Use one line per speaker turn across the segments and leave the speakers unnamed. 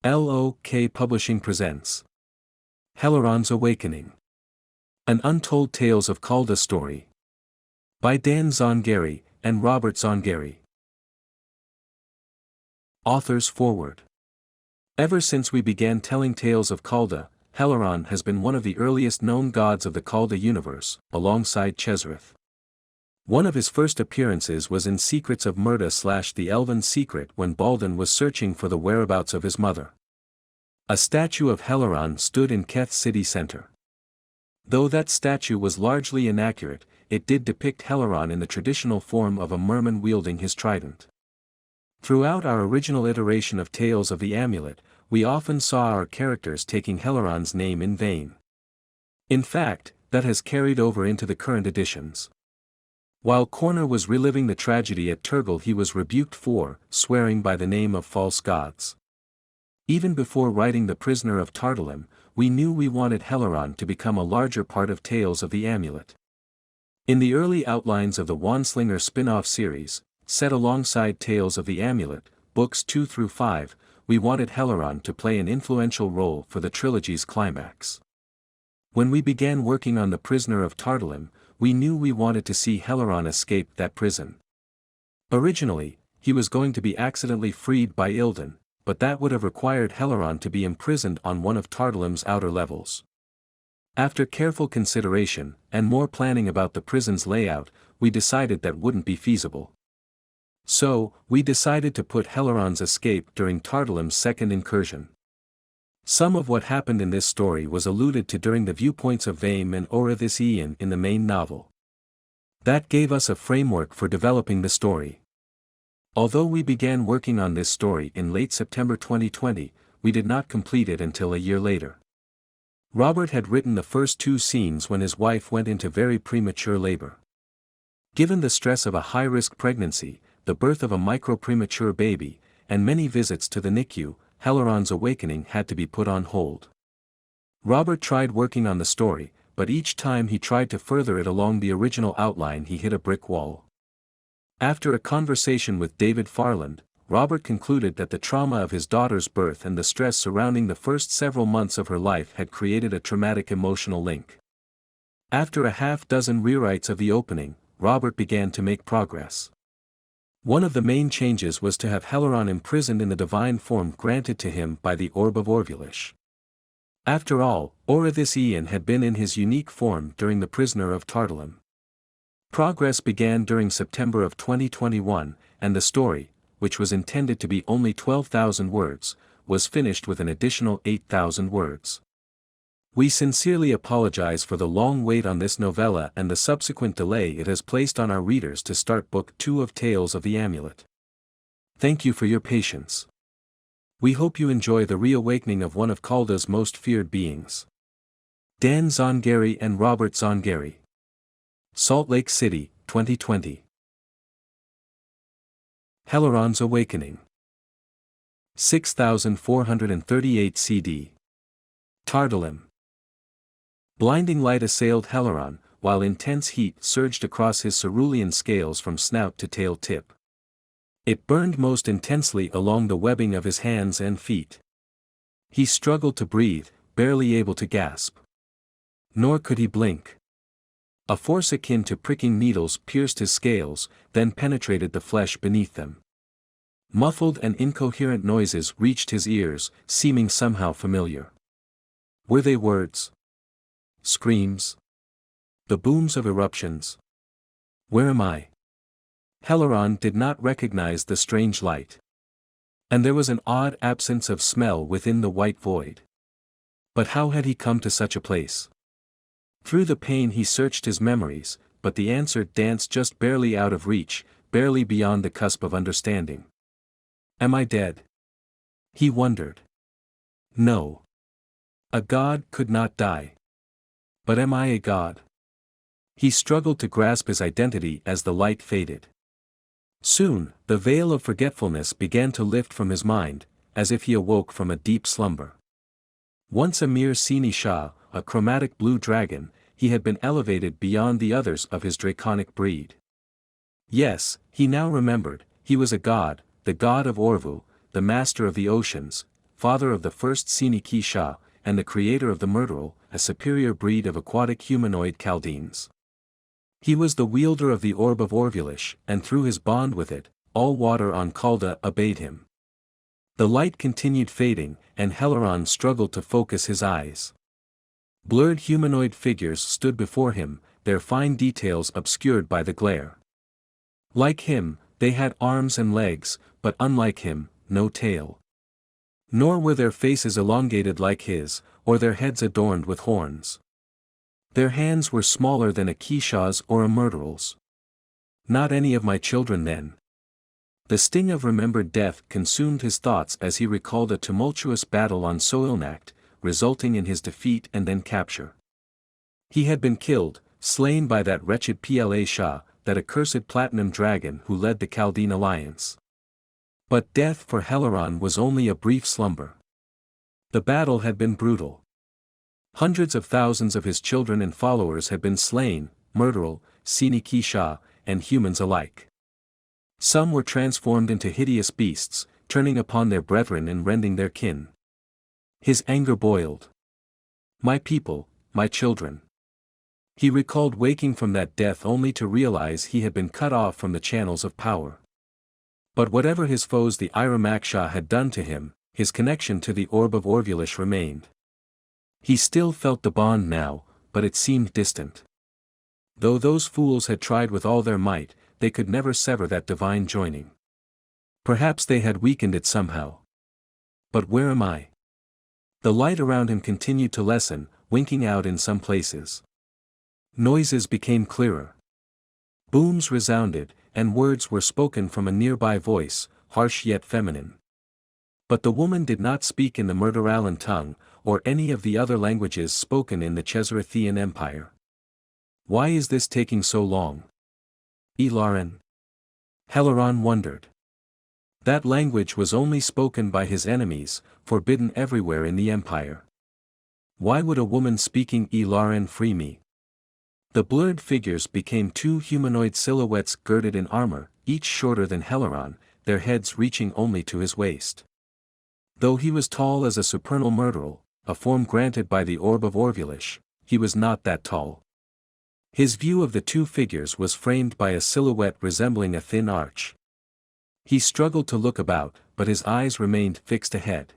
LOK Publishing presents Heleron's Awakening. An Untold Tales of Kalda story. By Dan Zangari and Robert Zangari. Author's Foreword. Ever since we began telling tales of Kalda, Heleron has been one of the earliest known gods of the Kalda universe, alongside Chezrith. One of his first appearances was in Secrets of Murda / The Elven Secret when Baldan was searching for the whereabouts of his mother. A statue of Heleron stood in Keth city center. Though that statue was largely inaccurate, it did depict Heleron in the traditional form of a merman wielding his trident. Throughout our original iteration of Tales of the Amulet, we often saw our characters taking Heleron's name in vain. In fact, that has carried over into the current editions. While Corner was reliving the tragedy at Turgle, he was rebuked for swearing by the name of false gods. Even before writing The Prisoner of Tardalim, we knew we wanted Heleron to become a larger part of Tales of the Amulet. In the early outlines of the Wandslinger spin-off series, set alongside Tales of the Amulet, books 2 through 5, we wanted Heleron to play an influential role for the trilogy's climax. When we began working on The Prisoner of Tardalim, we knew we wanted to see Heleron escape that prison. Originally, he was going to be accidentally freed by Ilden, but that would have required Heleron to be imprisoned on one of Tardalim's outer levels. After careful consideration, and more planning about the prison's layout, we decided that wouldn't be feasible. So, we decided to put Heleron's escape during Tardalim's second incursion. Some of what happened in this story was alluded to during the viewpoints of Vaim and Orithis Ian in the main novel. That gave us a framework for developing the story. Although we began working on this story in late September 2020, we did not complete it until a year later. Robert had written the first 2 scenes when his wife went into very premature labor. Given the stress of a high-risk pregnancy, the birth of a micro-premature baby, and many visits to the NICU, Heleron's awakening had to be put on hold. Robert tried working on the story, but each time he tried to further it along the original outline he hit a brick wall. After a conversation with David Farland, Robert concluded that the trauma of his daughter's birth and the stress surrounding the first several months of her life had created a traumatic emotional link. After a half-dozen rewrites of the opening, Robert began to make progress. One of the main changes was to have Heleron imprisoned in the divine form granted to him by the Orb of Orvulish. After all, Orithis Ian had been in his unique form during The Prisoner of Tardalim. Progress began during September of 2021, and the story, which was intended to be only 12,000 words, was finished with an additional 8,000 words. We sincerely apologize for the long wait on this novella and the subsequent delay it has placed on our readers to start Book 2 of Tales of the Amulet. Thank you for your patience. We hope you enjoy the reawakening of one of Kalda's most feared beings. Dan Zangari and Robert Zangari. Salt Lake City, 2020. Heleron's Awakening. 6438 CD. Tardalim. Blinding light assailed Heleron, while intense heat surged across his cerulean scales from snout to tail tip. It burned most intensely along the webbing of his hands and feet. He struggled to breathe, barely able to gasp. Nor could he blink. A force akin to pricking needles pierced his scales, then penetrated the flesh beneath them. Muffled and incoherent noises reached his ears, seeming somehow familiar. Were they words? Screams? The booms of eruptions? Where am I? Heleron did not recognize the strange light. And there was an odd absence of smell within the white void. But how had he come to such a place? Through the pain he searched his memories, but the answer danced just barely out of reach, barely beyond the cusp of understanding. Am I dead? He wondered. No. A god could not die. But am I a god? He struggled to grasp his identity as the light faded. Soon, the veil of forgetfulness began to lift from his mind, as if he awoke from a deep slumber. Once a mere Sini Shah, a chromatic blue dragon, he had been elevated beyond the others of his draconic breed. Yes, he now remembered, he was a god, the God of Orvu, the master of the oceans, father of the first Siniki Shah, and the creator of the Murderel, a superior breed of aquatic humanoid Chaldeans. He was the wielder of the Orb of Orvulish, and through his bond with it, all water on Kalda obeyed him. The light continued fading, and Heleron struggled to focus his eyes. Blurred humanoid figures stood before him, their fine details obscured by the glare. Like him, they had arms and legs, but unlike him, no tail. Nor were their faces elongated like his, or their heads adorned with horns. Their hands were smaller than a Kishaw's or a Murderel's. Not any of my children then. The sting of remembered death consumed his thoughts as he recalled a tumultuous battle on Soilnacht, resulting in his defeat and then capture. He had been killed, slain by that wretched Pla Shah, that accursed platinum dragon who led the Chaldean alliance. But death for Heleron was only a brief slumber. The battle had been brutal. Hundreds of thousands of his children and followers had been slain, Murderel, Siniki Shah, and humans alike. Some were transformed into hideous beasts, turning upon their brethren and rending their kin. His anger boiled. My people, my children. He recalled waking from that death only to realize he had been cut off from the channels of power. But whatever his foes the Iramaksha had done to him, his connection to the Orb of Orvulish remained. He still felt the bond now, but it seemed distant. Though those fools had tried with all their might, they could never sever that divine joining. Perhaps they had weakened it somehow. But where am I? The light around him continued to lessen, winking out in some places. Noises became clearer. Booms resounded, and words were spoken from a nearby voice, harsh yet feminine. But the woman did not speak in the Murderalan tongue, or any of the other languages spoken in the Chesarithian Empire. Why is this taking so long? Ilaran? Heleron wondered. That language was only spoken by his enemies, forbidden everywhere in the Empire. Why would a woman speaking Ilaran free me? The blurred figures became two humanoid silhouettes girded in armor, each shorter than Heleron, their heads reaching only to his waist. Though he was tall as a supernal Murderel, a form granted by the Orb of Orvulish, he was not that tall. His view of the two figures was framed by a silhouette resembling a thin arch. He struggled to look about, but his eyes remained fixed ahead.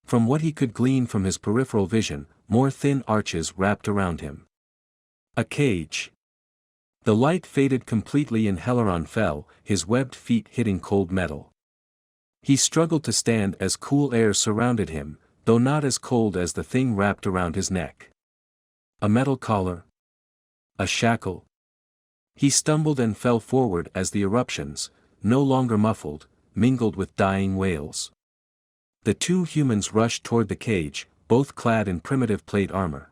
From what he could glean from his peripheral vision, more thin arches wrapped around him. A cage. The light faded completely and Heleron fell, his webbed feet hitting cold metal. He struggled to stand as cool air surrounded him, though not as cold as the thing wrapped around his neck. A metal collar? A shackle? He stumbled and fell forward as the eruptions, no longer muffled, mingled with dying wails. The two humans rushed toward the cage, both clad in primitive plate armor.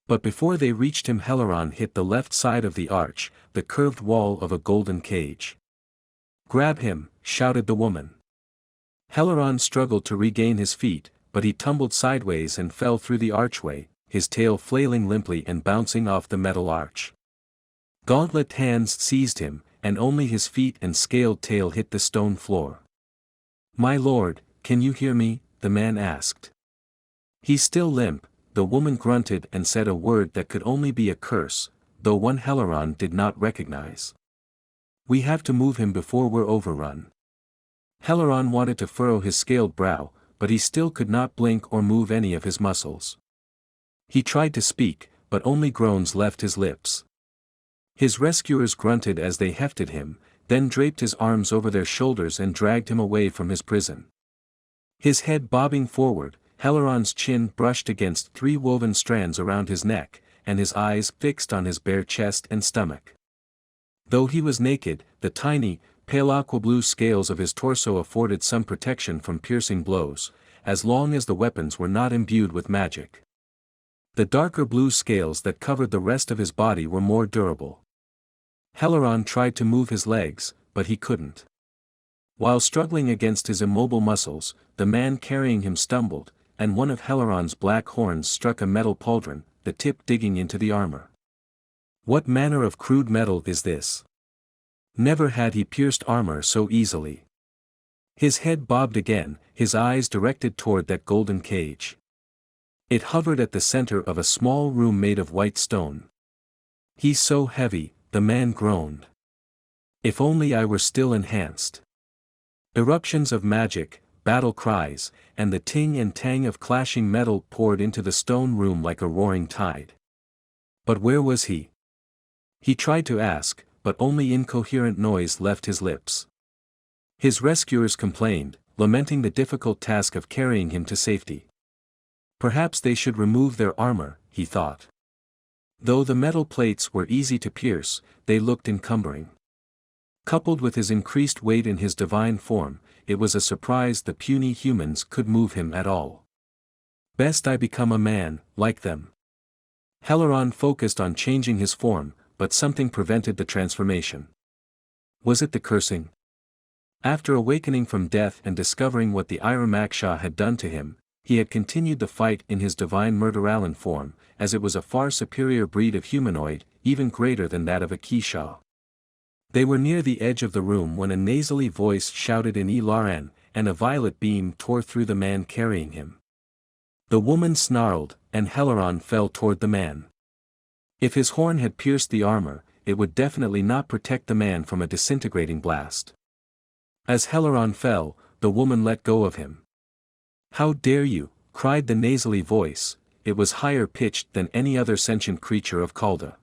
But before they reached him Heleron hit the left side of the arch, the curved wall of a golden cage. Grab him, shouted the woman. Heleron struggled to regain his feet, but he tumbled sideways and fell through the archway, his tail flailing limply and bouncing off the metal arch. Gauntlet hands seized him, and only his feet and scaled tail hit the stone floor. My lord, can you hear me? The man asked. He's still limp. The woman grunted and said a word that could only be a curse, though one Heleron did not recognize. We have to move him before we're overrun. Heleron wanted to furrow his scaled brow, but he still could not blink or move any of his muscles. He tried to speak, but only groans left his lips. His rescuers grunted as they hefted him, then draped his arms over their shoulders and dragged him away from his prison. His head bobbing forward, Heleron's chin brushed against three woven strands around his neck, and his eyes fixed on his bare chest and stomach. Though he was naked, the tiny, pale aqua-blue scales of his torso afforded some protection from piercing blows, as long as the weapons were not imbued with magic. The darker blue scales that covered the rest of his body were more durable. Heleron tried to move his legs, but he couldn't. While struggling against his immobile muscles, the man carrying him stumbled, and one of Heleron's black horns struck a metal pauldron, the tip digging into the armor. What manner of crude metal is this? Never had he pierced armor so easily. His head bobbed again, his eyes directed toward that golden cage. It hovered at the center of a small room made of white stone. "He's so heavy," the man groaned. "If only I were still enhanced." Eruptions of magic, battle cries, and the ting and tang of clashing metal poured into the stone room like a roaring tide. But where was he? He tried to ask, but only incoherent noise left his lips. His rescuers complained, lamenting the difficult task of carrying him to safety. Perhaps they should remove their armor, he thought. Though the metal plates were easy to pierce, they looked encumbering. Coupled with his increased weight in his divine form, it was a surprise the puny humans could move him at all. Best I become a man, like them. Heleron focused on changing his form, but something prevented the transformation. Was it the cursing? After awakening from death and discovering what the Iramaksha had done to him, he had continued the fight in his divine Murderalin form, as it was a far superior breed of humanoid, even greater than that of a Kisha. They were near the edge of the room when a nasally voice shouted in Elaran, and a violet beam tore through the man carrying him. The woman snarled, and Heleron fell toward the man. If his horn had pierced the armor, it would definitely not protect the man from a disintegrating blast. As Heleron fell, the woman let go of him. "How dare you!" cried the nasally voice. It was higher pitched than any other sentient creature of Kalda.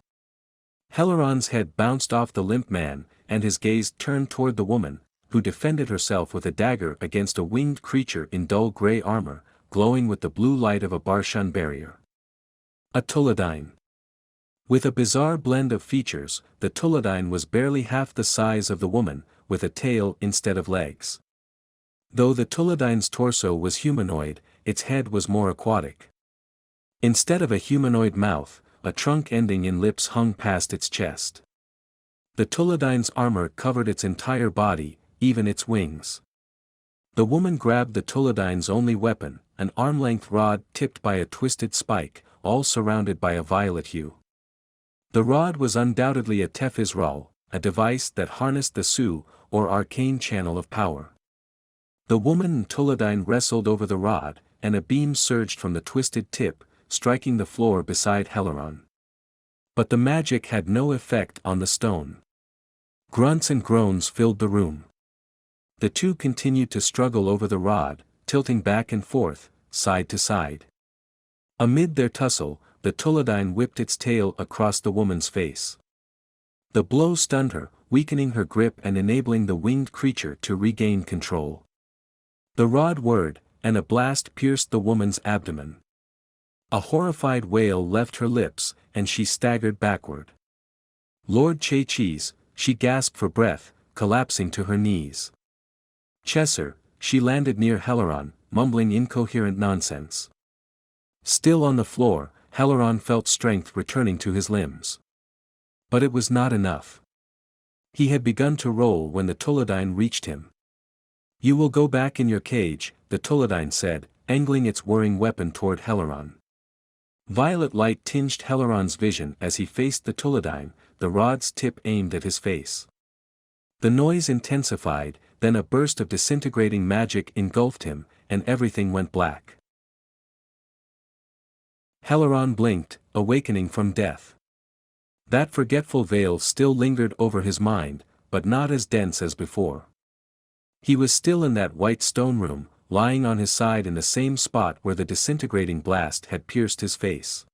Heleron's head bounced off the limp man, and his gaze turned toward the woman, who defended herself with a dagger against a winged creature in dull gray armor, glowing with the blue light of a Barshan barrier. A Tulladine. With a bizarre blend of features, the Tulladine was barely half the size of the woman, with a tail instead of legs. Though the Tulladine's torso was humanoid, its head was more aquatic. Instead of a humanoid mouth, a trunk ending in lips hung past its chest. The Tulladine's armor covered its entire body, even its wings. The woman grabbed the Tulladine's only weapon, an arm-length rod tipped by a twisted spike, all surrounded by a violet hue. The rod was undoubtedly a Tefisral, a device that harnessed the Su, or arcane channel of power. The woman and Tulladine wrestled over the rod, and a beam surged from the twisted tip, striking the floor beside Heleron. But the magic had no effect on the stone. Grunts and groans filled the room. The two continued to struggle over the rod, tilting back and forth, side to side. Amid their tussle, the Tulladine whipped its tail across the woman's face. The blow stunned her, weakening her grip and enabling the winged creature to regain control. The rod whirred, and a blast pierced the woman's abdomen. A horrified wail left her lips, and she staggered backward. "Lord Che-Cheese," she gasped for breath, collapsing to her knees. "Chesser," she landed near Heleron, mumbling incoherent nonsense. Still on the floor, Heleron felt strength returning to his limbs. But it was not enough. He had begun to roll when the Tulladine reached him. "You will go back in your cage," the Tulladine said, angling its whirring weapon toward Heleron. Violet light tinged Heleron's vision as he faced the Tulladine, the rod's tip aimed at his face. The noise intensified, then a burst of disintegrating magic engulfed him, and everything went black. Heleron blinked, awakening from death. That forgetful veil still lingered over his mind, but not as dense as before. He was still in that white stone room, lying on his side in the same spot where the disintegrating blast had pierced his face.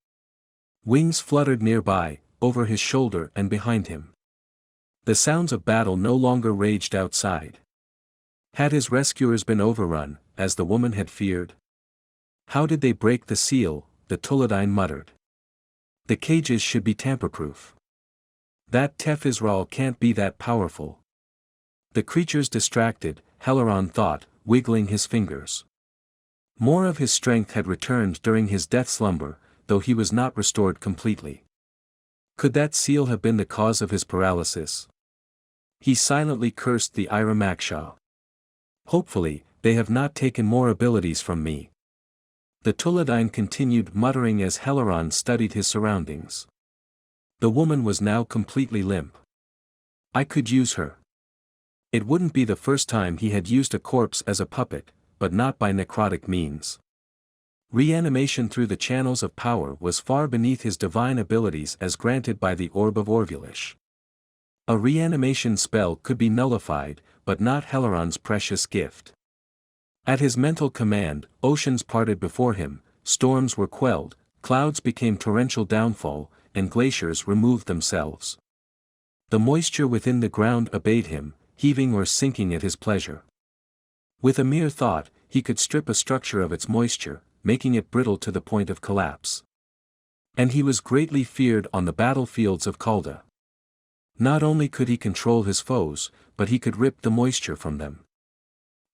Wings fluttered nearby, over his shoulder and behind him. The sounds of battle no longer raged outside. Had his rescuers been overrun, as the woman had feared? How did they break the seal? The Tulladine muttered. The cages should be tamper-proof. That Tefisral can't be that powerful. The creature's distracted, Heleron thought, wiggling his fingers. More of his strength had returned during his death slumber, though he was not restored completely. Could that seal have been the cause of his paralysis? He silently cursed the Iramaksha. "Hopefully, they have not taken more abilities from me." The Tulladine continued muttering as Heleron studied his surroundings. The woman was now completely limp. "I could use her." It wouldn't be the first time he had used a corpse as a puppet, but not by necrotic means. Reanimation through the channels of power was far beneath his divine abilities as granted by the Orb of Orvulish. A reanimation spell could be nullified, but not Heleron's precious gift. At his mental command, oceans parted before him, storms were quelled, clouds became torrential downfall, and glaciers removed themselves. The moisture within the ground obeyed him, heaving or sinking at his pleasure. With a mere thought, he could strip a structure of its moisture, making it brittle to the point of collapse. And he was greatly feared on the battlefields of Kalda. Not only could he control his foes, but he could rip the moisture from them.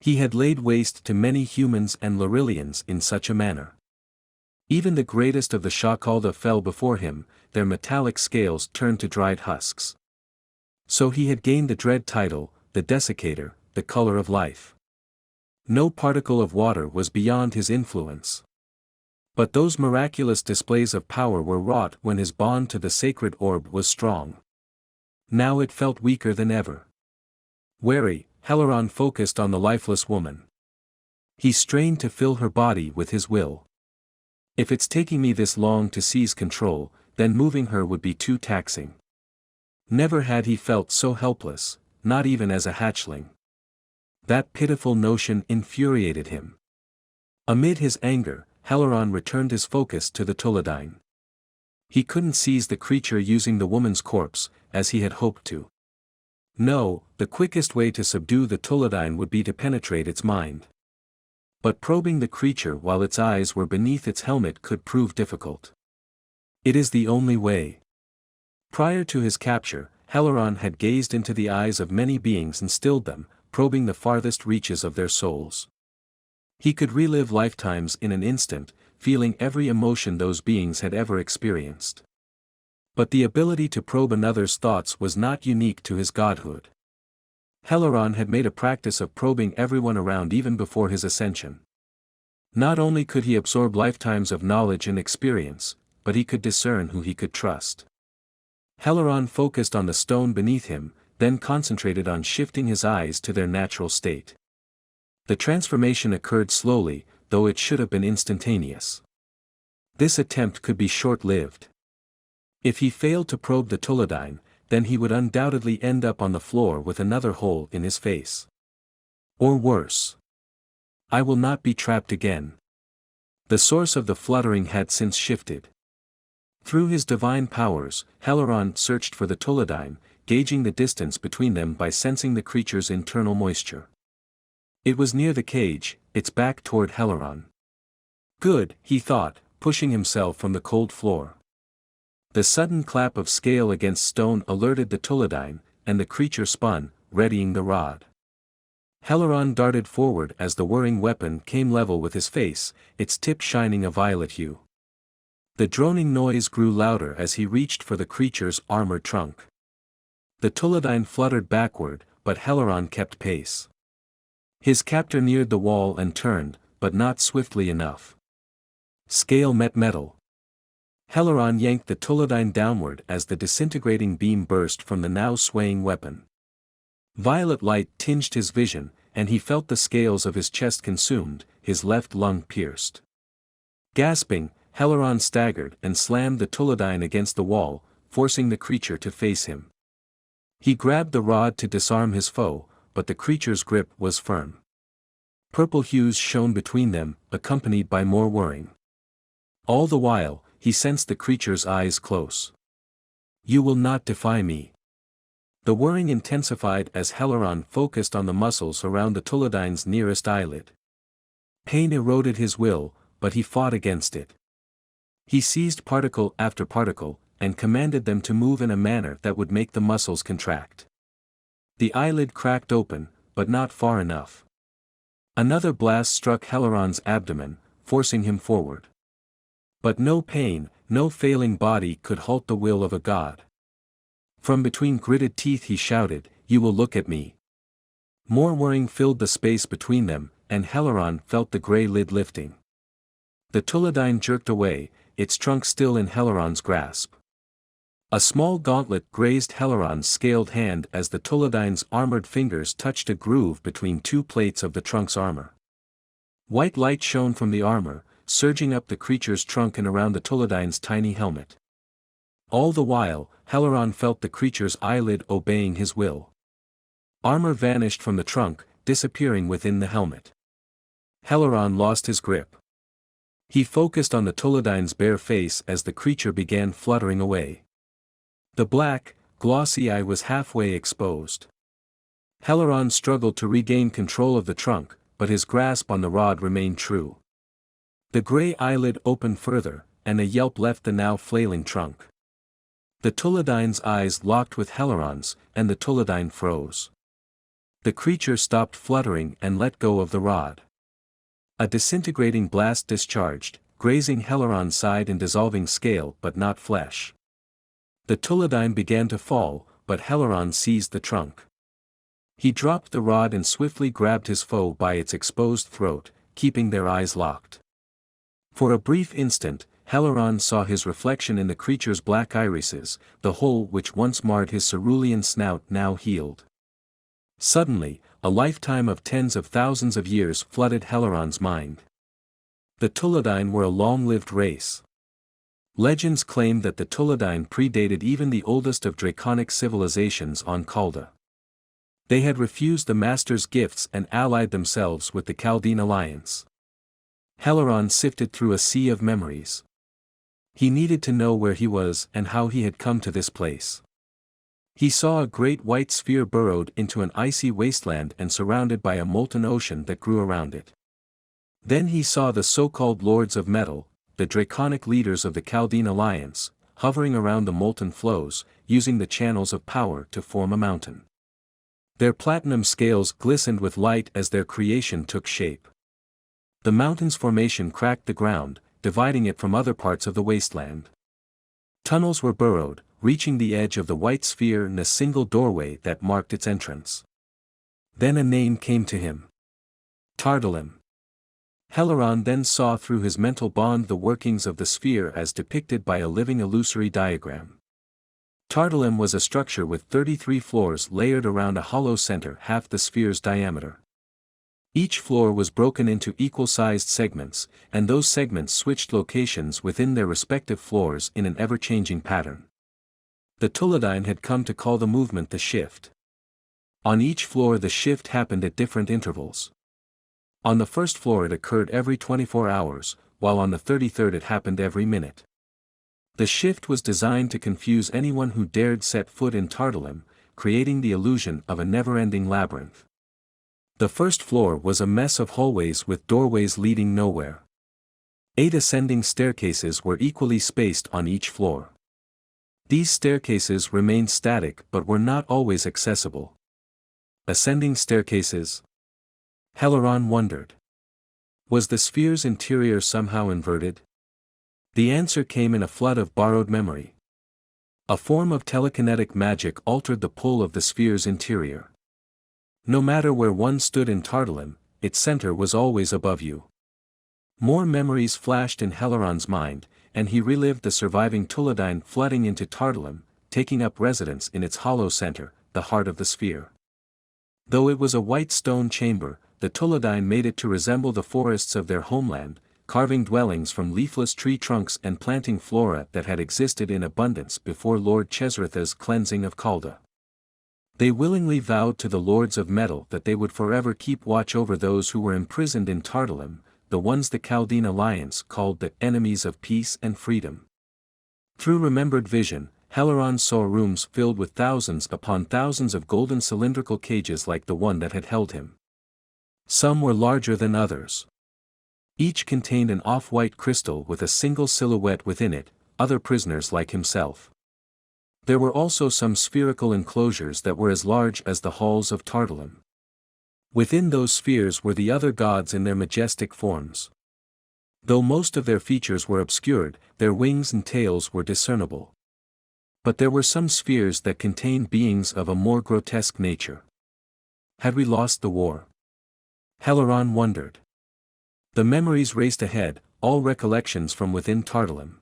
He had laid waste to many humans and Larillians in such a manner. Even the greatest of the shackled fell before him, their metallic scales turned to dried husks. So he had gained the dread title, the Desiccator, the color of life. No particle of water was beyond his influence. But those miraculous displays of power were wrought when his bond to the sacred orb was strong. Now it felt weaker than ever. Wary, Heleron focused on the lifeless woman. He strained to fill her body with his will. If it's taking me this long to seize control, then moving her would be too taxing. Never had he felt so helpless, not even as a hatchling. That pitiful notion infuriated him. Amid his anger, Heleron returned his focus to the Tuladine. He couldn't seize the creature using the woman's corpse, as he had hoped to. No, the quickest way to subdue the Tuladine would be to penetrate its mind. But probing the creature while its eyes were beneath its helmet could prove difficult. It is the only way. Prior to his capture, Heleron had gazed into the eyes of many beings and stilled them, probing the farthest reaches of their souls. He could relive lifetimes in an instant, feeling every emotion those beings had ever experienced. But the ability to probe another's thoughts was not unique to his godhood. Heleron had made a practice of probing everyone around even before his ascension. Not only could he absorb lifetimes of knowledge and experience, but he could discern who he could trust. Heleron focused on the stone beneath him, then concentrated on shifting his eyes to their natural state. The transformation occurred slowly, though it should have been instantaneous. This attempt could be short-lived. If he failed to probe the Tuladine, then he would undoubtedly end up on the floor with another hole in his face. Or worse. I will not be trapped again. The source of the fluttering had since shifted. Through his divine powers, Heleron searched for the Tuladine, gauging the distance between them by sensing the creature's internal moisture. It was near the cage, its back toward Heleron. Good, he thought, pushing himself from the cold floor. The sudden clap of scale against stone alerted the Tuladine, and the creature spun, readying the rod. Heleron darted forward as the whirring weapon came level with his face, its tip shining a violet hue. The droning noise grew louder as he reached for the creature's armored trunk. The Tuladine fluttered backward, but Heleron kept pace. His captor neared the wall and turned, but not swiftly enough. Scale met metal. Heleron yanked the Tuladine downward as the disintegrating beam burst from the now swaying weapon. Violet light tinged his vision, and he felt the scales of his chest consumed, his left lung pierced. Gasping, Heleron staggered and slammed the Tuladine against the wall, forcing the creature to face him. He grabbed the rod to disarm his foe, but the creature's grip was firm. Purple hues shone between them, accompanied by more whirring. All the while, he sensed the creature's eyes close. You will not defy me. The whirring intensified as Heleron focused on the muscles around the Tuladine's nearest eyelid. Pain eroded his will, but he fought against it. He seized particle after particle, and commanded them to move in a manner that would make the muscles contract. The eyelid cracked open, but not far enough. Another blast struck Heleron's abdomen, forcing him forward. But no pain, no failing body could halt the will of a god. From between gritted teeth he shouted, "You will look at me." More whirring filled the space between them, and Heleron felt the grey lid lifting. The Tuladine jerked away, its trunk still in Heleron's grasp. A small gauntlet grazed Heleron's scaled hand as the Tullidine's armored fingers touched a groove between two plates of the trunk's armor. White light shone from the armor, surging up the creature's trunk and around the Tullidine's tiny helmet. All the while, Heleron felt the creature's eyelid obeying his will. Armor vanished from the trunk, disappearing within the helmet. Heleron lost his grip. He focused on the Tullidine's bare face as the creature began fluttering away. The black, glossy eye was halfway exposed. Heleron struggled to regain control of the trunk, but his grasp on the rod remained true. The gray eyelid opened further, and a yelp left the now flailing trunk. The Tullidine's eyes locked with Heleron's, and the Tullidine froze. The creature stopped fluttering and let go of the rod. A disintegrating blast discharged, grazing Heleron's side and dissolving scale but not flesh. The Tullidine began to fall, but Heleron seized the trunk. He dropped the rod and swiftly grabbed his foe by its exposed throat, keeping their eyes locked. For a brief instant, Heleron saw his reflection in the creature's black irises, the hole which once marred his cerulean snout now healed. Suddenly, a lifetime of tens of thousands of years flooded Heleron's mind. The Tullidine were a long-lived race. Legends claim that the Tullidine predated even the oldest of draconic civilizations on Kalda. They had refused the Master's gifts and allied themselves with the Chaldean alliance. Heleron sifted through a sea of memories. He needed to know where he was and how he had come to this place. He saw a great white sphere burrowed into an icy wasteland and surrounded by a molten ocean that grew around it. Then he saw the so-called Lords of Metal, the draconic leaders of the Chaldean alliance, hovering around the molten flows, using the channels of power to form a mountain. Their platinum scales glistened with light as their creation took shape. The mountain's formation cracked the ground, dividing it from other parts of the wasteland. Tunnels were burrowed, reaching the edge of the white sphere in a single doorway that marked its entrance. Then a name came to him. Tardalim. Heleron then saw through his mental bond the workings of the sphere as depicted by a living illusory diagram. Tardalim was a structure with 33 floors layered around a hollow center half the sphere's diameter. Each floor was broken into equal-sized segments, and those segments switched locations within their respective floors in an ever-changing pattern. The Tullidine had come to call the movement the shift. On each floor the shift happened at different intervals. On the first floor it occurred every 24 hours, while on the 33rd it happened every minute. The shift was designed to confuse anyone who dared set foot in Tardalim, creating the illusion of a never-ending labyrinth. The first floor was a mess of hallways with doorways leading nowhere. 8 ascending staircases were equally spaced on each floor. These staircases remained static but were not always accessible. Ascending staircases? Heleron wondered. Was the sphere's interior somehow inverted? The answer came in a flood of borrowed memory. A form of telekinetic magic altered the pull of the sphere's interior. No matter where one stood in Tardalim, its center was always above you. More memories flashed in Heleron's mind, and he relived the surviving Tullidine flooding into Tardalim, taking up residence in its hollow center, the heart of the sphere. Though it was a white stone chamber, the Tullidine made it to resemble the forests of their homeland, carving dwellings from leafless tree trunks and planting flora that had existed in abundance before Lord Chesritha's cleansing of Kalda. They willingly vowed to the Lords of Metal that they would forever keep watch over those who were imprisoned in Tardalim, the ones the Chaldean alliance called the enemies of peace and freedom. Through remembered vision, Heleron saw rooms filled with thousands upon thousands of golden cylindrical cages like the one that had held him. Some were larger than others. Each contained an off-white crystal with a single silhouette within it, other prisoners like himself. There were also some spherical enclosures that were as large as the halls of Tardalim. Within those spheres were the other gods in their majestic forms. Though most of their features were obscured, their wings and tails were discernible. But there were some spheres that contained beings of a more grotesque nature. Had we lost the war? Heleron wondered. The memories raced ahead, all recollections from within Tardalim.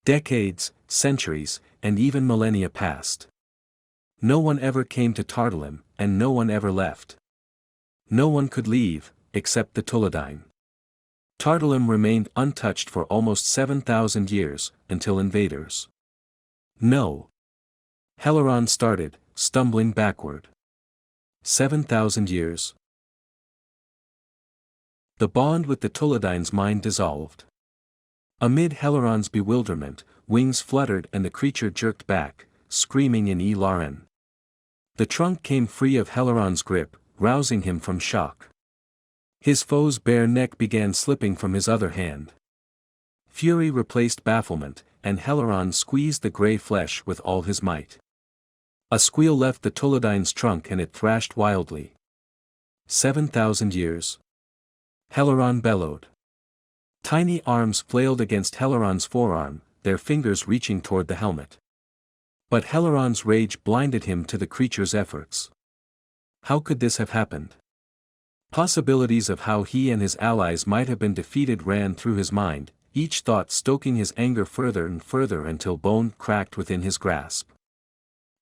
Decades, centuries, and even millennia passed. No one ever came to Tardalim, and no one ever left. No one could leave, except the Tuladine. Tardalim remained untouched for almost 7,000 years, until invaders. No. Heleron started, stumbling backward. 7,000 years. The bond with the Tuladine's mind dissolved. Amid Heleron's bewilderment, wings fluttered and the creature jerked back, screaming in Elaren. The trunk came free of Heleron's grip, rousing him from shock. His foe's bare neck began slipping from his other hand. Fury replaced bafflement, and Heleron squeezed the grey flesh with all his might. A squeal left the Tuladine's trunk and it thrashed wildly. 7,000 years. Heleron bellowed. Tiny arms flailed against Heleron's forearm, their fingers reaching toward the helmet. But Heleron's rage blinded him to the creature's efforts. How could this have happened? Possibilities of how he and his allies might have been defeated ran through his mind, each thought stoking his anger further and further until bone cracked within his grasp.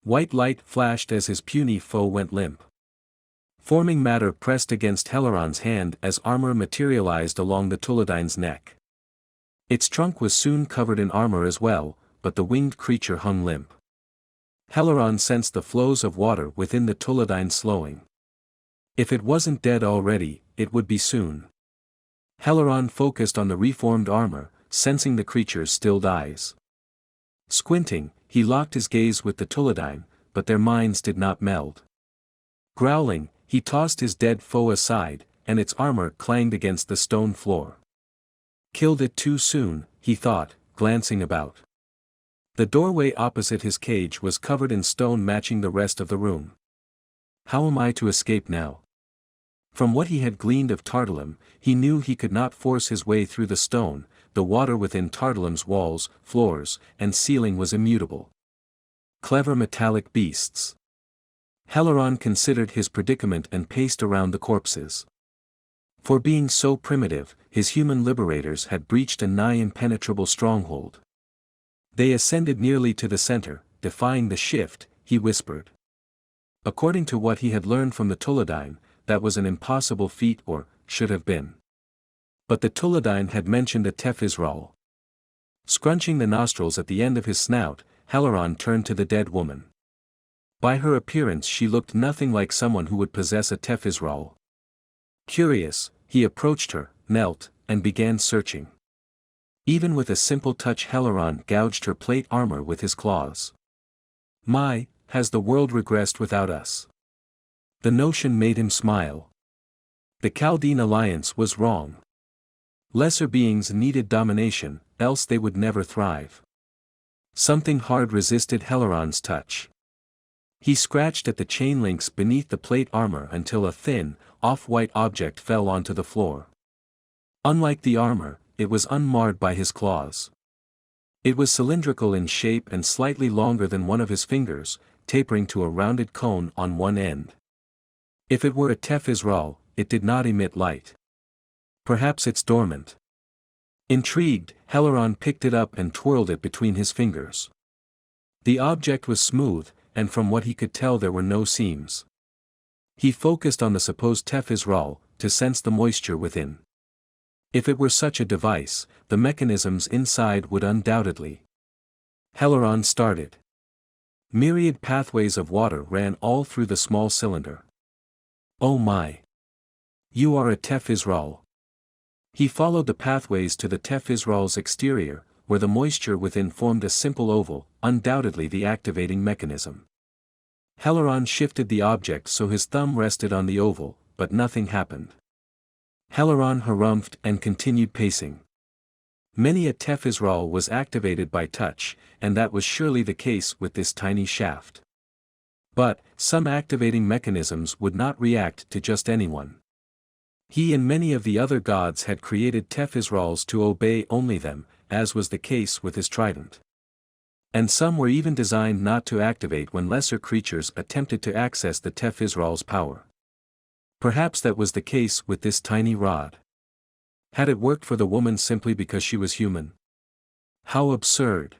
White light flashed as his puny foe went limp. Forming matter pressed against Heleron's hand as armor materialized along the Tuladine's neck. Its trunk was soon covered in armor as well, but the winged creature hung limp. Heleron sensed the flows of water within the Tuladine slowing. If it wasn't dead already, it would be soon. Heleron focused on the reformed armor, sensing the creature's stilled eyes. Squinting, he locked his gaze with the Tuladine, but their minds did not meld. Growling, he tossed his dead foe aside, and its armor clanged against the stone floor. Killed it too soon, he thought, glancing about. The doorway opposite his cage was covered in stone matching the rest of the room. How am I to escape now? From what he had gleaned of Tardalim, he knew he could not force his way through the stone. The water within Tardalim's walls, floors, and ceiling was immutable. Clever metallic beasts. Heleron considered his predicament and paced around the corpses. For being so primitive, his human liberators had breached a nigh impenetrable stronghold. They ascended nearly to the center, defying the shift, he whispered. According to what he had learned from the Tuladine, that was an impossible feat or, should have been. But the Tuladine had mentioned a Tefizral. Scrunching the nostrils at the end of his snout, Heleron turned to the dead woman. By her appearance she looked nothing like someone who would possess a Tefizral. Curious, he approached her, knelt, and began searching. Even with a simple touch Heleron gouged her plate armor with his claws. My, has the world regressed without us? The notion made him smile. The Chaldean alliance was wrong. Lesser beings needed domination, else they would never thrive. Something hard resisted Heleron's touch. He scratched at the chain links beneath the plate armor until a thin, off-white object fell onto the floor. Unlike the armor, it was unmarred by his claws. It was cylindrical in shape and slightly longer than one of his fingers, tapering to a rounded cone on one end. If it were a Tefizral, it did not emit light. Perhaps it's dormant. Intrigued, Heleron picked it up and twirled it between his fingers. The object was smooth, and from what he could tell there were no seams. He focused on the supposed Tefizral, to sense the moisture within. If it were such a device, the mechanisms inside would undoubtedly. Heleron started. Myriad pathways of water ran all through the small cylinder. Oh my! You are a Tefizral. He followed the pathways to the Tefizral's exterior, where the moisture within formed a simple oval, undoubtedly the activating mechanism. Heleron shifted the object so his thumb rested on the oval, but nothing happened. Heleron harumphed and continued pacing. Many a Tefizral was activated by touch, and that was surely the case with this tiny shaft. But, some activating mechanisms would not react to just anyone. He and many of the other gods had created Tefizrals to obey only them, as was the case with his trident. And some were even designed not to activate when lesser creatures attempted to access the Tefizral's power. Perhaps that was the case with this tiny rod. Had it worked for the woman simply because she was human? How absurd!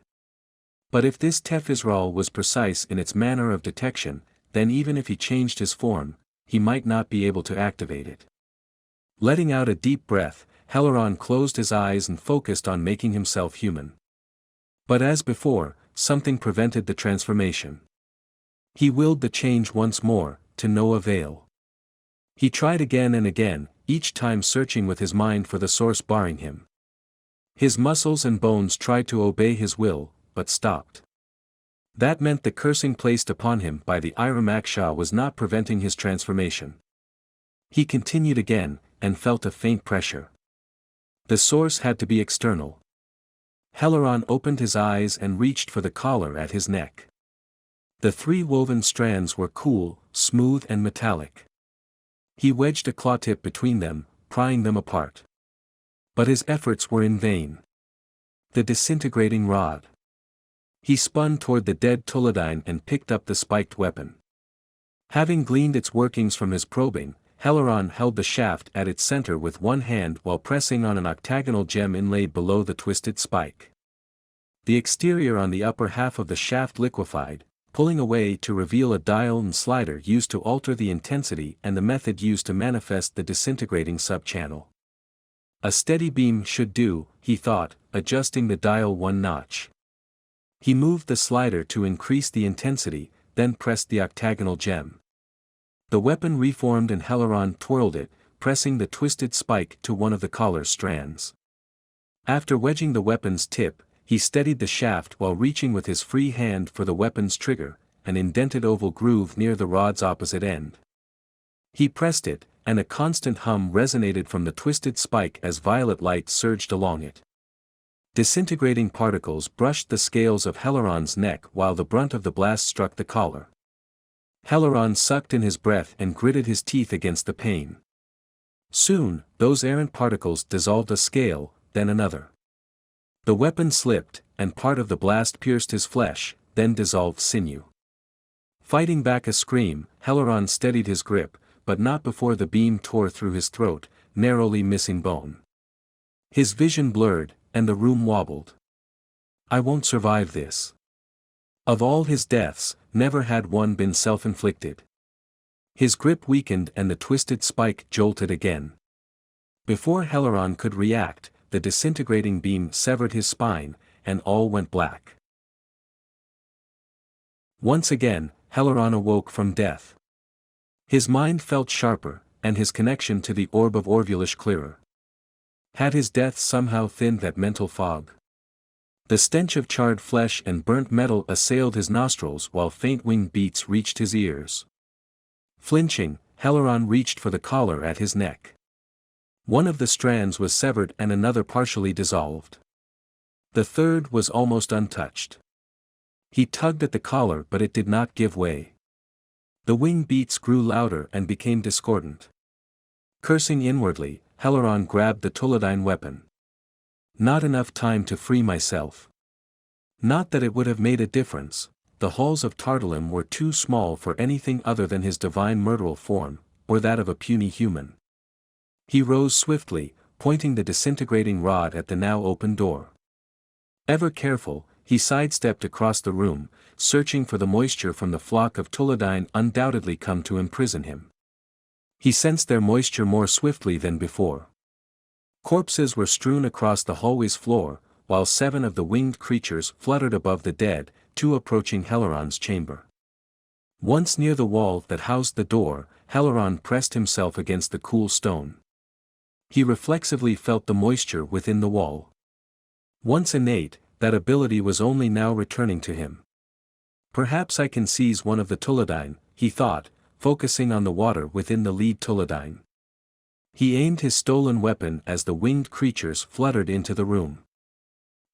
But if this Tefisral was precise in its manner of detection, then even if he changed his form, he might not be able to activate it. Letting out a deep breath, Heleron closed his eyes and focused on making himself human. But as before, something prevented the transformation. He willed the change once more, to no avail. He tried again and again, each time searching with his mind for the source barring him. His muscles and bones tried to obey his will, but stopped. That meant the cursing placed upon him by the Iramaksha was not preventing his transformation. He continued again, and felt a faint pressure. The source had to be external. Heleron opened his eyes and reached for the collar at his neck. The 3 woven strands were cool, smooth and metallic. He wedged a claw tip between them, prying them apart. But his efforts were in vain. The disintegrating rod. He spun toward the dead Tuladine and picked up the spiked weapon. Having gleaned its workings from his probing, Heleron held the shaft at its center with one hand while pressing on an octagonal gem inlaid below the twisted spike. The exterior on the upper half of the shaft liquefied, pulling away to reveal a dial and slider used to alter the intensity and the method used to manifest the disintegrating subchannel. A steady beam should do, he thought, adjusting the dial one notch. He moved the slider to increase the intensity, then pressed the octagonal gem. The weapon reformed and Heleron twirled it, pressing the twisted spike to one of the collar strands. After wedging the weapon's tip, he steadied the shaft while reaching with his free hand for the weapon's trigger, an indented oval groove near the rod's opposite end. He pressed it, and a constant hum resonated from the twisted spike as violet light surged along it. Disintegrating particles brushed the scales of Heleron's neck while the brunt of the blast struck the collar. Heleron sucked in his breath and gritted his teeth against the pain. Soon, those errant particles dissolved a scale, then another. The weapon slipped, and part of the blast pierced his flesh, then dissolved sinew. Fighting back a scream, Heleron steadied his grip, but not before the beam tore through his throat, narrowly missing bone. His vision blurred, and the room wobbled. I won't survive this. Of all his deaths, never had one been self-inflicted. His grip weakened and the twisted spike jolted again. Before Heleron could react, the disintegrating beam severed his spine, and all went black. Once again, Heleron awoke from death. His mind felt sharper, and his connection to the Orb of Orvulish clearer. Had his death somehow thinned that mental fog? The stench of charred flesh and burnt metal assailed his nostrils while faint winged beats reached his ears. Flinching, Heleron reached for the collar at his neck. One of the strands was severed and another partially dissolved. The third was almost untouched. He tugged at the collar but it did not give way. The wing beats grew louder and became discordant. Cursing inwardly, Heleron grabbed the Tuladine weapon. Not enough time to free myself. Not that it would have made a difference, the halls of Tardalim were too small for anything other than his divine murderal form, or that of a puny human. He rose swiftly, pointing the disintegrating rod at the now open door. Ever careful, he sidestepped across the room, searching for the moisture from the flock of Tuladine undoubtedly come to imprison him. He sensed their moisture more swiftly than before. Corpses were strewn across the hallway's floor, while 7 of the winged creatures fluttered above the dead, 2 approaching Heleron's chamber. Once near the wall that housed the door, Heleron pressed himself against the cool stone. He reflexively felt the moisture within the wall. Once innate, that ability was only now returning to him. Perhaps I can seize one of the Tuladine, he thought, focusing on the water within the lead Tuladine. He aimed his stolen weapon as the winged creatures fluttered into the room.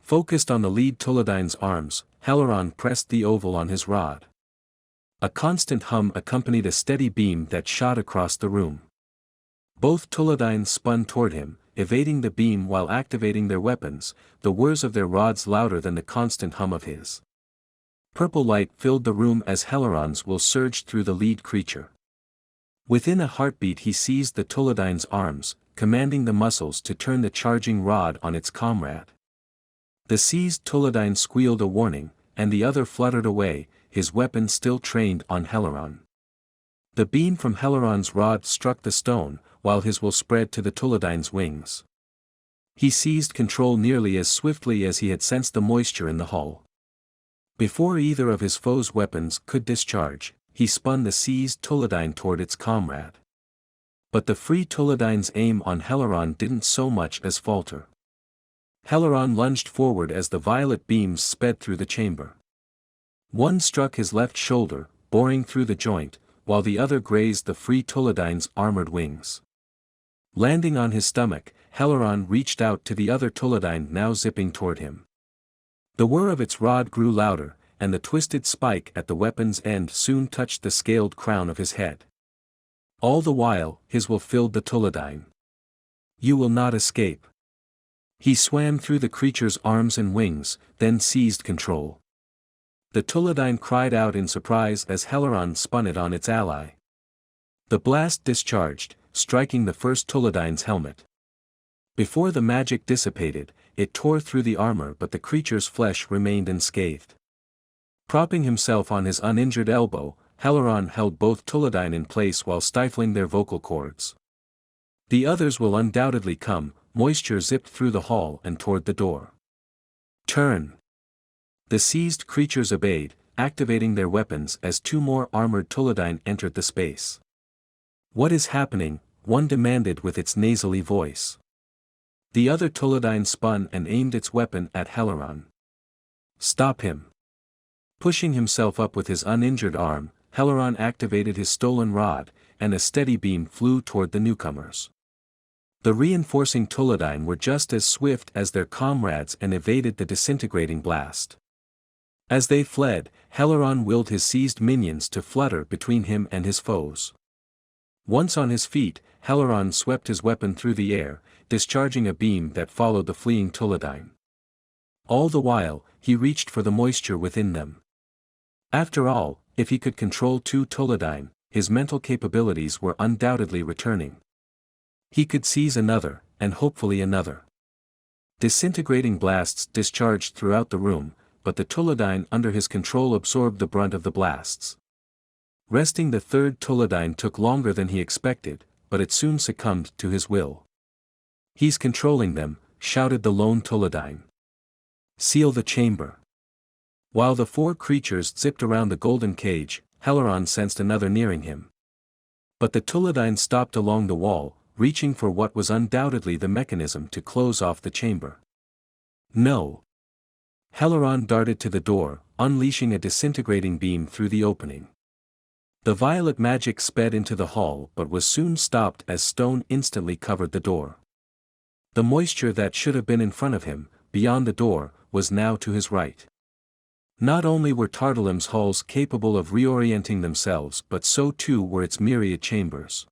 Focused on the lead Tuladine's arms, Heleron pressed the oval on his rod. A constant hum accompanied a steady beam that shot across the room. Both Tuladines spun toward him, evading the beam while activating their weapons, the whirs of their rods louder than the constant hum of his. Purple light filled the room as Heleron's will surged through the lead creature. Within a heartbeat he seized the Tuladine's arms, commanding the muscles to turn the charging rod on its comrade. The seized Tuladine squealed a warning, and the other fluttered away, his weapon still trained on Heleron. The beam from Heleron's rod struck the stone, while his will spread to the Tuladine's wings. He seized control nearly as swiftly as he had sensed the moisture in the hull. Before either of his foe's weapons could discharge, he spun the seized Tuladine toward its comrade. But the free Tuladine's aim on Heleron didn't so much as falter. Heleron lunged forward as the violet beams sped through the chamber. One struck his left shoulder, boring through the joint, while the other grazed the free Tuladine's armored wings. Landing on his stomach, Heleron reached out to the other Tuladine now zipping toward him. The whir of its rod grew louder, and the twisted spike at the weapon's end soon touched the scaled crown of his head. All the while, his will filled the Tuladine. "You will not escape." He swam through the creature's arms and wings, then seized control. The Tuladine cried out in surprise as Heleron spun it on its ally. The blast discharged, striking the first Tuladine's helmet. Before the magic dissipated, it tore through the armor, but the creature's flesh remained unscathed. Propping himself on his uninjured elbow, Heleron held both Tuladine in place while stifling their vocal cords. "The others will undoubtedly come." Moisture zipped through the hall and toward the door. "Turn." The seized creatures obeyed, activating their weapons as two more armored Tuladine entered the space. "What is happening?" one demanded with its nasally voice. The other Tuladine spun and aimed its weapon at Heleron. "Stop him." Pushing himself up with his uninjured arm, Heleron activated his stolen rod, and a steady beam flew toward the newcomers. The reinforcing Tuladine were just as swift as their comrades and evaded the disintegrating blast. As they fled, Heleron willed his seized minions to flutter between him and his foes. Once on his feet, Heleron swept his weapon through the air, discharging a beam that followed the fleeing Tuladine. All the while, he reached for the moisture within them. After all, if he could control two Tuladine, his mental capabilities were undoubtedly returning. He could seize another, and hopefully another. Disintegrating blasts discharged throughout the room, but the Tuladine under his control absorbed the brunt of the blasts. Resting the third Tuladine took longer than he expected, but it soon succumbed to his will. "He's controlling them," shouted the lone Tuladine. "Seal the chamber." While the four creatures zipped around the golden cage, Heleron sensed another nearing him. But the Tuladine stopped along the wall, reaching for what was undoubtedly the mechanism to close off the chamber. "No." Heleron darted to the door, unleashing a disintegrating beam through the opening. The violet magic sped into the hall but was soon stopped as stone instantly covered the door. The moisture that should have been in front of him, beyond the door, was now to his right. Not only were Tardalim's halls capable of reorienting themselves, but so too were its myriad chambers.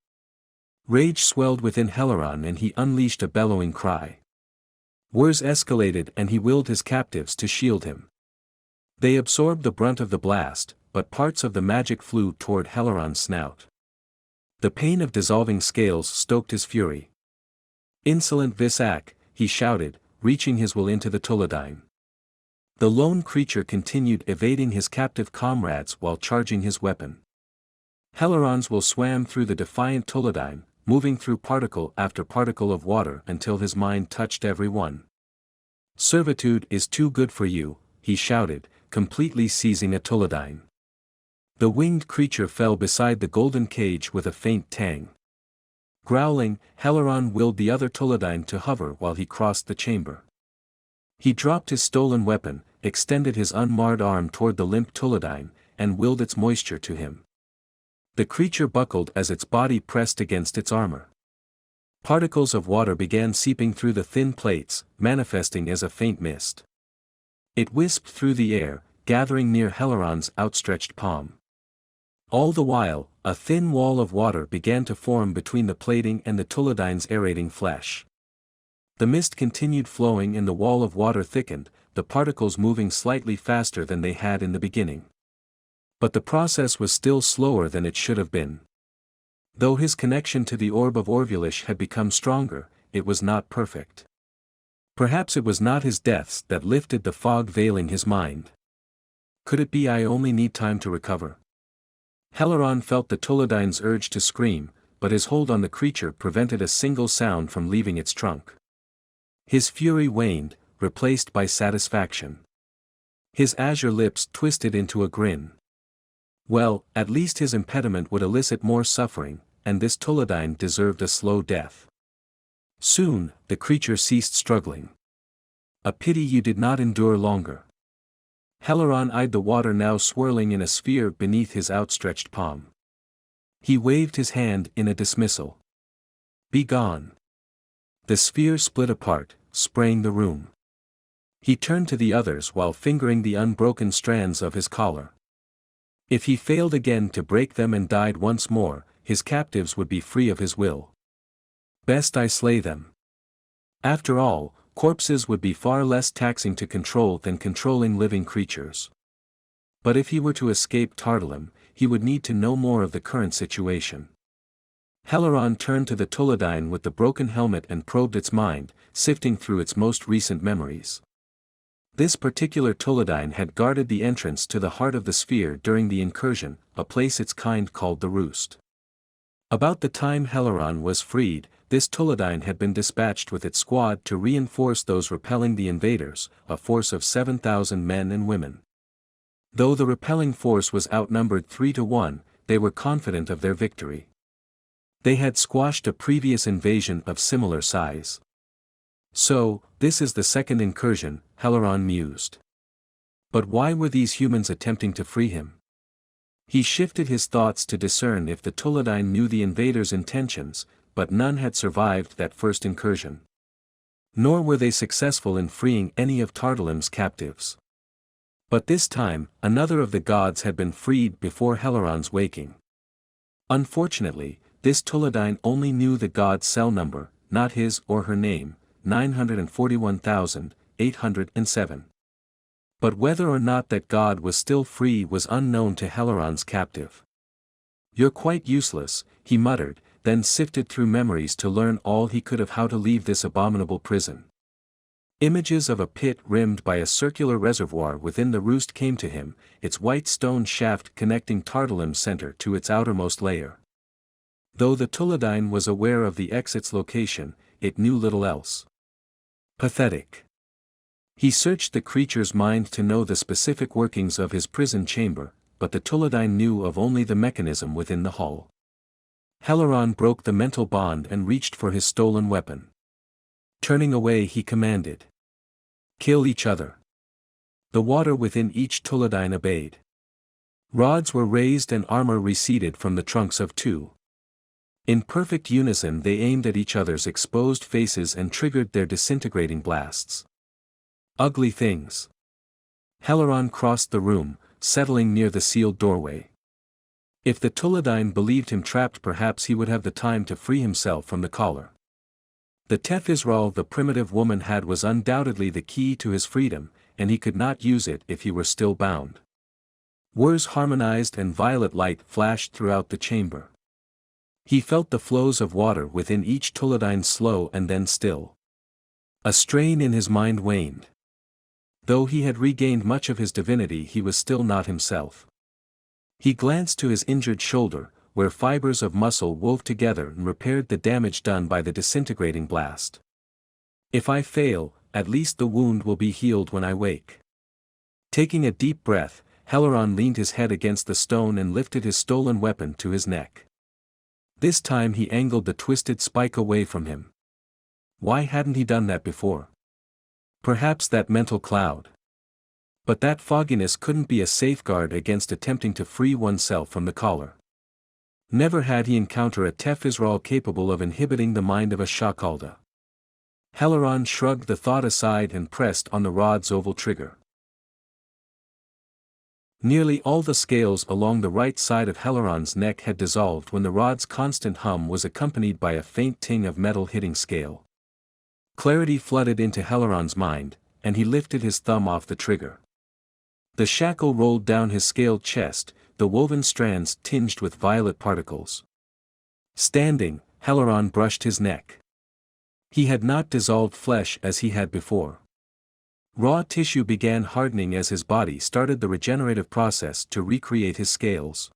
Rage swelled within Heleron and he unleashed a bellowing cry. Whirs escalated and he willed his captives to shield him. They absorbed the brunt of the blast, but parts of the magic flew toward Heleron's snout. The pain of dissolving scales stoked his fury. "Insolent Visak," he shouted, reaching his will into the Tuladine. The lone creature continued evading his captive comrades while charging his weapon. Heleron's will swam through the defiant Tuladine, moving through particle after particle of water until his mind touched every one. "Servitude is too good for you," he shouted, completely seizing a Tuladine. The winged creature fell beside the golden cage with a faint tang. Growling, Heleron willed the other Tuladine to hover while he crossed the chamber. He dropped his stolen weapon, extended his unmarred arm toward the limp Tuladine, and willed its moisture to him. The creature buckled as its body pressed against its armor. Particles of water began seeping through the thin plates, manifesting as a faint mist. It wisped through the air, gathering near Heleron's outstretched palm. All the while, a thin wall of water began to form between the plating and the Tuladine's aerating flesh. The mist continued flowing and the wall of water thickened, the particles moving slightly faster than they had in the beginning. But the process was still slower than it should have been. Though his connection to the Orb of Orvulish had become stronger, it was not perfect. Perhaps it was not his deaths that lifted the fog veiling his mind. Could it be I only need time to recover? Heleron felt the Tolodine's urge to scream, but his hold on the creature prevented a single sound from leaving its trunk. His fury waned, replaced by satisfaction. His azure lips twisted into a grin. Well, at least his impediment would elicit more suffering, and this Tolodine deserved a slow death. Soon, the creature ceased struggling. A pity you did not endure longer. Heleron eyed the water now swirling in a sphere beneath his outstretched palm. He waved his hand in a dismissal. Be gone. The sphere split apart, spraying the room. He turned to the others while fingering the unbroken strands of his collar. If he failed again to break them and died once more, his captives would be free of his will. Best I slay them. After all, corpses would be far less taxing to control than controlling living creatures. But if he were to escape Tardalim, he would need to know more of the current situation. Heleron turned to the Tolodine with the broken helmet and probed its mind, sifting through its most recent memories. This particular Tolodine had guarded the entrance to the heart of the sphere during the incursion, a place its kind called the Roost. About the time Heleron was freed, this Tolodine had been dispatched with its squad to reinforce those repelling the invaders, a force of 7,000 men and women. Though the repelling force was outnumbered 3-1, they were confident of their victory. They had squashed a previous invasion of similar size. So, this is the second incursion, Heleron mused. But why were these humans attempting to free him? He shifted his thoughts to discern if the Tolodine knew the invaders' intentions, but none had survived that first incursion. Nor were they successful in freeing any of Tardalim's captives. But this time, another of the gods had been freed before Heleron's waking. Unfortunately, this Tolodine only knew the god's cell number, not his or her name, 941,807. But whether or not that god was still free was unknown to Heleron's captive. You're quite useless, he muttered, then sifted through memories to learn all he could of how to leave this abominable prison. Images of a pit rimmed by a circular reservoir within the Roost came to him, its white stone shaft connecting Tardalim's center to its outermost layer. Though the Tolodine was aware of the exit's location, it knew little else. Pathetic. He searched the creature's mind to know the specific workings of his prison chamber, but the Tolodine knew of only the mechanism within the hull. Heleron broke the mental bond and reached for his stolen weapon. Turning away he commanded. Kill each other. The water within each Tolodine obeyed. Rods were raised and armor receded from the trunks of two. In perfect unison they aimed at each other's exposed faces and triggered their disintegrating blasts. Ugly things. Heleron crossed the room, settling near the sealed doorway. If the Tolodine believed him trapped, perhaps he would have the time to free himself from the collar. The Tefisral the primitive woman had was undoubtedly the key to his freedom, and he could not use it if he were still bound. Whirs harmonized and violet light flashed throughout the chamber. He felt the flows of water within each Tolodine slow and then still. A strain in his mind waned. Though he had regained much of his divinity, he was still not himself. He glanced to his injured shoulder, where fibers of muscle wove together and repaired the damage done by the disintegrating blast. If I fail, at least the wound will be healed when I wake. Taking a deep breath, Heleron leaned his head against the stone and lifted his stolen weapon to his neck. This time he angled the twisted spike away from him. Why hadn't he done that before? Perhaps that mental cloud. But that fogginess couldn't be a safeguard against attempting to free oneself from the collar. Never had he encountered a Tefisral capable of inhibiting the mind of a shackled. Heleron shrugged the thought aside and pressed on the rod's oval trigger. Nearly all the scales along the right side of Heleron's neck had dissolved when the rod's constant hum was accompanied by a faint ting of metal hitting scale. Clarity flooded into Heleron's mind, and he lifted his thumb off the trigger. The shackle rolled down his scaled chest, the woven strands tinged with violet particles. Standing, Heleron brushed his neck. He had not dissolved flesh as he had before. Raw tissue began hardening as his body started the regenerative process to recreate his scales.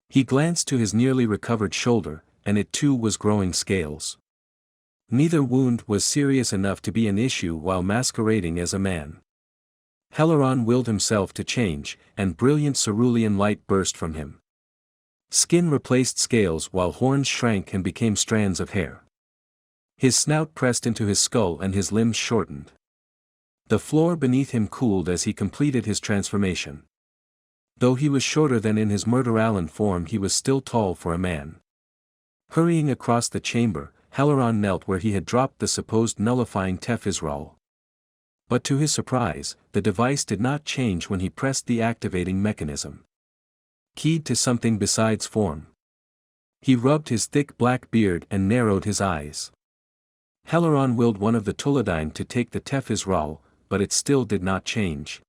He glanced to his nearly recovered shoulder, and it too was growing scales. Neither wound was serious enough to be an issue while masquerading as a man. Heleron willed himself to change, and brilliant cerulean light burst from him. Skin replaced scales while horns shrank and became strands of hair. His snout pressed into his skull and his limbs shortened. The floor beneath him cooled as he completed his transformation. Though he was shorter than in his Murderallan form, he was still tall for a man. Hurrying across the chamber, Heleron knelt where he had dropped the supposed nullifying Tefisral. But to his surprise, the device did not change when he pressed the activating mechanism. Keyed to something besides form. He rubbed his thick black beard and narrowed his eyes. Heleron willed one of the Tuladine to take the Tefisral, but it still did not change.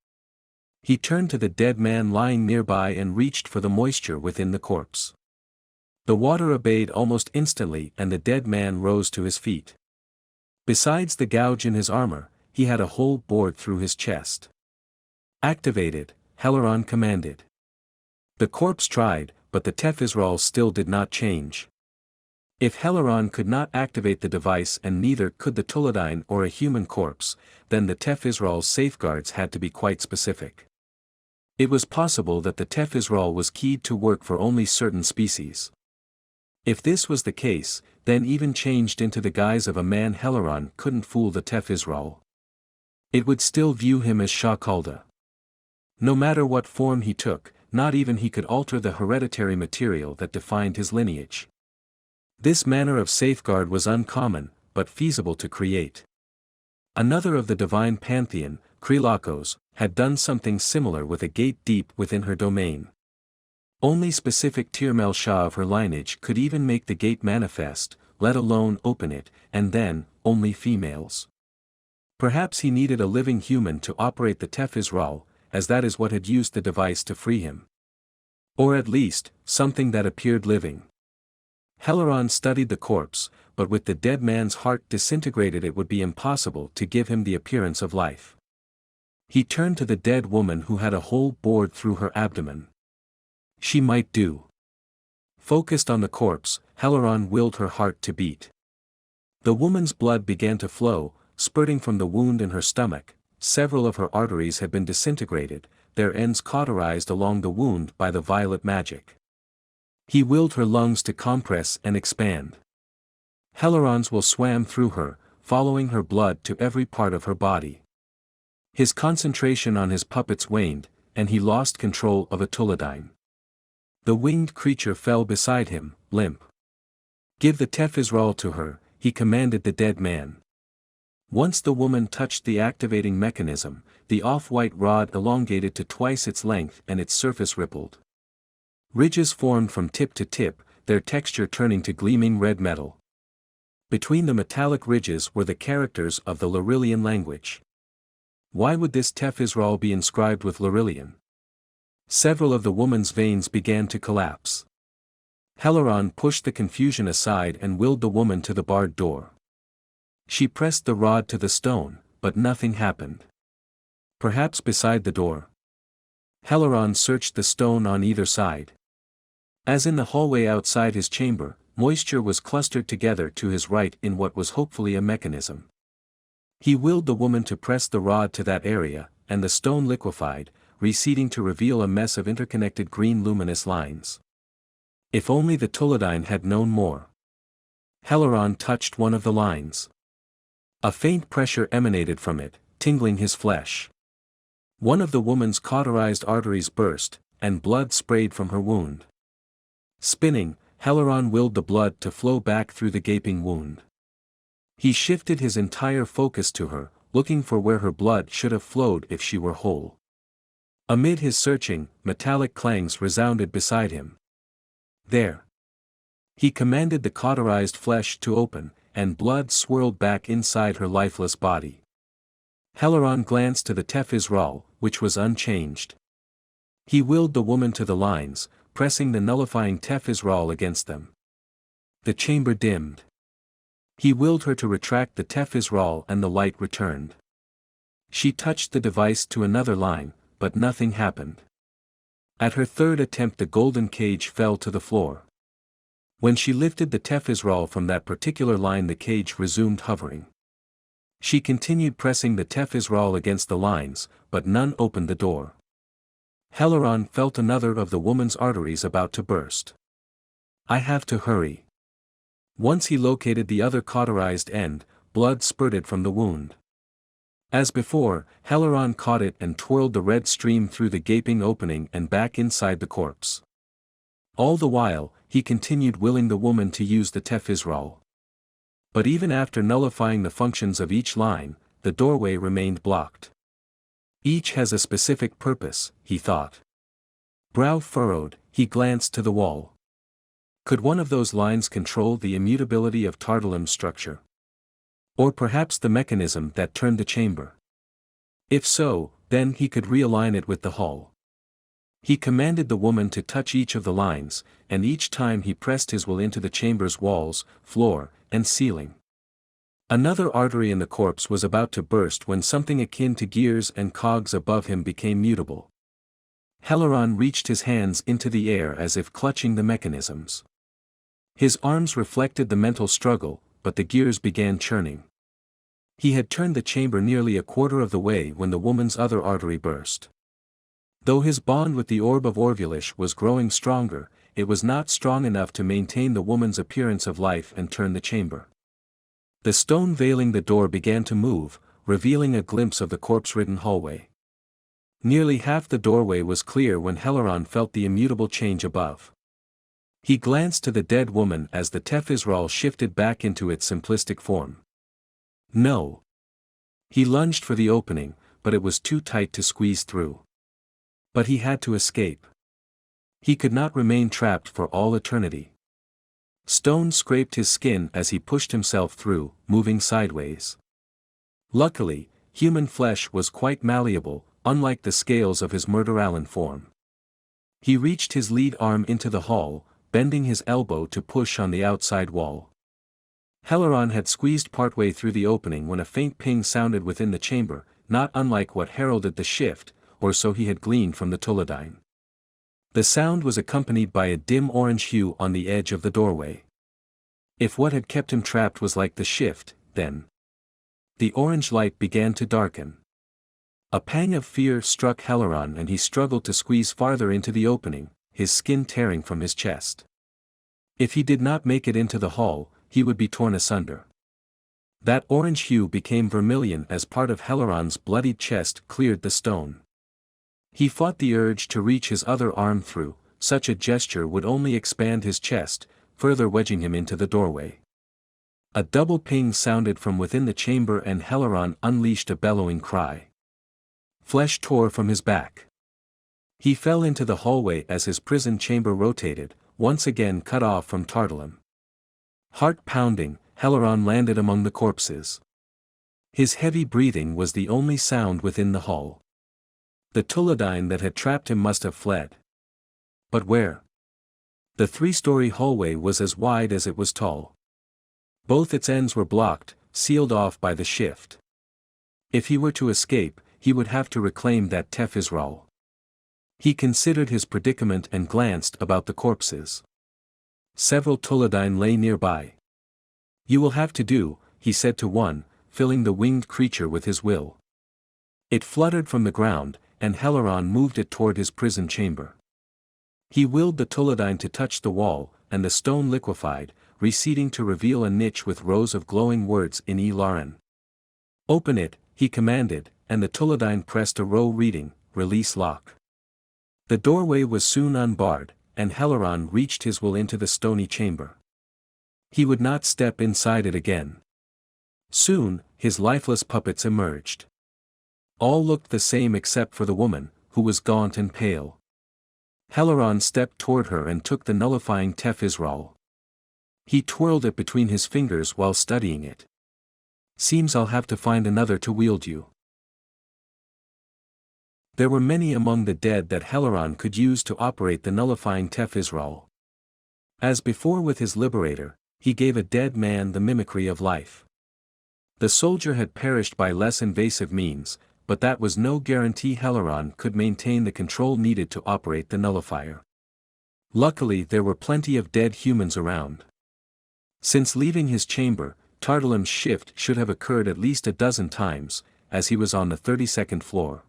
He turned to the dead man lying nearby and reached for the moisture within the corpse. The water obeyed almost instantly and the dead man rose to his feet. Besides the gouge in his armor, he had a hole bored through his chest. Activated, Heleron commanded. The corpse tried, but the Tefisral still did not change. If Heleron could not activate the device and neither could the Tuladine or a human corpse, then the Tefisral's safeguards had to be quite specific. It was possible that the Tefisral was keyed to work for only certain species. If this was the case, then even changed into the guise of a man, Heleron couldn't fool the Tefisral. It would still view him as shackled. No matter what form he took, not even he could alter the hereditary material that defined his lineage. This manner of safeguard was uncommon, but feasible to create. Another of the divine pantheon, Krilakos, had done something similar with a gate deep within her domain. Only specific Tirmel Shah of her lineage could even make the gate manifest, let alone open it, and then, only females. Perhaps he needed a living human to operate the Tefisral, as that is what had used the device to free him. Or at least, something that appeared living. Heleron studied the corpse, but with the dead man's heart disintegrated it would be impossible to give him the appearance of life. He turned to the dead woman who had a hole bored through her abdomen. She might do. Focused on the corpse, Heleron willed her heart to beat. The woman's blood began to flow, spurting from the wound in her stomach. Several of her arteries had been disintegrated, their ends cauterized along the wound by the violet magic. He willed her lungs to compress and expand. Heleron's will swam through her, following her blood to every part of her body. His concentration on his puppets waned, and he lost control of a Tuladine. The winged creature fell beside him, limp. Give the Tefisral to her, he commanded the dead man. Once the woman touched the activating mechanism, the off-white rod elongated to twice its length and its surface rippled. Ridges formed from tip to tip, their texture turning to gleaming red metal. Between the metallic ridges were the characters of the Larillian language. Why would this Tefisral be inscribed with Larillian? Several of the woman's veins began to collapse. Heleron pushed the confusion aside and willed the woman to the barred door. She pressed the rod to the stone, but nothing happened. Perhaps beside the door. Heleron searched the stone on either side. As in the hallway outside his chamber, moisture was clustered together to his right in what was hopefully a mechanism. He willed the woman to press the rod to that area, and the stone liquefied, receding to reveal a mess of interconnected green luminous lines. If only the Tuladine had known more. Heleron touched one of the lines. A faint pressure emanated from it, tingling his flesh. One of the woman's cauterized arteries burst, and blood sprayed from her wound. Spinning, Heleron willed the blood to flow back through the gaping wound. He shifted his entire focus to her, looking for where her blood should have flowed if she were whole. Amid his searching, metallic clangs resounded beside him. There. He commanded the cauterized flesh to open, and blood swirled back inside her lifeless body. Heleron glanced to the Tefisral, which was unchanged. He willed the woman to the lines, pressing the nullifying Tefisral against them. The chamber dimmed. He willed her to retract the Tefisral and the light returned. She touched the device to another line, but nothing happened. At her third attempt the golden cage fell to the floor. When she lifted the Tefisral from that particular line the cage resumed hovering. She continued pressing the Tefisral against the lines, but none opened the door. Heleron felt another of the woman's arteries about to burst. I have to hurry. Once he located the other cauterized end, blood spurted from the wound. As before, Heleron caught it and twirled the red stream through the gaping opening and back inside the corpse. All the while, he continued willing the woman to use the Tefisral. But even after nullifying the functions of each line, the doorway remained blocked. Each has a specific purpose, he thought. Brow furrowed, he glanced to the wall. Could one of those lines control the immutability of Tardalim's structure? Or perhaps the mechanism that turned the chamber? If so, then he could realign it with the hull. He commanded the woman to touch each of the lines, and each time he pressed his will into the chamber's walls, floor, and ceiling. Another artery in the corpse was about to burst when something akin to gears and cogs above him became mutable. Heleron reached his hands into the air as if clutching the mechanisms. His arms reflected the mental struggle, but the gears began churning. He had turned the chamber nearly a quarter of the way when the woman's other artery burst. Though his bond with the Orb of Orvulish was growing stronger, it was not strong enough to maintain the woman's appearance of life and turn the chamber. The stone veiling the door began to move, revealing a glimpse of the corpse-ridden hallway. Nearly half the doorway was clear when Heleron felt the immutable change above. He glanced to the dead woman as the Tefisral shifted back into its simplistic form. No. He lunged for the opening, but it was too tight to squeeze through. But he had to escape. He could not remain trapped for all eternity. Stone scraped his skin as he pushed himself through, moving sideways. Luckily, human flesh was quite malleable, unlike the scales of his murderallen form. He reached his lead arm into the hall, bending his elbow to push on the outside wall. Heleron had squeezed partway through the opening when a faint ping sounded within the chamber, not unlike what heralded the shift, or so he had gleaned from the Tuladine. The sound was accompanied by a dim orange hue on the edge of the doorway. If what had kept him trapped was like the shift, then the orange light began to darken. A pang of fear struck Heleron and he struggled to squeeze farther into the opening, his skin tearing from his chest. If he did not make it into the hall, he would be torn asunder. That orange hue became vermilion as part of Heleron's bloodied chest cleared the stone. He fought the urge to reach his other arm through, such a gesture would only expand his chest, further wedging him into the doorway. A double ping sounded from within the chamber and Heleron unleashed a bellowing cry. Flesh tore from his back. He fell into the hallway as his prison chamber rotated, once again cut off from Tardalim. Heart pounding, Heleron landed among the corpses. His heavy breathing was the only sound within the hall. The Tuladine that had trapped him must have fled. But where? The three-story hallway was as wide as it was tall. Both its ends were blocked, sealed off by the shift. If he were to escape, he would have to reclaim that Tefisral. He considered his predicament and glanced about the corpses. Several Tuladine lay nearby. You will have to do, he said to one, filling the winged creature with his will. It fluttered from the ground, and Heleron moved it toward his prison chamber. He willed the Tuladine to touch the wall, and the stone liquefied, receding to reveal a niche with rows of glowing words in Elaran. Open it, he commanded, and the Tuladine pressed a row reading, Release Lock. The doorway was soon unbarred, and Heleron reached his will into the stony chamber. He would not step inside it again. Soon, his lifeless puppets emerged. All looked the same except for the woman, who was gaunt and pale. Heleron stepped toward her and took the nullifying Tefisral. He twirled it between his fingers while studying it. Seems I'll have to find another to wield you. There were many among the dead that Heleron could use to operate the nullifying Tefisral. As before with his liberator, he gave a dead man the mimicry of life. The soldier had perished by less invasive means, but that was no guarantee Heleron could maintain the control needed to operate the nullifier. Luckily there were plenty of dead humans around. Since leaving his chamber, Tardalim's shift should have occurred at least a dozen times, as he was on the 32nd floor.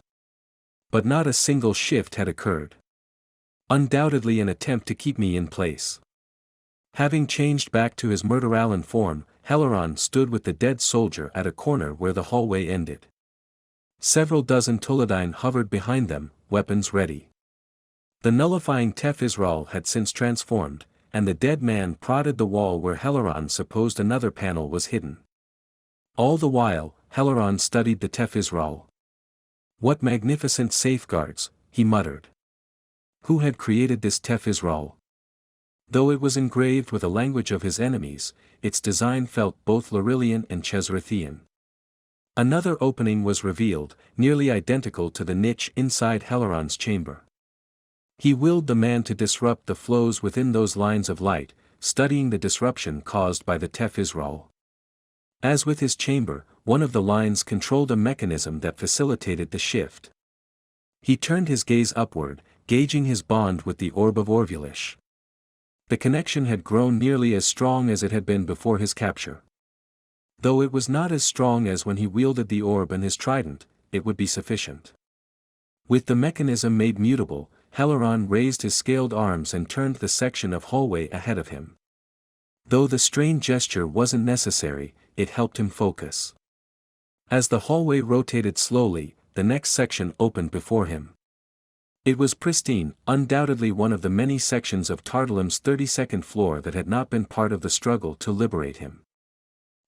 But not a single shift had occurred. Undoubtedly an attempt to keep me in place. Having changed back to his Murderallen form, Heleron stood with the dead soldier at a corner where the hallway ended. Several dozen Tuladine hovered behind them, weapons ready. The nullifying Tef Israel had since transformed, and the dead man prodded the wall where Heleron supposed another panel was hidden. All the while, Heleron studied the Tef Israel. What magnificent safeguards, he muttered. Who had created this Tef Israel? Though it was engraved with a language of his enemies, its design felt both Larillian and Chesrethian. Another opening was revealed, nearly identical to the niche inside Heleron's chamber. He willed the man to disrupt the flows within those lines of light, studying the disruption caused by the Tef Israel. As with his chamber, one of the lines controlled a mechanism that facilitated the shift. He turned his gaze upward, gauging his bond with the Orb of Orvulish. The connection had grown nearly as strong as it had been before his capture. Though it was not as strong as when he wielded the orb and his trident, it would be sufficient. With the mechanism made mutable, Heleron raised his scaled arms and turned the section of hallway ahead of him. Though the strained gesture wasn't necessary, it helped him focus. As the hallway rotated slowly, the next section opened before him. It was pristine, undoubtedly one of the many sections of Tardalim's 32nd floor that had not been part of the struggle to liberate him.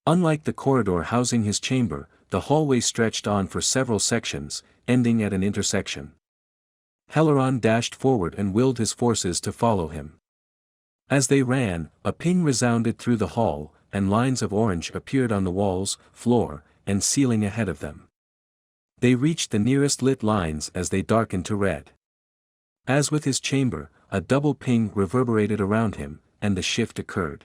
Unlike the corridor housing his chamber, the hallway stretched on for several sections, ending at an intersection. Heleron dashed forward and willed his forces to follow him. As they ran, a ping resounded through the hall, and lines of orange appeared on the walls, floor, and ceiling ahead of them. They reached the nearest lit lines as they darkened to red. As with his chamber, a double ping reverberated around him, and the shift occurred.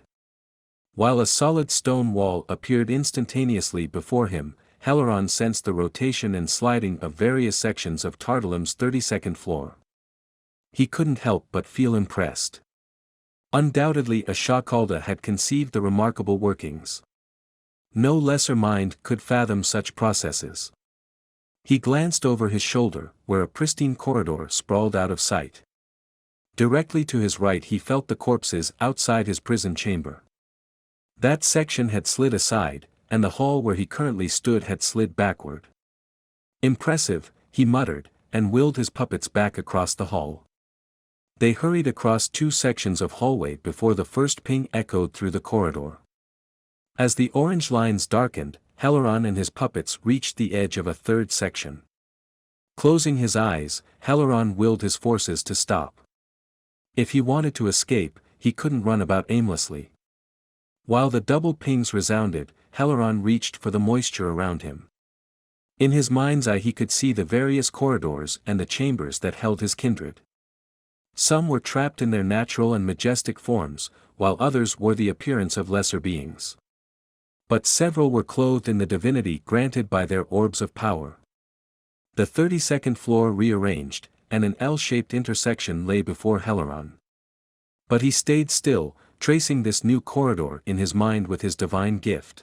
While a solid stone wall appeared instantaneously before him, Heleron sensed the rotation and sliding of various sections of Tardalim's 32nd floor. He couldn't help but feel impressed. Undoubtedly a shackled had conceived the remarkable workings. No lesser mind could fathom such processes. He glanced over his shoulder, where a pristine corridor sprawled out of sight. Directly to his right he felt the corpses outside his prison chamber. That section had slid aside, and the hall where he currently stood had slid backward. Impressive, he muttered, and willed his puppets back across the hall. They hurried across two sections of hallway before the first ping echoed through the corridor. As the orange lines darkened, Heleron and his puppets reached the edge of a third section. Closing his eyes, Heleron willed his forces to stop. If he wanted to escape, he couldn't run about aimlessly. While the double pings resounded, Heleron reached for the moisture around him. In his mind's eye he could see the various corridors and the chambers that held his kindred. Some were trapped in their natural and majestic forms, while others wore the appearance of lesser beings. But several were clothed in the divinity granted by their orbs of power. The 32nd floor rearranged, and an L-shaped intersection lay before Heleron. But he stayed still, tracing this new corridor in his mind with his divine gift.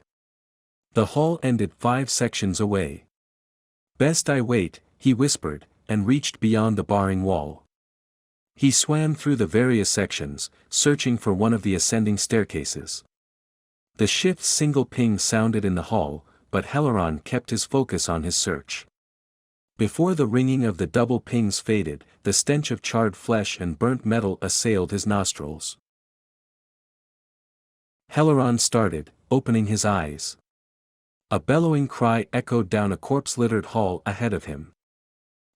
The hall ended 5 sections away. "Best I wait," he whispered, and reached beyond the barring wall. He swam through the various sections, searching for one of the ascending staircases. The shift's single ping sounded in the hall, but Heleron kept his focus on his search. Before the ringing of the double pings faded, the stench of charred flesh and burnt metal assailed his nostrils. Heleron started, opening his eyes. A bellowing cry echoed down a corpse-littered hall ahead of him.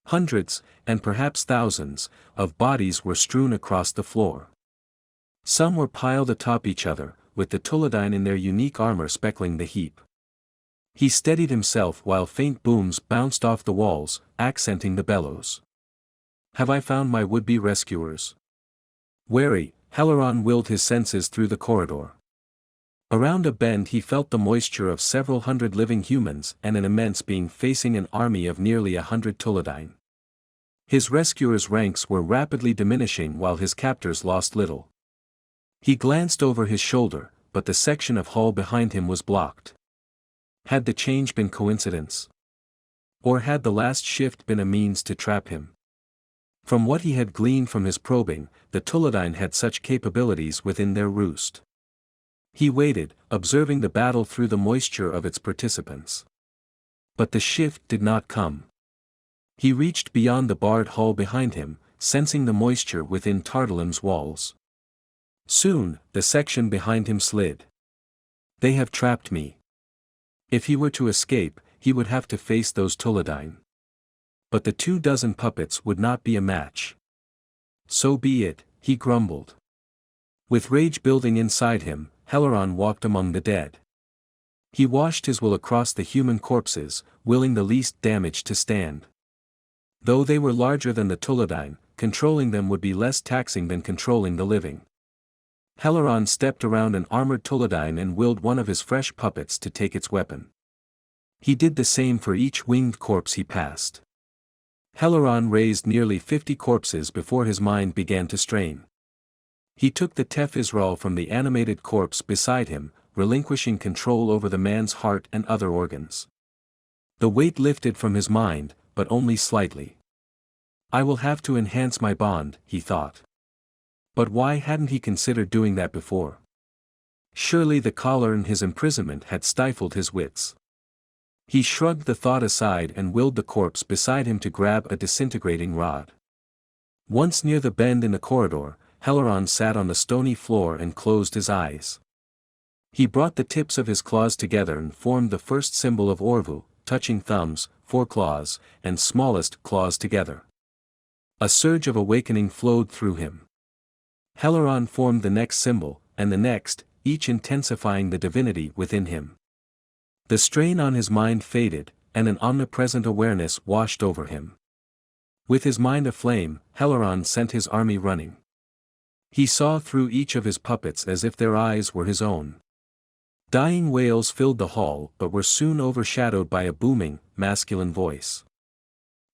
Hundreds, and perhaps thousands, of bodies were strewn across the floor. Some were piled atop each other, with the Tuladine in their unique armor speckling the heap. He steadied himself while faint booms bounced off the walls, accenting the bellows. "Have I found my would-be rescuers?" Wary, Heleron willed his senses through the corridor. Around a bend he felt the moisture of several hundred living humans and an immense being facing an army of nearly 100 Tuladine. His rescuers' ranks were rapidly diminishing while his captors lost little. He glanced over his shoulder, but the section of hull behind him was blocked. Had the change been coincidence? Or had the last shift been a means to trap him? From what he had gleaned from his probing, the Tuladine had such capabilities within their roost. He waited, observing the battle through the moisture of its participants. But the shift did not come. He reached beyond the barred hull behind him, sensing the moisture within Tardalim's walls. Soon, the section behind him slid. They have trapped me. If he were to escape, he would have to face those Tuladine. But the 24 puppets would not be a match. So be it, he grumbled. With rage building inside him, Heleron walked among the dead. He washed his will across the human corpses, willing the least damage to stand. Though they were larger than the Tuladine, controlling them would be less taxing than controlling the living. Heleron stepped around an armored Tuladine and willed one of his fresh puppets to take its weapon. He did the same for each winged corpse he passed. Heleron raised nearly 50 corpses before his mind began to strain. He took the Tef Israel from the animated corpse beside him, relinquishing control over the man's heart and other organs. The weight lifted from his mind, but only slightly. I will have to enhance my bond, he thought. But why hadn't he considered doing that before? Surely the collar in his imprisonment had stifled his wits. He shrugged the thought aside and willed the corpse beside him to grab a disintegrating rod. Once near the bend in the corridor, Heleron sat on the stony floor and closed his eyes. He brought the tips of his claws together and formed the first symbol of Orvu, touching thumbs, foreclaws, and smallest claws together. A surge of awakening flowed through him. Heleron formed the next symbol, and the next, each intensifying the divinity within him. The strain on his mind faded, and an omnipresent awareness washed over him. With his mind aflame, Heleron sent his army running. He saw through each of his puppets as if their eyes were his own. Dying wails filled the hall but were soon overshadowed by a booming, masculine voice.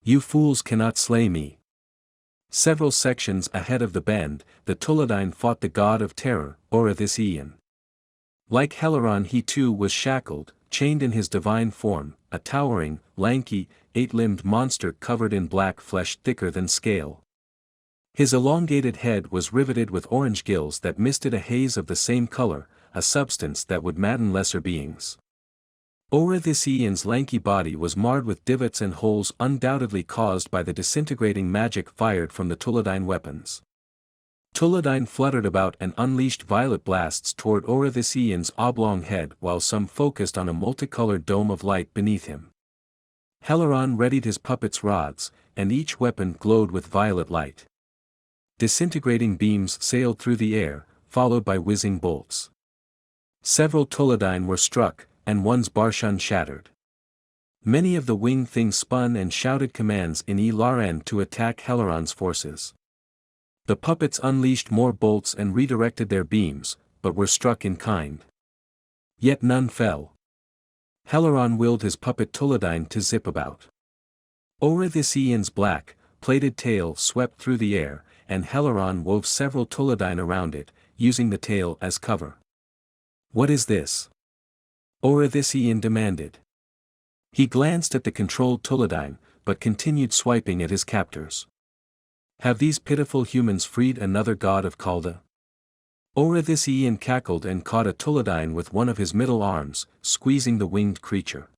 You fools cannot slay me. Several sections ahead of the bend, the Tuladine fought the god of terror, Orithisian. Like Heleron he too was shackled, chained in his divine form, a towering, lanky, 8-limbed monster covered in black flesh thicker than scale. His elongated head was riveted with orange gills that misted a haze of the same color, a substance that would madden lesser beings. Orithisian's lanky body was marred with divots and holes undoubtedly caused by the disintegrating magic fired from the Tuladine weapons. Tuladine fluttered about and unleashed violet blasts toward Orithisian's oblong head while some focused on a multicolored dome of light beneath him. Heleron readied his puppet's rods, and each weapon glowed with violet light. Disintegrating beams sailed through the air, followed by whizzing bolts. Several Tuladine were struck, and one's barshan shattered. Many of the winged things spun and shouted commands in Elaran to attack Heleron's forces. The puppets unleashed more bolts and redirected their beams, but were struck in kind. Yet none fell. Heleron willed his puppet Tuladine to zip about. Orithisian's black, plaited tail swept through the air, and Heleron wove several Tuladine around it, using the tail as cover. What is this? Orithisian demanded. He glanced at the controlled Tuladine, but continued swiping at his captors. Have these pitiful humans freed another god of Kalda? Orithisian cackled and caught a Tuladine with one of his middle arms, squeezing the winged creature.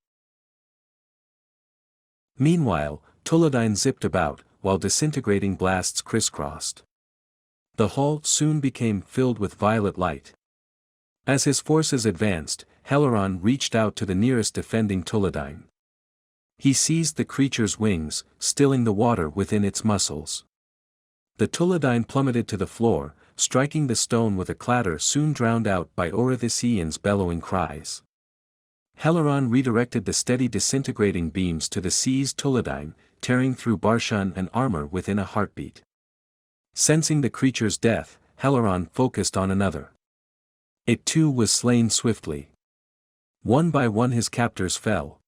Meanwhile, Tuladine zipped about, while disintegrating blasts crisscrossed. The hall soon became filled with violet light. As his forces advanced, Heleron reached out to the nearest defending Tuladine. He seized the creature's wings, stilling the water within its muscles. The Tuladine plummeted to the floor, striking the stone with a clatter soon drowned out by Orithisian's bellowing cries. Heleron redirected the steady disintegrating beams to the seized Tuladine, tearing through barshan and armor within a heartbeat. Sensing the creature's death, Heleron focused on another. It too was slain swiftly. One by one his captors fell.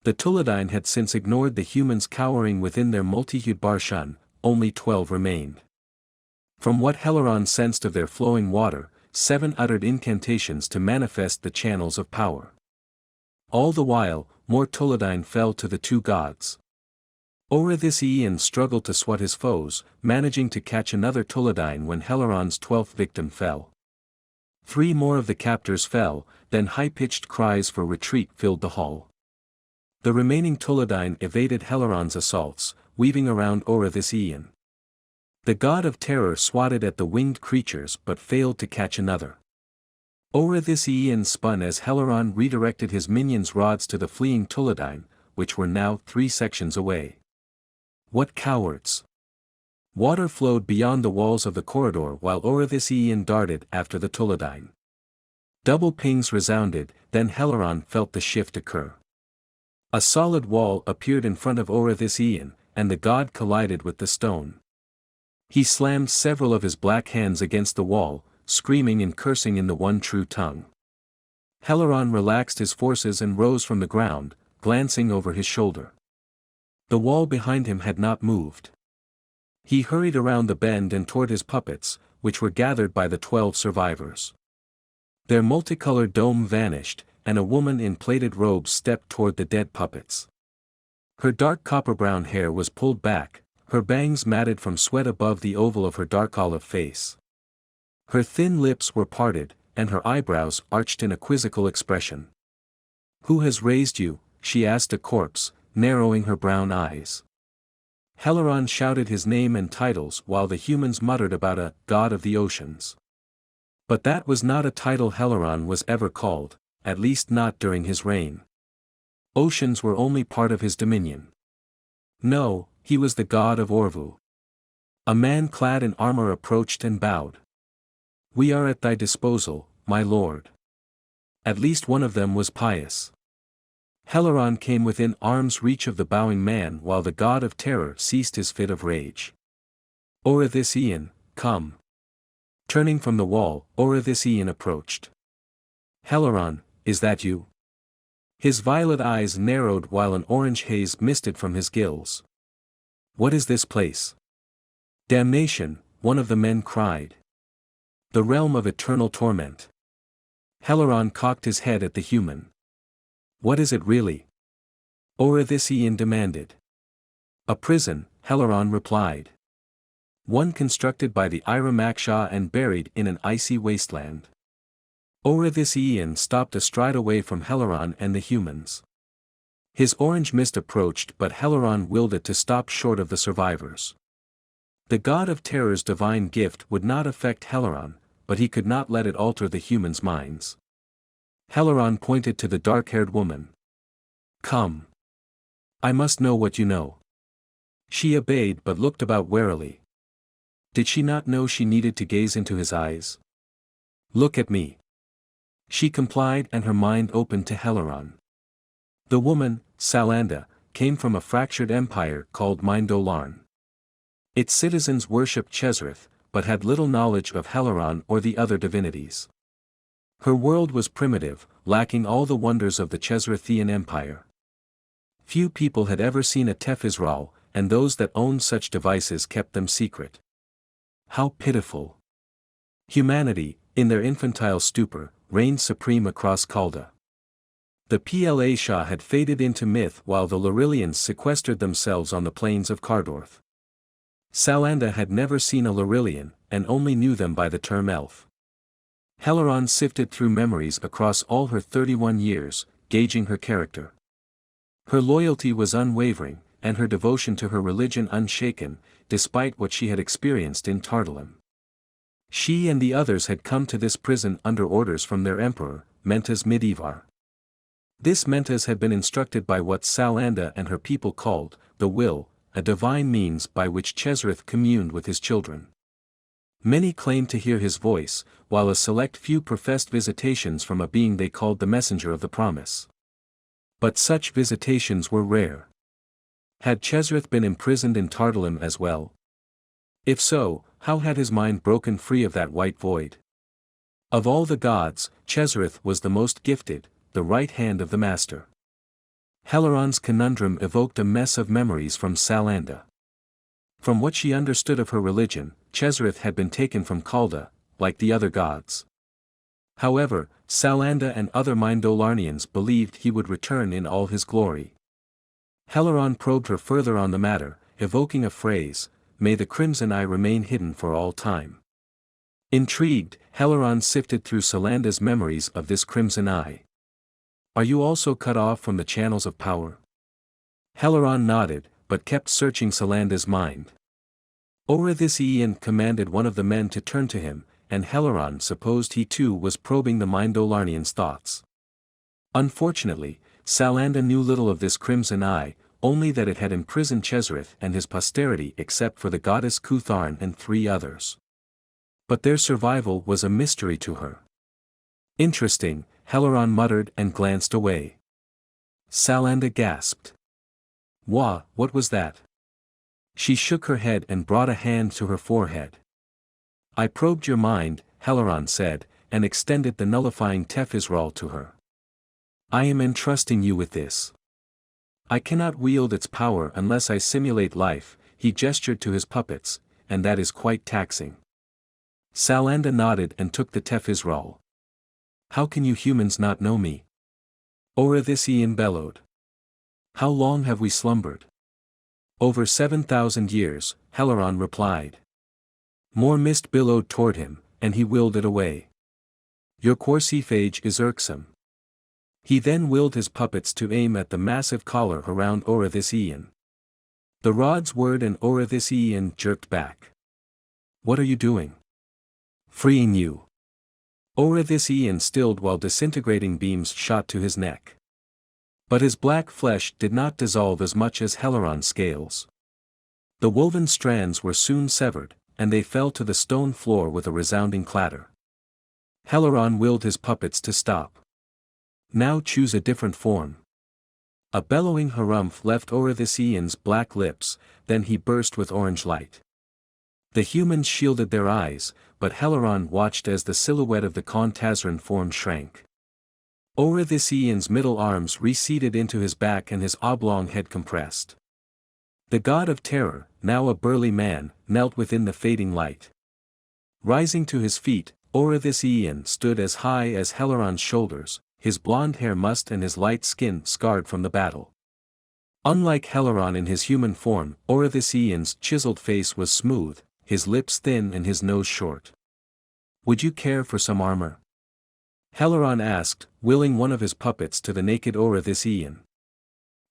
The Tuladine had since ignored the humans cowering within their multi-hued barshan, only 12 remained. From what Heleron sensed of their flowing water, 7 uttered incantations to manifest the channels of power. All the while, more Tuladine fell to the 2 gods. Orithisian struggled to swat his foes, managing to catch another Tuladine when Heleron's 12th victim fell. 3 more of the captors fell, then high-pitched cries for retreat filled the hall. The remaining Tuladine evaded Heleron's assaults, weaving around Orithisian. The god of terror swatted at the winged creatures but failed to catch another. Orithisian spun as Heleron redirected his minions' rods to the fleeing Tuladine, which were now 3 sections away. What cowards! Water flowed beyond the walls of the corridor while Orithisian darted after the Tuladine. Double pings resounded, then Heleron felt the shift occur. A solid wall appeared in front of Orithisian, and the god collided with the stone. He slammed several of his black hands against the wall, screaming and cursing in the one true tongue. Heleron relaxed his forces and rose from the ground, glancing over his shoulder. The wall behind him had not moved. He hurried around the bend and toward his puppets, which were gathered by the 12 survivors. Their multicolored dome vanished, and a woman in plaited robes stepped toward the dead puppets. Her dark copper-brown hair was pulled back, her bangs matted from sweat above the oval of her dark olive face. Her thin lips were parted, and her eyebrows arched in a quizzical expression. "Who has raised you?" she asked a corpse, narrowing her brown eyes. Heleron shouted his name and titles while the humans muttered about a god of the oceans. But that was not a title Heleron was ever called, at least not during his reign. Oceans were only part of his dominion. No, he was the god of Orvu. A man clad in armor approached and bowed. "We are at thy disposal, my lord." At least one of them was pious. Heleron came within arm's reach of the bowing man while the god of terror ceased his fit of rage. "Orithisian, come." Turning from the wall, Orithisian approached. "Heleron, is that you?" His violet eyes narrowed while an orange haze misted from his gills. "What is this place?" "Damnation," one of the men cried. "The realm of eternal torment." Heleron cocked his head at the human. "What is it really?" Orithisian demanded. "A prison," Heleron replied. "One constructed by the Iramaksha and buried in an icy wasteland." Orithisian stopped a stride away from Heleron and the humans. His orange mist approached but Heleron willed it to stop short of the survivors. The god of terror's divine gift would not affect Heleron, but he could not let it alter the humans' minds. Heleron pointed to the dark-haired woman. "Come. I must know what you know." She obeyed but looked about warily. Did she not know she needed to gaze into his eyes? "Look at me." She complied and her mind opened to Heleron. The woman, Salanda, came from a fractured empire called Mindolarn. Its citizens worshipped Chesrith, but had little knowledge of Heleron or the other divinities. Her world was primitive, lacking all the wonders of the Chesrithian Empire. Few people had ever seen a Tefisral, and those that owned such devices kept them secret. How pitiful! Humanity, in their infantile stupor, reigned supreme across Kalda. The Pla Shah had faded into myth while the Larillians sequestered themselves on the plains of Kardorth. Salanda had never seen a Larillian, and only knew them by the term elf. Heleron sifted through memories across all her 31 years, gauging her character. Her loyalty was unwavering, and her devotion to her religion unshaken, despite what she had experienced in Tardalim. She and the others had come to this prison under orders from their emperor, Mentas Midivar. This Mentas had been instructed by what Salanda and her people called, the will, a divine means by which Chesrith communed with his children. Many claimed to hear his voice, while a select few professed visitations from a being they called the messenger of the promise. But such visitations were rare. Had Chesrith been imprisoned in Tardalim as well? If so, how had his mind broken free of that white void? Of all the gods, Chezareth was the most gifted, the right hand of the master. Heleron's conundrum evoked a mess of memories from Salanda. From what she understood of her religion, Chezareth had been taken from Kalda, like the other gods. However, Salanda and other Mindolarnians believed he would return in all his glory. Heleron probed her further on the matter, evoking a phrase, "May the crimson eye remain hidden for all time." Intrigued, Heleron sifted through Salanda's memories of this crimson eye. "Are you also cut off from the channels of power?" Heleron nodded, but kept searching Salanda's mind. Orithisian commanded one of the men to turn to him, and Heleron supposed he too was probing the Mindolarnian's thoughts. Unfortunately, Salanda knew little of this crimson eye, only that it had imprisoned Chezareth and his posterity except for the goddess Kutharn and 3 others. But their survival was a mystery to her. "Interesting," Heleron muttered and glanced away. Salanda gasped. "Wah, what was that?" She shook her head and brought a hand to her forehead. "I probed your mind," Heleron said, and extended the nullifying Tefisral to her. "I am entrusting you with this. I cannot wield its power unless I simulate life." He gestured to his puppets, "and that is quite taxing." Salanda nodded and took the Tefisral. "How can you humans not know me?" Orithisian bellowed. "How long have we slumbered?" "Over 7,000 years, Heleron replied. More mist billowed toward him, and he willed it away. "Your corsifage is irksome." He then willed his puppets to aim at the massive collar around Orithisian. The rods whirred and Orithisian jerked back. "What are you doing?" "Freeing you." Orithisian stilled while disintegrating beams shot to his neck. But his black flesh did not dissolve as much as Heleron's scales. The woven strands were soon severed, and they fell to the stone floor with a resounding clatter. Heleron willed his puppets to stop. "Now choose a different form." A bellowing harumph left Orithisian's black lips, then he burst with orange light. The humans shielded their eyes, but Heleron watched as the silhouette of the Khantazran form shrank. Orithisian's middle arms receded into his back and his oblong head compressed. The god of terror, now a burly man, knelt within the fading light. Rising to his feet, Orithisian stood as high as Heleron's shoulders, his blonde hair mussed and his light skin scarred from the battle. Unlike Heleron in his human form, Orithisian's chiseled face was smooth, his lips thin and his nose short. "Would you care for some armor?" Heleron asked, willing one of his puppets to the naked Orithisian.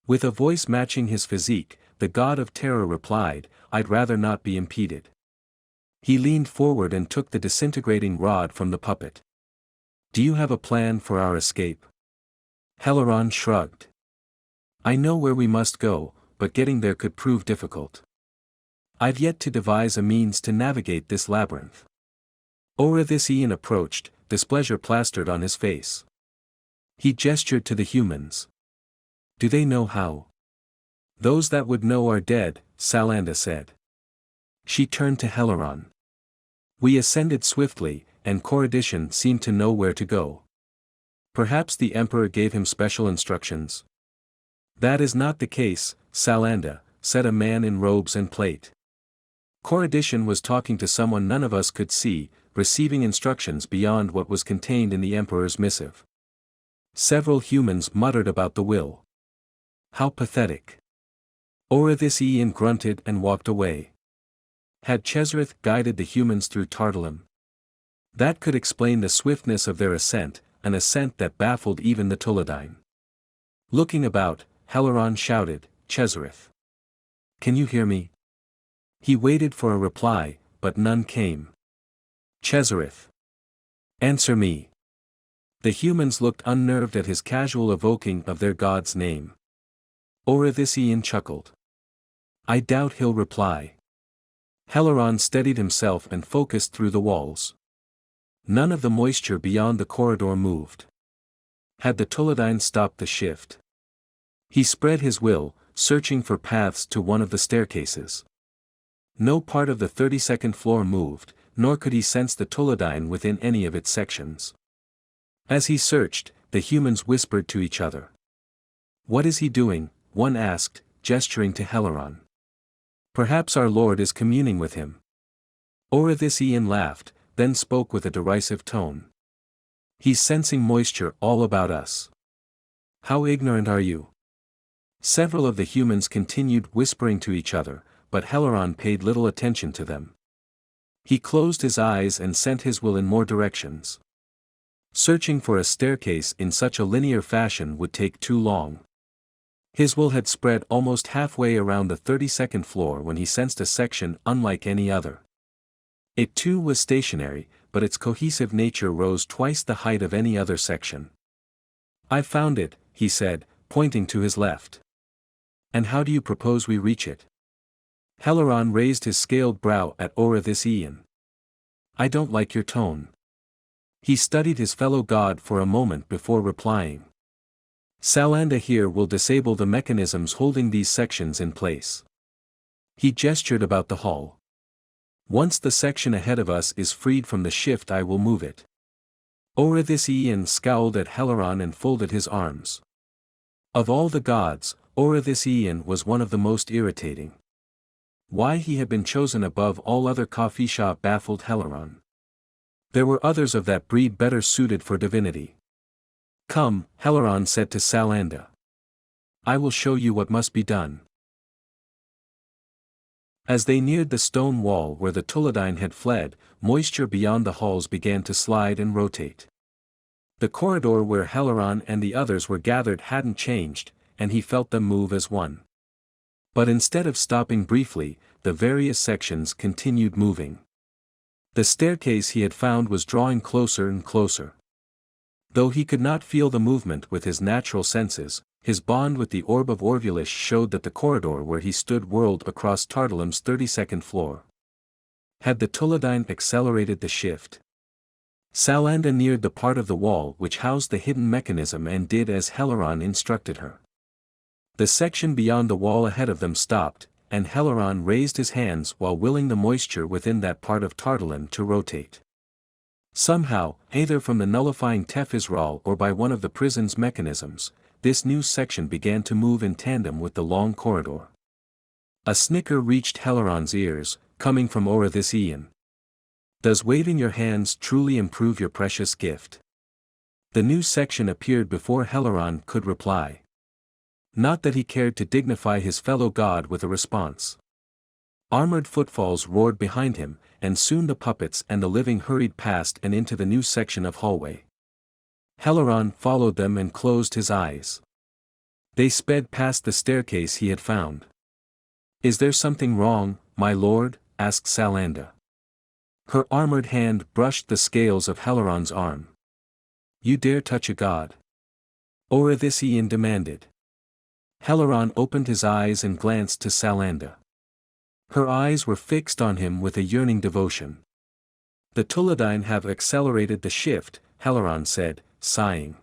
With a voice matching his physique, the god of terror replied, "I'd rather not be impeded." He leaned forward and took the disintegrating rod from the puppet. "Do you have a plan for our escape?" Heleron shrugged. "I know where we must go, but getting there could prove difficult. I've yet to devise a means to navigate this labyrinth." Orithisian approached, displeasure plastered on his face. He gestured to the humans. "Do they know how?" "Those that would know are dead," Salanda said. She turned to Heleron. "We ascended swiftly, and Coridician seemed to know where to go. Perhaps the Emperor gave him special instructions." "That is not the case, Salanda," said a man in robes and plate. "Coridician was talking to someone none of us could see, receiving instructions beyond what was contained in the Emperor's missive." Several humans muttered about the will. "How pathetic." Orithisian grunted and walked away. Had Chezareth guided the humans through Tardalim? That could explain the swiftness of their ascent, an ascent that baffled even the Tuladine. Looking about, Heleron shouted, "Chezareth! Can you hear me?" He waited for a reply, but none came. "Chezareth! Answer me!" The humans looked unnerved at his casual evoking of their god's name. Orithisian chuckled. "I doubt he'll reply." Heleron steadied himself and focused through the walls. None of the moisture beyond the corridor moved. Had the Tuladine stopped the shift? He spread his will, searching for paths to one of the staircases. No part of the 32nd floor moved, nor could he sense the Tolodine within any of its sections. As he searched, the humans whispered to each other. "What is he doing?" one asked, gesturing to Heleron. "Perhaps our Lord is communing with him." Orvulish laughed, then spoke with a derisive tone. "He's sensing moisture all about us. How ignorant are you?" Several of the humans continued whispering to each other, but Heleron paid little attention to them. He closed his eyes and sent his will in more directions. Searching for a staircase in such a linear fashion would take too long. His will had spread almost halfway around the 32nd floor when he sensed a section unlike any other. It too was stationary, but its cohesive nature rose twice the height of any other section. "I've found it," he said, pointing to his left. "And how do you propose we reach it?" Heleron raised his scaled brow at Orvulish. "I don't like your tone." He studied his fellow god for a moment before replying. "Salanda here will disable the mechanisms holding these sections in place." He gestured about the hall. "Once the section ahead of us is freed from the shift, I will move it." Orvulish scowled at Heleron and folded his arms. Of all the gods, Orvulish was one of the most irritating. Why he had been chosen above all other coffee shop baffled Heleron. There were others of that breed better suited for divinity. "Come," Heleron said to Salanda. "I will show you what must be done." As they neared the stone wall where the Tolodine had fled, moisture beyond the halls began to slide and rotate. The corridor where Heleron and the others were gathered hadn't changed, and he felt them move as one. But instead of stopping briefly, the various sections continued moving. The staircase he had found was drawing closer and closer. Though he could not feel the movement with his natural senses, his bond with the Orb of Orvulish showed that the corridor where he stood whirled across Tardalim's 32nd floor. Had the Tolodine accelerated the shift? Salanda neared the part of the wall which housed the hidden mechanism and did as Heleron instructed her. The section beyond the wall ahead of them stopped, and Heleron raised his hands while willing the moisture within that part of Tardalim to rotate. Somehow, either from the nullifying Tefisral or by one of the prison's mechanisms, this new section began to move in tandem with the long corridor. A snicker reached Heleron's ears, coming from Orvulish. "Does waving your hands truly improve your precious gift?" The new section appeared before Heleron could reply. Not that he cared to dignify his fellow god with a response. Armored footfalls roared behind him, and soon the puppets and the living hurried past and into the new section of hallway. Heleron followed them and closed his eyes. They sped past the staircase he had found. "Is there something wrong, my lord?" asked Salanda. Her armored hand brushed the scales of Heleron's arm. "You dare touch a god?" Orvulish demanded. Heleron opened his eyes and glanced to Salanda. Her eyes were fixed on him with a yearning devotion. "The Tolodine have accelerated the shift," Heleron said, sighing.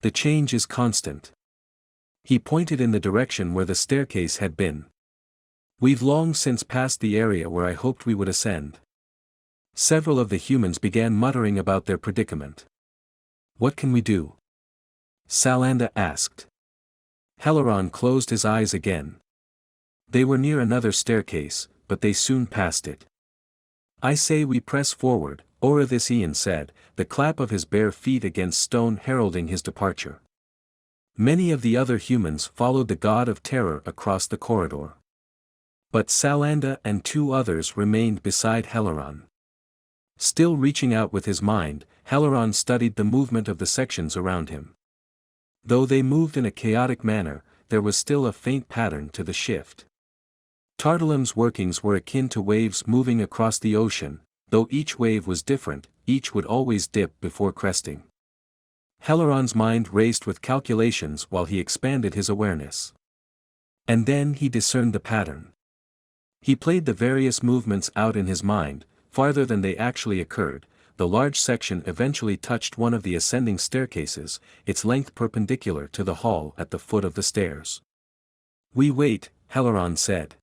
"The change is constant." He pointed in the direction where the staircase had been. "We've long since passed the area where I hoped we would ascend." Several of the humans began muttering about their predicament. "What can we do?" Salanda asked. Heleron closed his eyes again. They were near another staircase, but they soon passed it. "I say we press forward," Orvulish said, the clap of his bare feet against stone heralding his departure. Many of the other humans followed the god of terror across the corridor. But Salanda and two others remained beside Heleron. Still reaching out with his mind, Heleron studied the movement of the sections around him. Though they moved in a chaotic manner, there was still a faint pattern to the shift. Tardalim's workings were akin to waves moving across the ocean, though each wave was different, each would always dip before cresting. Heleron's mind raced with calculations while he expanded his awareness. And then he discerned the pattern. He played the various movements out in his mind, farther than they actually occurred. The large section eventually touched one of the ascending staircases, its length perpendicular to the hall at the foot of the stairs. "We wait," Heleron said.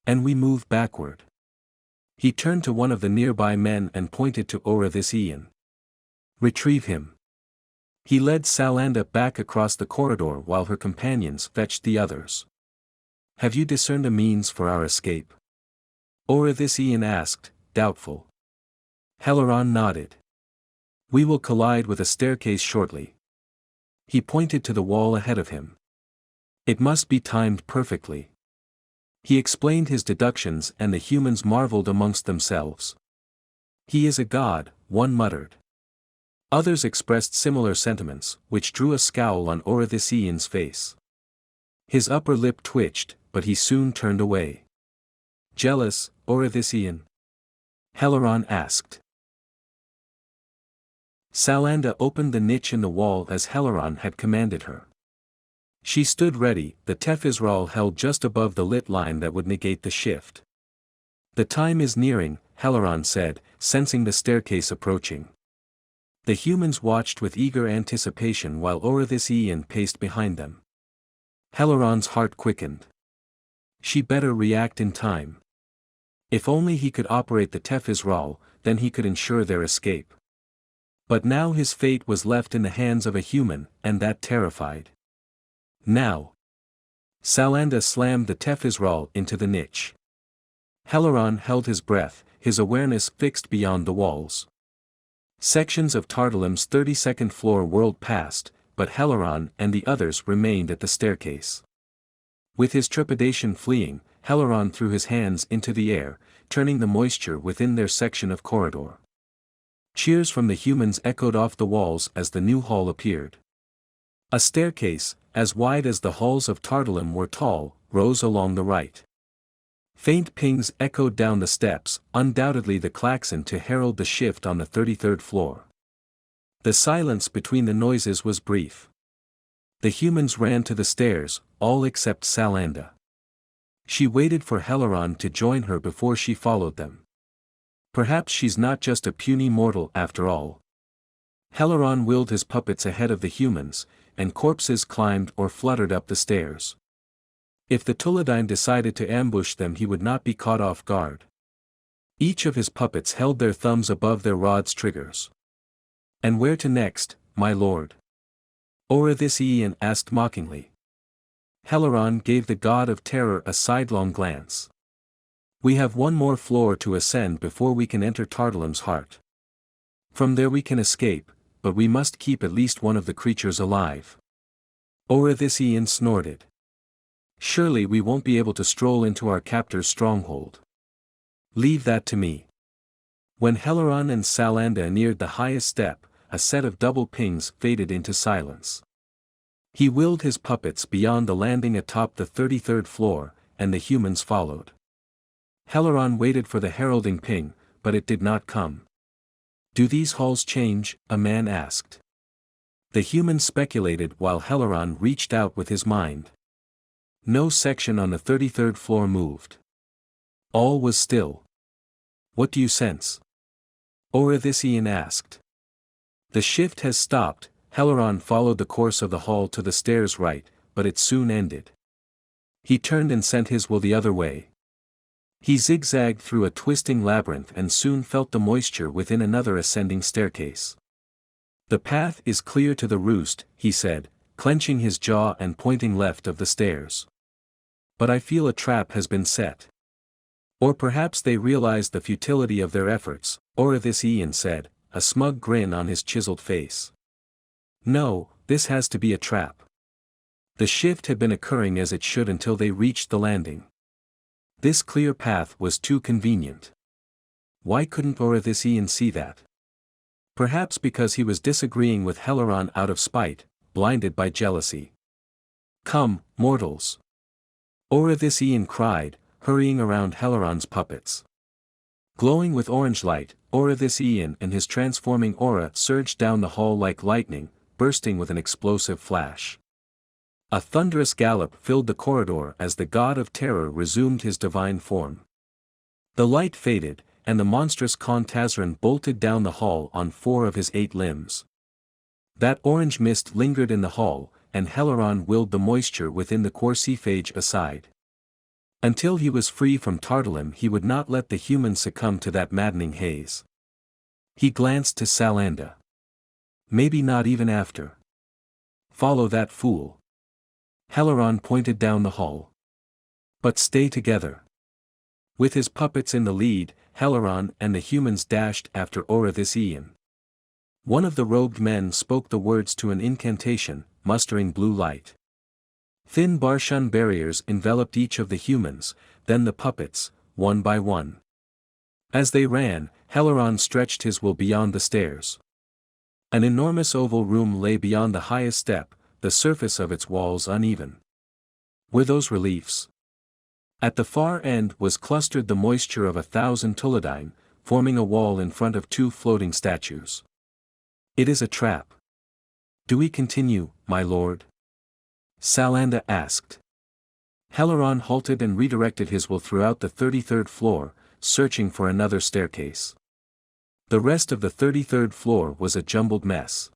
"And we move backward." He turned to one of the nearby men and pointed to Orvulish. "Retrieve him." He led Salanda back across the corridor while her companions fetched the others. "Have you discerned a means for our escape?" Orvulish asked, doubtful. Heleron nodded. "We will collide with a staircase shortly." He pointed to the wall ahead of him. "It must be timed perfectly." He explained his deductions and the humans marveled amongst themselves. "He is a god," one muttered. Others expressed similar sentiments, which drew a scowl on Orvulish's face. His upper lip twitched, but he soon turned away. "Jealous, Orvulish?" Heleron asked. Salanda opened the niche in the wall as Heleron had commanded her. She stood ready, the Tefisral held just above the lit line that would negate the shift. "The time is nearing," Heleron said, sensing the staircase approaching. The humans watched with eager anticipation while Orvulish paced behind them. Heleron's heart quickened. She better react in time. If only he could operate the Tefisral, then he could ensure their escape. But now his fate was left in the hands of a human, and that terrified. "Now!" Salanda slammed the Tefisral into the niche. Heleron held his breath, his awareness fixed beyond the walls. Sections of Tardalim's 32nd floor whirled past, but Heleron and the others remained at the staircase. With his trepidation fleeing, Heleron threw his hands into the air, turning the moisture within their section of corridor. Cheers from the humans echoed off the walls as the new hall appeared. A staircase, as wide as the halls of Tardalim were tall, rose along the right. Faint pings echoed down the steps, undoubtedly the klaxon to herald the shift on the 33rd floor. The silence between the noises was brief. The humans ran to the stairs, all except Salanda. She waited for Heleron to join her before she followed them. Perhaps she's not just a puny mortal after all. Heleron wheeled his puppets ahead of the humans, and corpses climbed or fluttered up the stairs. If the Tuladine decided to ambush them, he would not be caught off guard. Each of his puppets held their thumbs above their rod's triggers. "And where to next, my lord?" Orvulish asked mockingly. Heleron gave the god of terror a sidelong glance. "We have one more floor to ascend before we can enter Tardalim's heart. From there we can escape, but we must keep at least one of the creatures alive." Orvulish snorted. "Surely we won't be able to stroll into our captor's stronghold. Leave that to me." When Heleron and Salanda neared the highest step, a set of double pings faded into silence. He wheeled his puppets beyond the landing atop the 33rd floor, and the humans followed. Heleron waited for the heralding ping, but it did not come. "Do these halls change?" a man asked. The humans speculated while Heleron reached out with his mind. No section on the 33rd floor moved. All was still. "What do you sense?" Orvulish asked. "The shift has stopped." Heleron followed the course of the hall to the stairs right, but it soon ended. He turned and sent his will the other way. He zigzagged through a twisting labyrinth and soon felt the moisture within another ascending staircase. "The path is clear to the roost," he said, clenching his jaw and pointing left of the stairs. "But I feel a trap has been set." "Or perhaps they realized the futility of their efforts," Orvulish said, a smug grin on his chiseled face. "No, this has to be a trap. The shift had been occurring as it should until they reached the landing. This clear path was too convenient. Why couldn't Orvulish see that? Perhaps because he was disagreeing with Heleron out of spite, blinded by jealousy. "Come, mortals!" Orvulish cried, hurrying around Heleron's puppets. Glowing with orange light, Orvulish and his transforming aura surged down the hall like lightning, bursting with an explosive flash. A thunderous gallop filled the corridor as the god of terror resumed his divine form. The light faded, and the monstrous Kontazran bolted down the hall on 4 of his 8 limbs. That orange mist lingered in the hall, and Heleron willed the moisture within the Corsiphage aside. Until he was free from Tardalim he would not let the humans succumb to that maddening haze. He glanced to Salanda. Maybe not even after. Follow that fool. Heleron pointed down the hall. But stay together. With his puppets in the lead, Heleron and the humans dashed after Orvulish. One of the robed men spoke the words to an incantation, mustering blue light. Thin Barshun barriers enveloped each of the humans, then the puppets, one by one. As they ran, Heleron stretched his will beyond the stairs. An enormous oval room lay beyond the highest step, the surface of its walls uneven. Were those reliefs? At the far end was clustered the moisture of 1,000 Tuladine, forming a wall in front of 2 floating statues. It is a trap. Do we continue, my lord? Salanda asked. Heleron halted and redirected his will throughout the 33rd floor, searching for another staircase. The rest of the 33rd floor was a jumbled mess.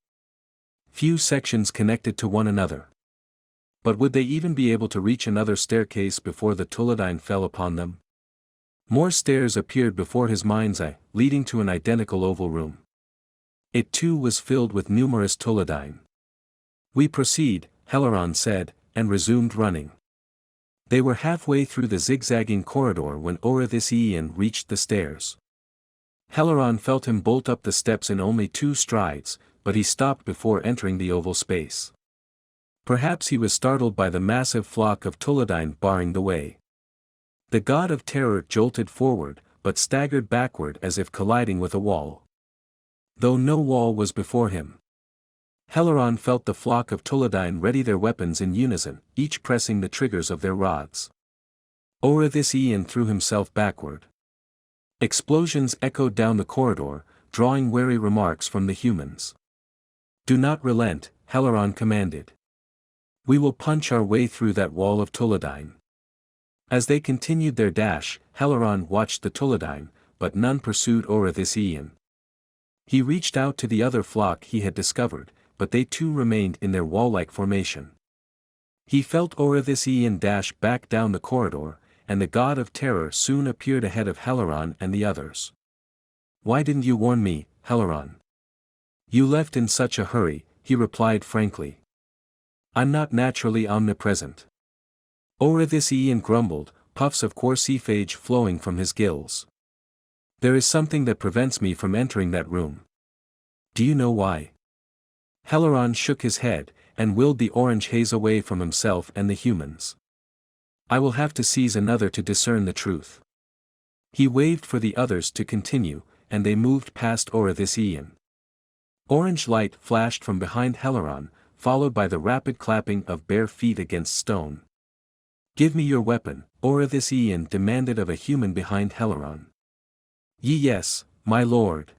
Few sections connected to one another. But would they even be able to reach another staircase before the Tuladine fell upon them? More stairs appeared before his mind's eye, leading to an identical oval room. It too was filled with numerous Tuladine. We proceed, Heleron said, and resumed running. They were halfway through the zigzagging corridor when Orvulish reached the stairs. Heleron felt him bolt up the steps in only 2 strides, but he stopped before entering the oval space. Perhaps he was startled by the massive flock of Tuladine barring the way. The god of terror jolted forward, but staggered backward as if colliding with a wall. Though no wall was before him. Heleron felt the flock of Tuladine ready their weapons in unison, each pressing the triggers of their rods. Orvulish threw himself backward. Explosions echoed down the corridor, drawing wary remarks from the humans. Do not relent, Heleron commanded. We will punch our way through that wall of Tuladine. As they continued their dash, Heleron watched the Tuladine, but none pursued Orvulish. He reached out to the other flock he had discovered, but they too remained in their wall-like formation. He felt Orvulish dash back down the corridor, and the god of terror soon appeared ahead of Heleron and the others. Why didn't you warn me, Heleron? You left in such a hurry, he replied frankly. I'm not naturally omnipresent. Orvulish grumbled, puffs of corsephage flowing from his gills. There is something that prevents me from entering that room. Do you know why? Heleron shook his head, and willed the orange haze away from himself and the humans. I will have to seize another to discern the truth. He waved for the others to continue, and they moved past Orvulish. Orange light flashed from behind Heleron, followed by the rapid clapping of bare feet against stone. Give me your weapon, Orvulish demanded of a human behind Heleron. Yes, my lord.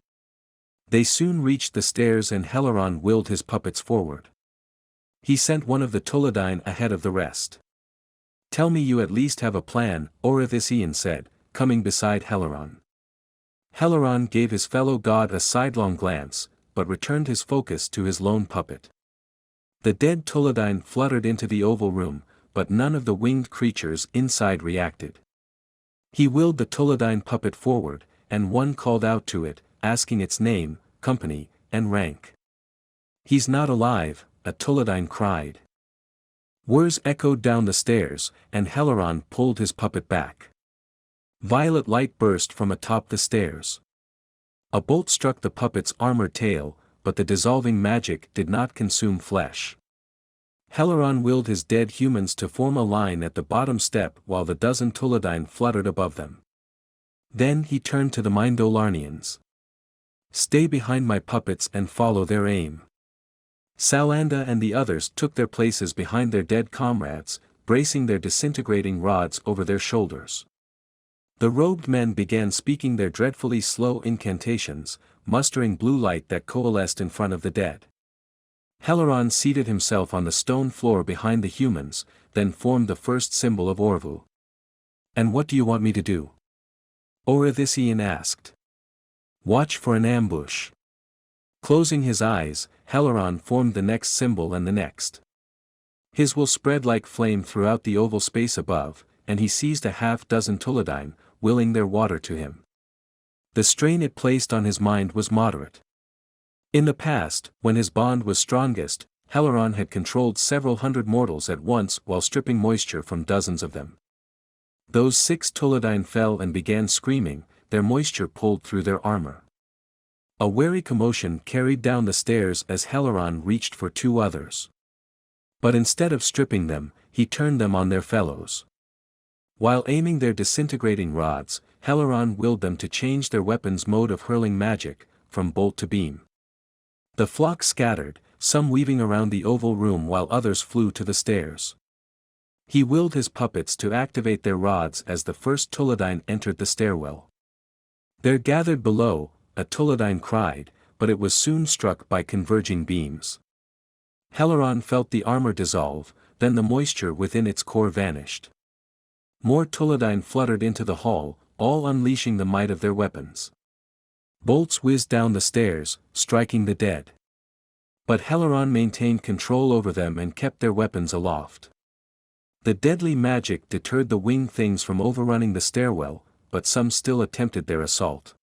They soon reached the stairs and Heleron willed his puppets forward. He sent one of the Tuladine ahead of the rest. Tell me you at least have a plan, Orvulish said, coming beside Heleron. Heleron gave his fellow god a sidelong glance, but returned his focus to his lone puppet. The dead Tuladine fluttered into the oval room, but none of the winged creatures inside reacted. He willed the Tuladine puppet forward, and one called out to it, asking its name, company, and rank. He's not alive, a Tuladine cried. Whirs echoed down the stairs, and Heleron pulled his puppet back. Violet light burst from atop the stairs. A bolt struck the puppet's armored tail, but the dissolving magic did not consume flesh. Heleron willed his dead humans to form a line at the bottom step while the dozen Tuladine fluttered above them. Then he turned to the Mindolarnians. Stay behind my puppets and follow their aim. Salanda and the others took their places behind their dead comrades, bracing their disintegrating rods over their shoulders. The robed men began speaking their dreadfully slow incantations, mustering blue light that coalesced in front of the dead. Heleron seated himself on the stone floor behind the humans, then formed the first symbol of Orvu. And what do you want me to do? Orvulish asked. Watch for an ambush. Closing his eyes, Heleron formed the next symbol and the next. His will spread like flame throughout the oval space above, and he seized a half-dozen Tuladine, willing their water to him. The strain it placed on his mind was moderate. In the past, when his bond was strongest, Heleron had controlled several hundred mortals at once while stripping moisture from dozens of them. Those 6 Tuladine fell and began screaming, their moisture pulled through their armor. A wary commotion carried down the stairs as Heleron reached for 2 others. But instead of stripping them, he turned them on their fellows. While aiming their disintegrating rods, Heleron willed them to change their weapons' mode of hurling magic, from bolt to beam. The flock scattered, some weaving around the oval room while others flew to the stairs. He willed his puppets to activate their rods as the first Tuladine entered the stairwell. There gathered below, a Tuladine cried, but it was soon struck by converging beams. Heleron felt the armor dissolve, then the moisture within its core vanished. More Tuladine fluttered into the hall, all unleashing the might of their weapons. Bolts whizzed down the stairs, striking the dead. But Heleron maintained control over them and kept their weapons aloft. The deadly magic deterred the winged things from overrunning the stairwell, but some still attempted their assault.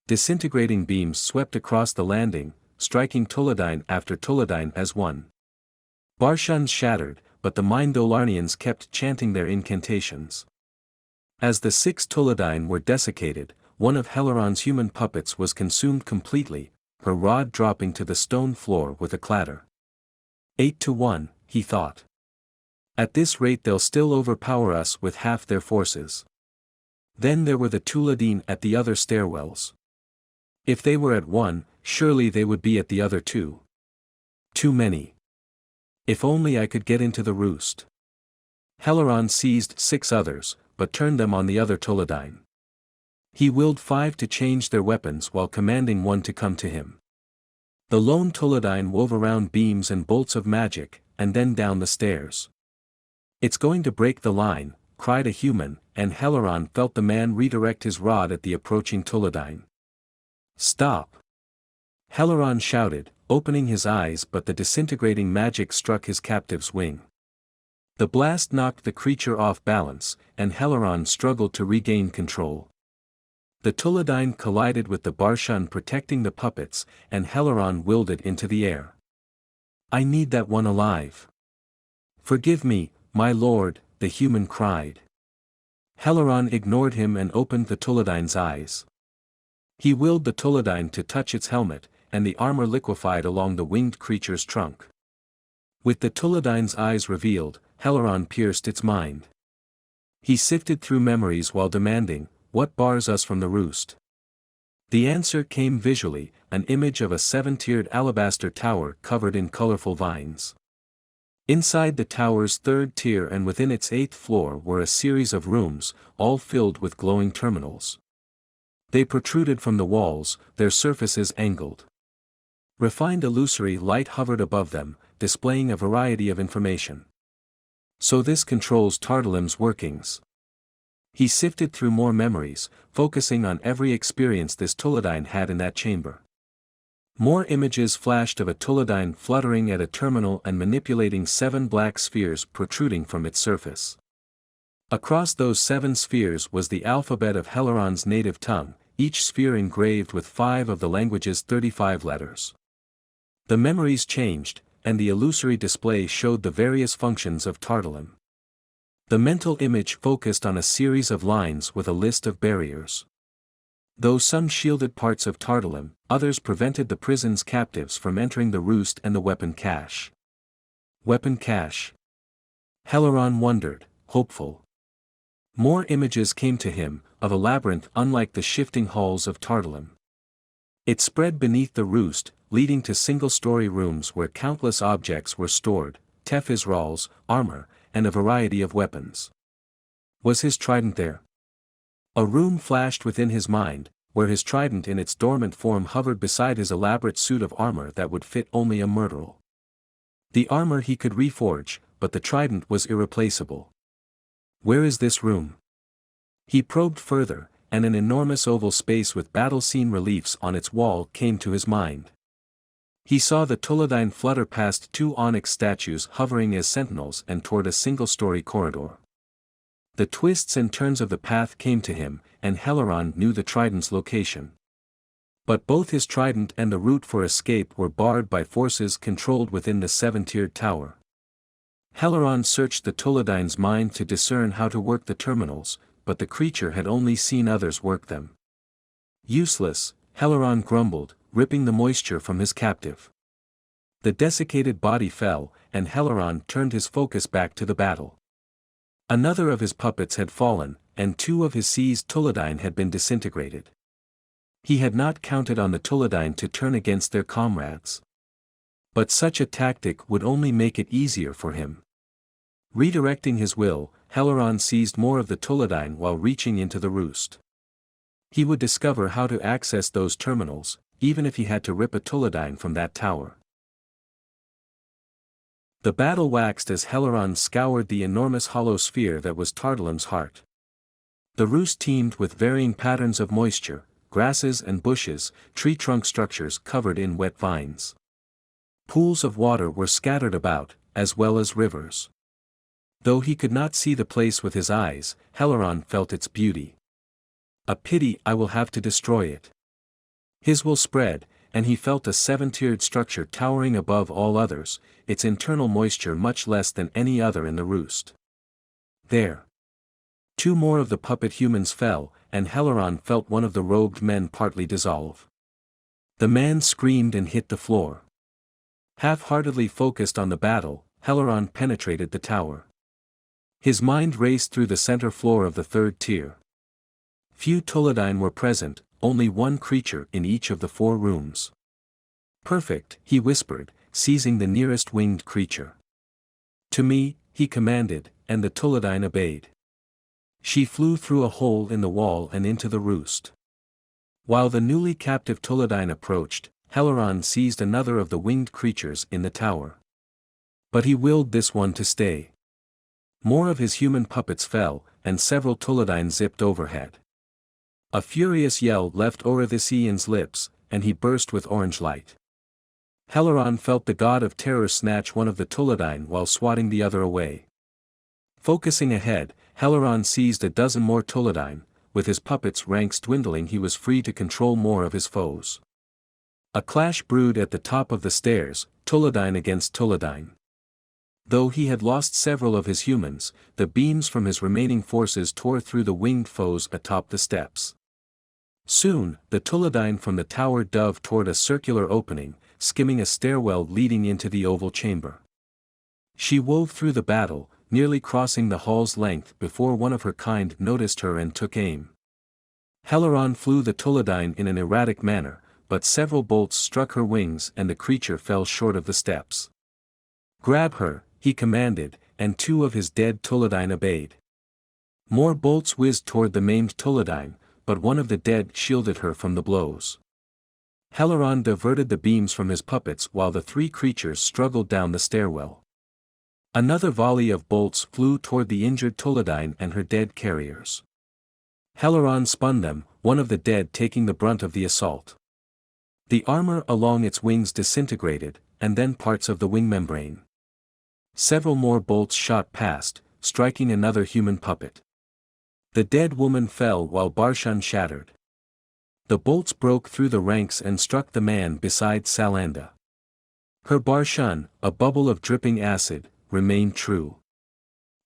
Disintegrating beams swept across the landing, striking Tuladine after Tuladine as one. Barshuns shattered, but the Mindolarnians kept chanting their incantations. As the 6 Tuladine were desiccated, one of Heleron's human puppets was consumed completely, her rod dropping to the stone floor with a clatter. 8-1, he thought. At this rate they'll still overpower us with half their forces. Then there were the Tuladine at the other stairwells. If they were at one, surely they would be at the other 2. Too many. If only I could get into the roost. Heleron seized 6 others, but turned them on the other Tuladine. He willed 5 to change their weapons while commanding one to come to him. The lone Tuladine wove around beams and bolts of magic, and then down the stairs. "It's going to break the line," cried a human, and Heleron felt the man redirect his rod at the approaching Tuladine. "Stop!" Heleron shouted, opening his eyes, but the disintegrating magic struck his captive's wing. The blast knocked the creature off balance, and Heleron struggled to regain control. The Tuladine collided with the Barshun protecting the puppets, and Heleron willed it into the air. "I need that one alive." "Forgive me, my lord," the human cried. Heleron ignored him and opened the Tuladine's eyes. He willed the Tuladine to touch its helmet, and the armor liquefied along the winged creature's trunk. With the Tuladine's eyes revealed, Heleron pierced its mind. He sifted through memories while demanding, "What bars us from the roost?" The answer came visually, an image of a 7-tiered alabaster tower covered in colorful vines. Inside the tower's 3rd tier and within its 8th floor were a series of rooms, all filled with glowing terminals. They protruded from the walls, their surfaces angled. Refined illusory light hovered above them, displaying a variety of information. So this controls Tardalim's workings. He sifted through more memories, focusing on every experience this Tuladine had in that chamber. More images flashed of a Tuladine fluttering at a terminal and manipulating 7 black spheres protruding from its surface. Across those 7 spheres was the alphabet of Heleron's native tongue, each sphere engraved with 5 of the language's 35 letters. The memories changed, and the illusory display showed the various functions of Tardalim. The mental image focused on a series of lines with a list of barriers. Though some shielded parts of Tardalim, others prevented the prison's captives from entering the roost and the weapon cache. Weapon cache? Heleron wondered, hopeful. More images came to him, of a labyrinth unlike the shifting halls of Tardalim. It spread beneath the roost, leading to single-story rooms where countless objects were stored, Tefisrals, armor, and a variety of weapons. Was his trident there? A room flashed within his mind, where his trident in its dormant form hovered beside his elaborate suit of armor that would fit only a murderal. The armor he could reforge, but the trident was irreplaceable. Where is this room? He probed further, and an enormous oval space with battle-scene reliefs on its wall came to his mind. He saw the Tuladine flutter past 2 onyx statues hovering as sentinels and toward a single-story corridor. The twists and turns of the path came to him, and Heleron knew the trident's location. But both his trident and the route for escape were barred by forces controlled within the seven-tiered tower. Heleron searched the Tolodine's mind to discern how to work the terminals, but the creature had only seen others work them. Useless, Heleron grumbled, ripping the moisture from his captive. The desiccated body fell, and Heleron turned his focus back to the battle. Another of his puppets had fallen, and two of his seized Tolodine had been disintegrated. He had not counted on the Tolodine to turn against their comrades. But such a tactic would only make it easier for him. Redirecting his will, Heleron seized more of the Tolodine while reaching into the roost. He would discover how to access those terminals, even if he had to rip a Tolodine from that tower. The battle waxed as Heleron scoured the enormous hollow sphere that was Tardalim's heart. The roost teemed with varying patterns of moisture, grasses and bushes, tree trunk structures covered in wet vines. Pools of water were scattered about, as well as rivers. Though he could not see the place with his eyes, Heleron felt its beauty. A pity I will have to destroy it. His will spread, and he felt a seven-tiered structure towering above all others, its internal moisture much less than any other in the roost. There. Two more of the puppet humans fell, and Heleron felt one of the robed men partly dissolve. The man screamed and hit the floor. Half-heartedly focused on the battle, Heleron penetrated the tower. His mind raced through the center floor of the third tier. Few Tolodine were present, only one creature in each of the 4 rooms. Perfect, he whispered, seizing the nearest winged creature. To me, he commanded, and the Tolodine obeyed. She flew through a hole in the wall and into the roost. While the newly captive Tolodine approached, Heleron seized another of the winged creatures in the tower. But he willed this one to stay. More of his human puppets fell, and several Tolodine zipped overhead. A furious yell left Orithisian's lips, and he burst with orange light. Heleron felt the god of terror snatch one of the Tolodine while swatting the other away. Focusing ahead, Heleron seized a dozen more Tolodine. With his puppets' ranks dwindling, he was free to control more of his foes. A clash brewed at the top of the stairs, Tolodine against Tolodine. Though he had lost several of his humans, the beams from his remaining forces tore through the winged foes atop the steps. Soon, the Tolodine from the tower dove toward a circular opening, skimming a stairwell leading into the oval chamber. She wove through the battle, nearly crossing the hall's length before one of her kind noticed her and took aim. Heleron flew the Tolodine in an erratic manner, but several bolts struck her wings and the creature fell short of the steps. "Grab her," he commanded, and 2 of his dead Tolodine obeyed. More bolts whizzed toward the maimed Tolodine, but one of the dead shielded her from the blows. Heleron diverted the beams from his puppets while the 3 creatures struggled down the stairwell. Another volley of bolts flew toward the injured Tolodine and her dead carriers. Heleron spun them, one of the dead taking the brunt of the assault. The armor along its wings disintegrated, and then parts of the wing membrane. Several more bolts shot past, striking another human puppet. The dead woman fell while Barshan shattered. The bolts broke through the ranks and struck the man beside Salanda. Her Barshan, a bubble of dripping acid, remained true.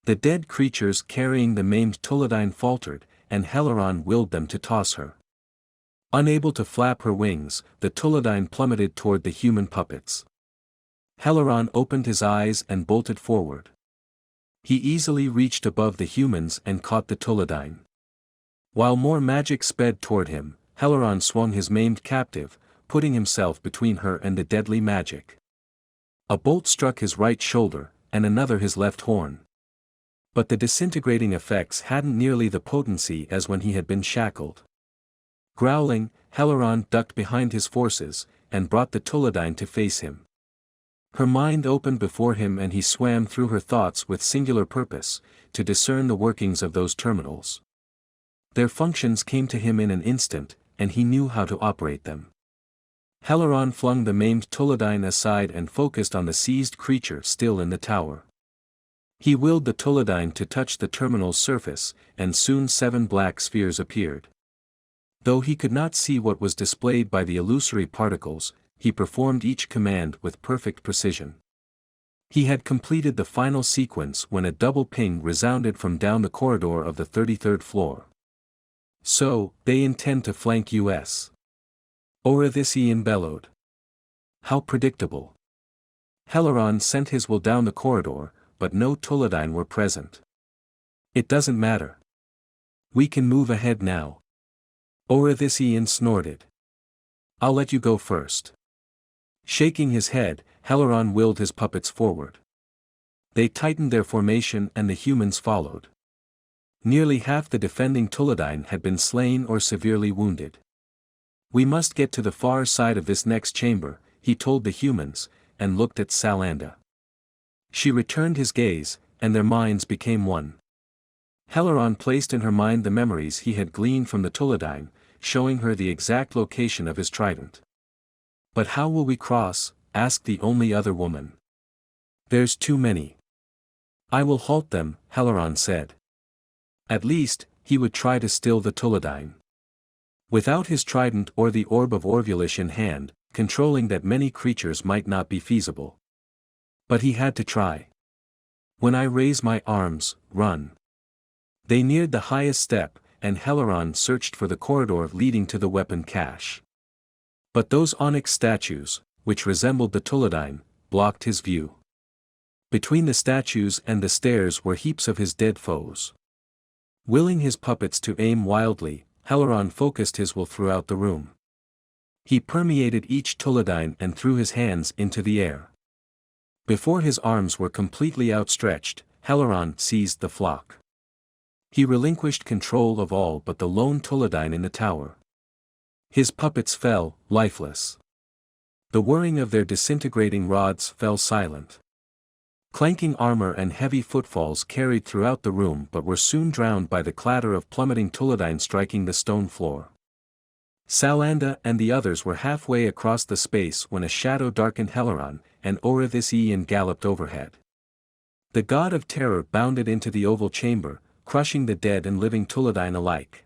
The dead creatures carrying the maimed Tolodine faltered, and Heleron willed them to toss her. Unable to flap her wings, the Tolodine plummeted toward the human puppets. Heleron opened his eyes and bolted forward. He easily reached above the humans and caught the Tolodine. While more magic sped toward him, Heleron swung his maimed captive, putting himself between her and the deadly magic. A bolt struck his right shoulder, and another his left horn. But the disintegrating effects hadn't nearly the potency as when he had been shackled. Growling, Heleron ducked behind his forces, and brought the Tolodine to face him. Her mind opened before him and he swam through her thoughts with singular purpose, to discern the workings of those terminals. Their functions came to him in an instant, and he knew how to operate them. Heleron flung the maimed Tolodine aside and focused on the seized creature still in the tower. He willed the Tuladine to touch the terminal's surface, and soon 7 black spheres appeared. Though he could not see what was displayed by the illusory particles, he performed each command with perfect precision. He had completed the final sequence when a double ping resounded from down the corridor of the 33rd floor. "So, they intend to flank us?" Orvulish bellowed. "How predictable." Heleron sent his will down the corridor, but no Tuladine were present. "It doesn't matter. We can move ahead now." Orvulish snorted. "I'll let you go first." Shaking his head, Heleron willed his puppets forward. They tightened their formation and the humans followed. Nearly half the defending Tuladine had been slain or severely wounded. "We must get to the far side of this next chamber," he told the humans, and looked at Salanda. She returned his gaze, and their minds became one. Heleron placed in her mind the memories he had gleaned from the Tuladine, showing her the exact location of his trident. "But how will we cross?" asked the only other woman. "There's too many." "I will halt them," Heleron said. At least, he would try to still the Tuladine. Without his trident or the Orb of Orvulish in hand, controlling that many creatures might not be feasible. But he had to try. "When I raise my arms, run." They neared the highest step, and Heleron searched for the corridor leading to the weapon cache. But those onyx statues, which resembled the Tuladine, blocked his view. Between the statues and the stairs were heaps of his dead foes. Willing his puppets to aim wildly, Heleron focused his will throughout the room. He permeated each Tuladine and threw his hands into the air. Before his arms were completely outstretched, Heleron seized the flock. He relinquished control of all but the lone Tuladine in the tower. His puppets fell, lifeless. The whirring of their disintegrating rods fell silent. Clanking armor and heavy footfalls carried throughout the room but were soon drowned by the clatter of plummeting Tuladine striking the stone floor. Salanda and the others were halfway across the space when a shadow darkened Heleron, and Orvulish galloped overhead. The god of terror bounded into the oval chamber, crushing the dead and living Tuladine alike.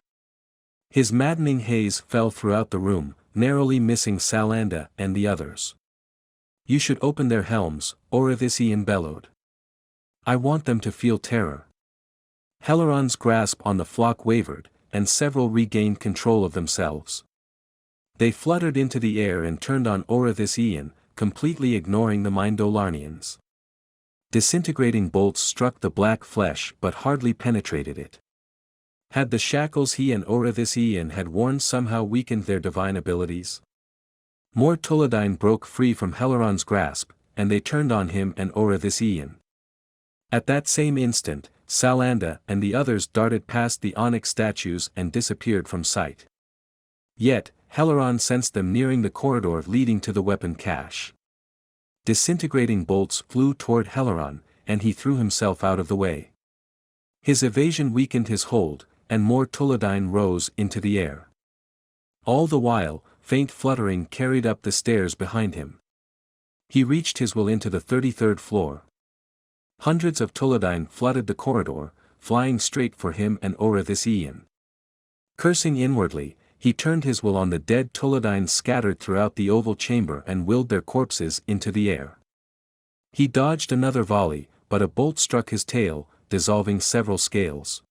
His maddening haze fell throughout the room, narrowly missing Salanda and the others. "You should open their helms," Orvulish bellowed. "I want them to feel terror." Heleron's grasp on the flock wavered, and several regained control of themselves. They fluttered into the air and turned on Orvulish, completely ignoring the Mindolarnians. Disintegrating bolts struck the black flesh but hardly penetrated it. Had the shackles he and Orvulish had worn somehow weakened their divine abilities? More Tuladine broke free from Heleron's grasp, and they turned on him and Orvulish. At that same instant, Salanda and the others darted past the onyx statues and disappeared from sight. Yet, Heleron sensed them nearing the corridor leading to the weapon cache. Disintegrating bolts flew toward Heleron, and he threw himself out of the way. His evasion weakened his hold, and more Tuladine rose into the air. All the while, faint fluttering carried up the stairs behind him. He reached his will into the 33rd floor. Hundreds of Tuladine flooded the corridor, flying straight for him and Orvulish. Cursing inwardly, he turned his will on the dead Tuladine scattered throughout the oval chamber and willed their corpses into the air. He dodged another volley, but a bolt struck his tail, dissolving several scales.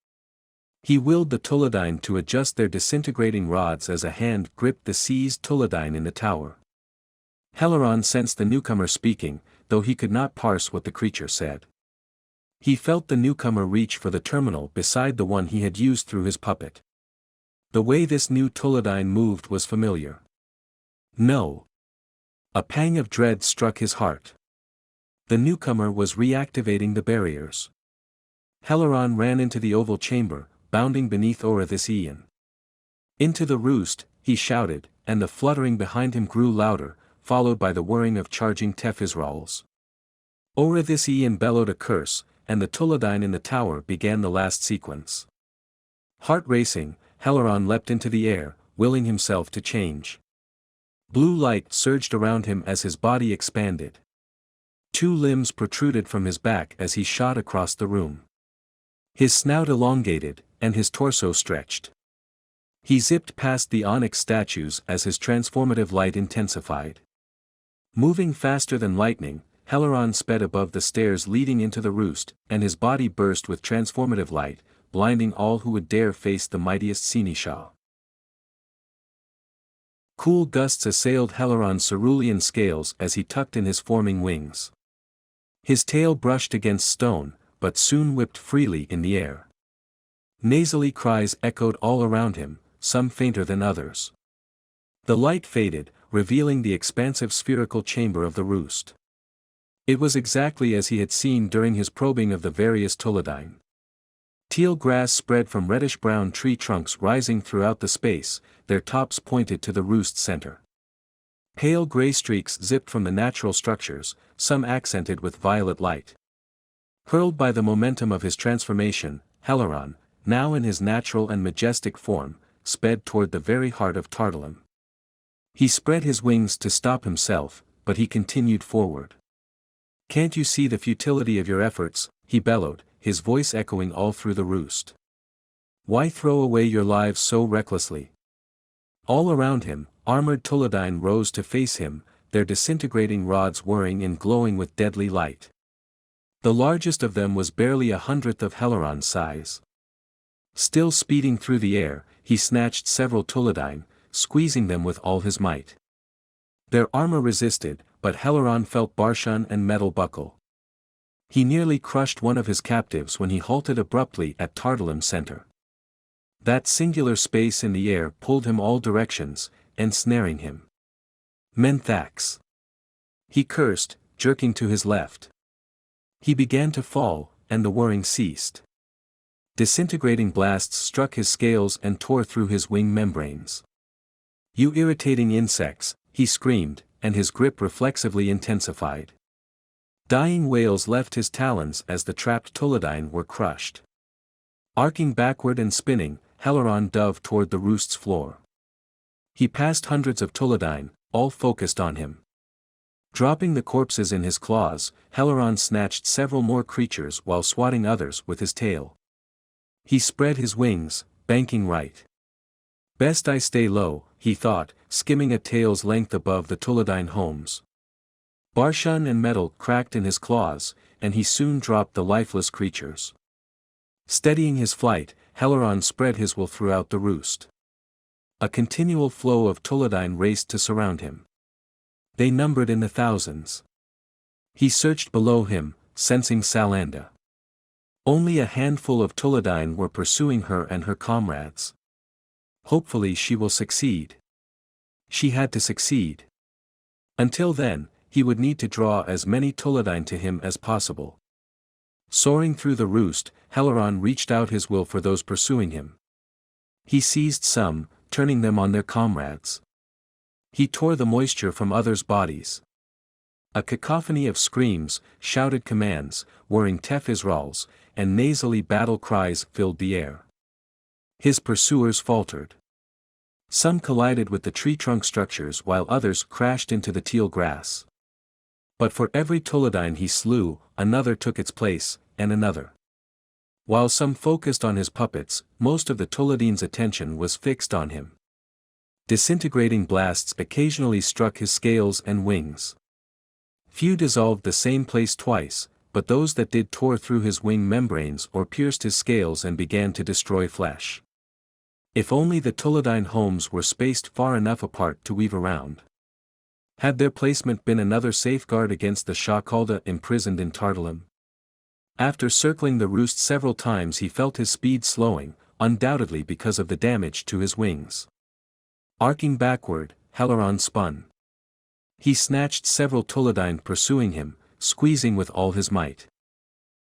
He willed the Tuladine to adjust their disintegrating rods as a hand gripped the seized Tuladine in the tower. Heleron sensed the newcomer speaking, though he could not parse what the creature said. He felt the newcomer reach for the terminal beside the one he had used through his puppet. The way this new Tuladine moved was familiar. No. A pang of dread struck his heart. The newcomer was reactivating the barriers. Heleron ran into the oval chamber, bounding beneath Orvulish. "Into the roost," he shouted, and the fluttering behind him grew louder, followed by the whirring of charging Tefizrals. Orvulish bellowed a curse, and the Tuladine in the tower began the last sequence. Heart racing, Heleron leapt into the air, willing himself to change. Blue light surged around him as his body expanded. Two limbs protruded from his back as he shot across the room. His snout elongated, and his torso stretched. He zipped past the onyx statues as his transformative light intensified. Moving faster than lightning, Heleron sped above the stairs leading into the roost, and his body burst with transformative light, blinding all who would dare face the mightiest Seneschal. Cool gusts assailed Heleron's cerulean scales as he tucked in his forming wings. His tail brushed against stone, but soon whipped freely in the air. Nasally cries echoed all around him, some fainter than others. The light faded, revealing the expansive spherical chamber of the roost. It was exactly as he had seen during his probing of the various Toledine. Teal grass spread from reddish-brown tree trunks rising throughout the space, their tops pointed to the roost's center. Pale gray streaks zipped from the natural structures, some accented with violet light. Hurled by the momentum of his transformation, Heleron, now in his natural and majestic form, sped toward the very heart of Tardalim. He spread his wings to stop himself, but he continued forward. "Can't you see the futility of your efforts?" he bellowed, his voice echoing all through the roost. "Why throw away your lives so recklessly?" All around him, armored Toledine rose to face him, their disintegrating rods whirring and glowing with deadly light. The largest of them was barely 1/100th of Heleron's size. Still speeding through the air, he snatched several Toledine, squeezing them with all his might. Their armor resisted, but Heleron felt Barshun and metal buckle. He nearly crushed one of his captives when he halted abruptly at Tardalim's center. That singular space in the air pulled him all directions, ensnaring him. Menthax! He cursed, jerking to his left. He began to fall, and the whirring ceased. Disintegrating blasts struck his scales and tore through his wing membranes. "You irritating insects," he screamed, and his grip reflexively intensified. Dying wails left his talons as the trapped Toledine were crushed. Arcing backward and spinning, Heleron dove toward the roost's floor. He passed hundreds of Toledine, all focused on him. Dropping the corpses in his claws, Heleron snatched several more creatures while swatting others with his tail. He spread his wings, banking right. "Best I stay low," he thought, skimming a tail's length above the Toledine homes. Barshun and metal cracked in his claws, and he soon dropped the lifeless creatures. Steadying his flight, Heleron spread his will throughout the roost. A continual flow of Toledine raced to surround him. They numbered in the thousands. He searched below him, sensing Salanda. Only a handful of Toledine were pursuing her and her comrades. Hopefully she will succeed. She had to succeed. Until then, he would need to draw as many Toledine to him as possible. Soaring through the roost, Heleron reached out his will for those pursuing him. He seized some, turning them on their comrades. He tore the moisture from others' bodies. A cacophony of screams, shouted commands, whirring tef-Israels, and nasally battle cries filled the air. His pursuers faltered. Some collided with the tree trunk structures while others crashed into the teal grass. But for every Toledine he slew, another took its place, and another. While some focused on his puppets, most of the Toledine's attention was fixed on him. Disintegrating blasts occasionally struck his scales and wings. Few dissolved the same place twice, but those that did tore through his wing membranes or pierced his scales and began to destroy flesh. If only the Toledine homes were spaced far enough apart to weave around. Had their placement been another safeguard against the shackled imprisoned in Tardalim? After circling the roost several times he felt his speed slowing, undoubtedly because of the damage to his wings. Arcing backward, Heleron spun. He snatched several Toledine pursuing him, squeezing with all his might.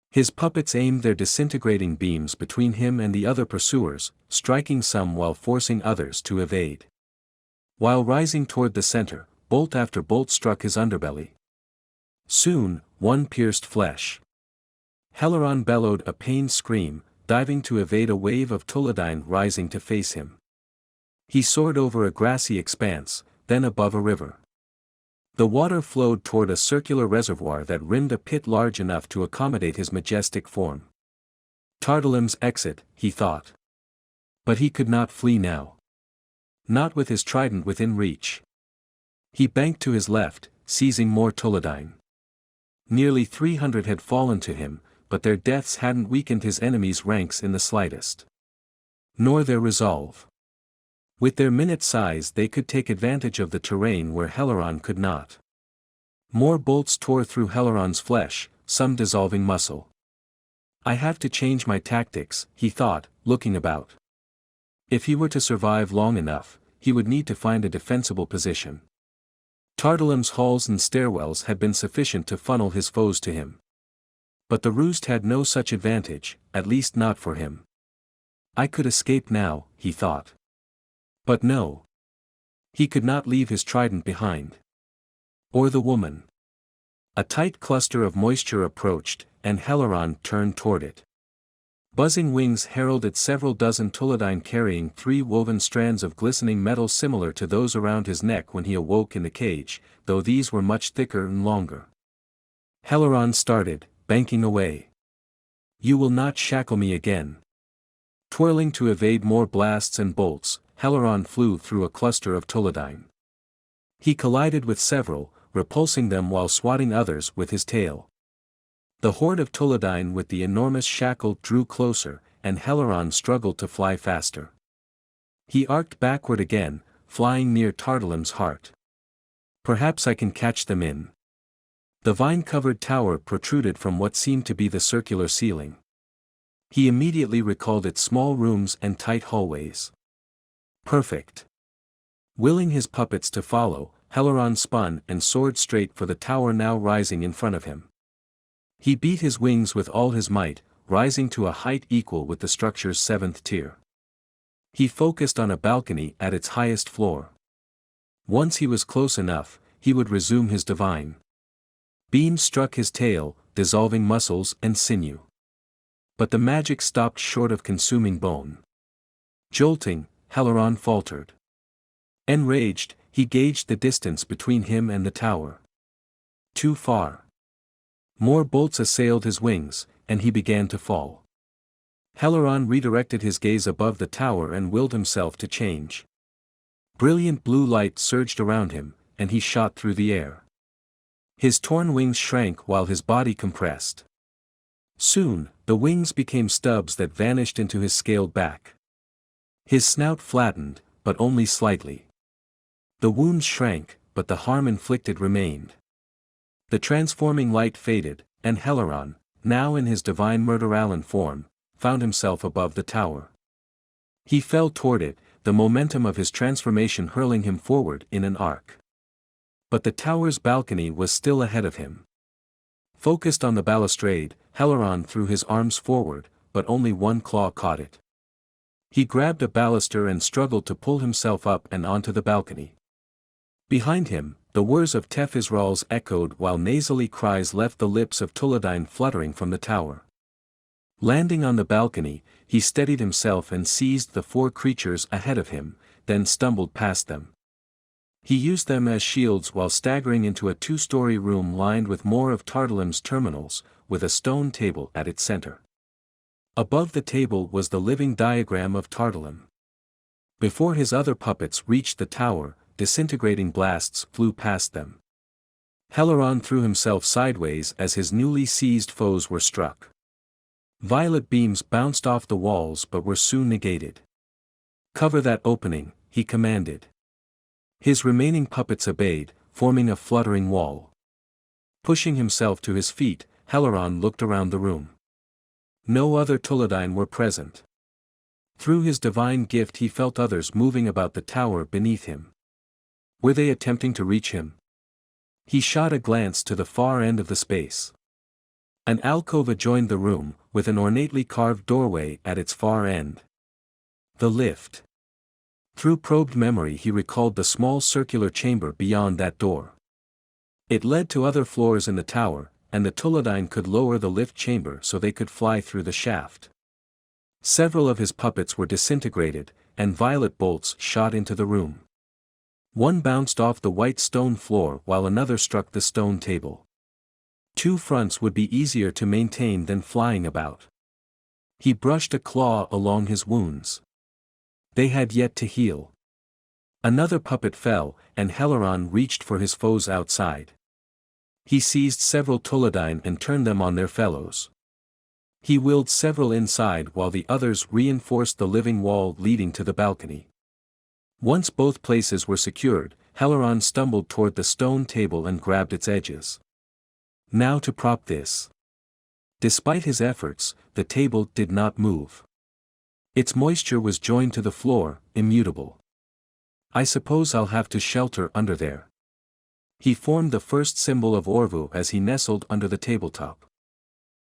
His puppets aimed their disintegrating beams between him and the other pursuers, striking some while forcing others to evade. While rising toward the center, bolt after bolt struck his underbelly. Soon, one pierced flesh. Heleron bellowed a pained scream, diving to evade a wave of Toledine rising to face him. He soared over a grassy expanse, then above a river. The water flowed toward a circular reservoir that rimmed a pit large enough to accommodate his majestic form. Tardalim's exit, he thought. But he could not flee now. Not with his trident within reach. He banked to his left, seizing more Tuladine. Nearly 300 had fallen to him, but their deaths hadn't weakened his enemies' ranks in the slightest. Nor their resolve. With their minute size they could take advantage of the terrain where Heleron could not. More bolts tore through Heleron's flesh, some dissolving muscle. I have to change my tactics, he thought, looking about. If he were to survive long enough, he would need to find a defensible position. Tardalim's halls and stairwells had been sufficient to funnel his foes to him. But the roost had no such advantage, at least not for him. I could escape now, he thought. But no. He could not leave his trident behind. Or the woman. A tight cluster of moisture approached, and Heleron turned toward it. Buzzing wings heralded several dozen Tuladine carrying 3 woven strands of glistening metal similar to those around his neck when he awoke in the cage, though these were much thicker and longer. Heleron started, banking away. You will not shackle me again. Twirling to evade more blasts and bolts, Heleron flew through a cluster of Tuladine. He collided with several, repulsing them while swatting others with his tail. The horde of Tuladine with the enormous shackled drew closer, and Heleron struggled to fly faster. He arced backward again, flying near Tardalim's heart. Perhaps I can catch them in. The vine-covered tower protruded from what seemed to be the circular ceiling. He immediately recalled its small rooms and tight hallways. Perfect. Willing his puppets to follow, Heleron spun and soared straight for the tower now rising in front of him. He beat his wings with all his might, rising to a height equal with the structure's 7th tier. He focused on a balcony at its highest floor. Once he was close enough, he would resume his divine. Beams struck his tail, dissolving muscles and sinew. But the magic stopped short of consuming bone. Jolting, Heleron faltered. Enraged, he gauged the distance between him and the tower. Too far. More bolts assailed his wings, and he began to fall. Heleron redirected his gaze above the tower and willed himself to change. Brilliant blue light surged around him, and he shot through the air. His torn wings shrank while his body compressed. Soon, the wings became stubs that vanished into his scaled back. His snout flattened, but only slightly. The wounds shrank, but the harm inflicted remained. The transforming light faded, and Heleron, now in his divine Murderallan form, found himself above the tower. He fell toward it, the momentum of his transformation hurling him forward in an arc. But the tower's balcony was still ahead of him. Focused on the balustrade, Heleron threw his arms forward, but only one claw caught it. He grabbed a baluster and struggled to pull himself up and onto the balcony. Behind him, the whirs of Tef-Israel's echoed while nasally cries left the lips of Tuladine fluttering from the tower. Landing on the balcony, he steadied himself and seized the 4 creatures ahead of him, then stumbled past them. He used them as shields while staggering into a 2-story room lined with more of Tardalim's terminals, with a stone table at its center. Above the table was the living diagram of Tardalim. Before his other puppets reached the tower, disintegrating blasts flew past them. Heleron threw himself sideways as his newly seized foes were struck. Violet beams bounced off the walls but were soon negated. Cover that opening, he commanded. His remaining puppets obeyed, forming a fluttering wall. Pushing himself to his feet, Heleron looked around the room. No other Tuladine were present. Through his divine gift he felt others moving about the tower beneath him. Were they attempting to reach him? He shot a glance to the far end of the space. An alcove adjoined the room, with an ornately carved doorway at its far end. The lift. Through probed memory he recalled the small circular chamber beyond that door. It led to other floors in the tower, and the Tuladine could lower the lift chamber so they could fly through the shaft. Several of his puppets were disintegrated, and violet bolts shot into the room. One bounced off the white stone floor while another struck the stone table. Two fronts would be easier to maintain than flying about. He brushed a claw along his wounds. They had yet to heal. Another puppet fell, and Heleron reached for his foes outside. He seized several Tuladine and turned them on their fellows. He willed several inside while the others reinforced the living wall leading to the balcony. Once both places were secured, Heleron stumbled toward the stone table and grabbed its edges. Now to prop this. Despite his efforts, the table did not move. Its moisture was joined to the floor, immutable. I suppose I'll have to shelter under there. He formed the first symbol of Orvu as he nestled under the tabletop.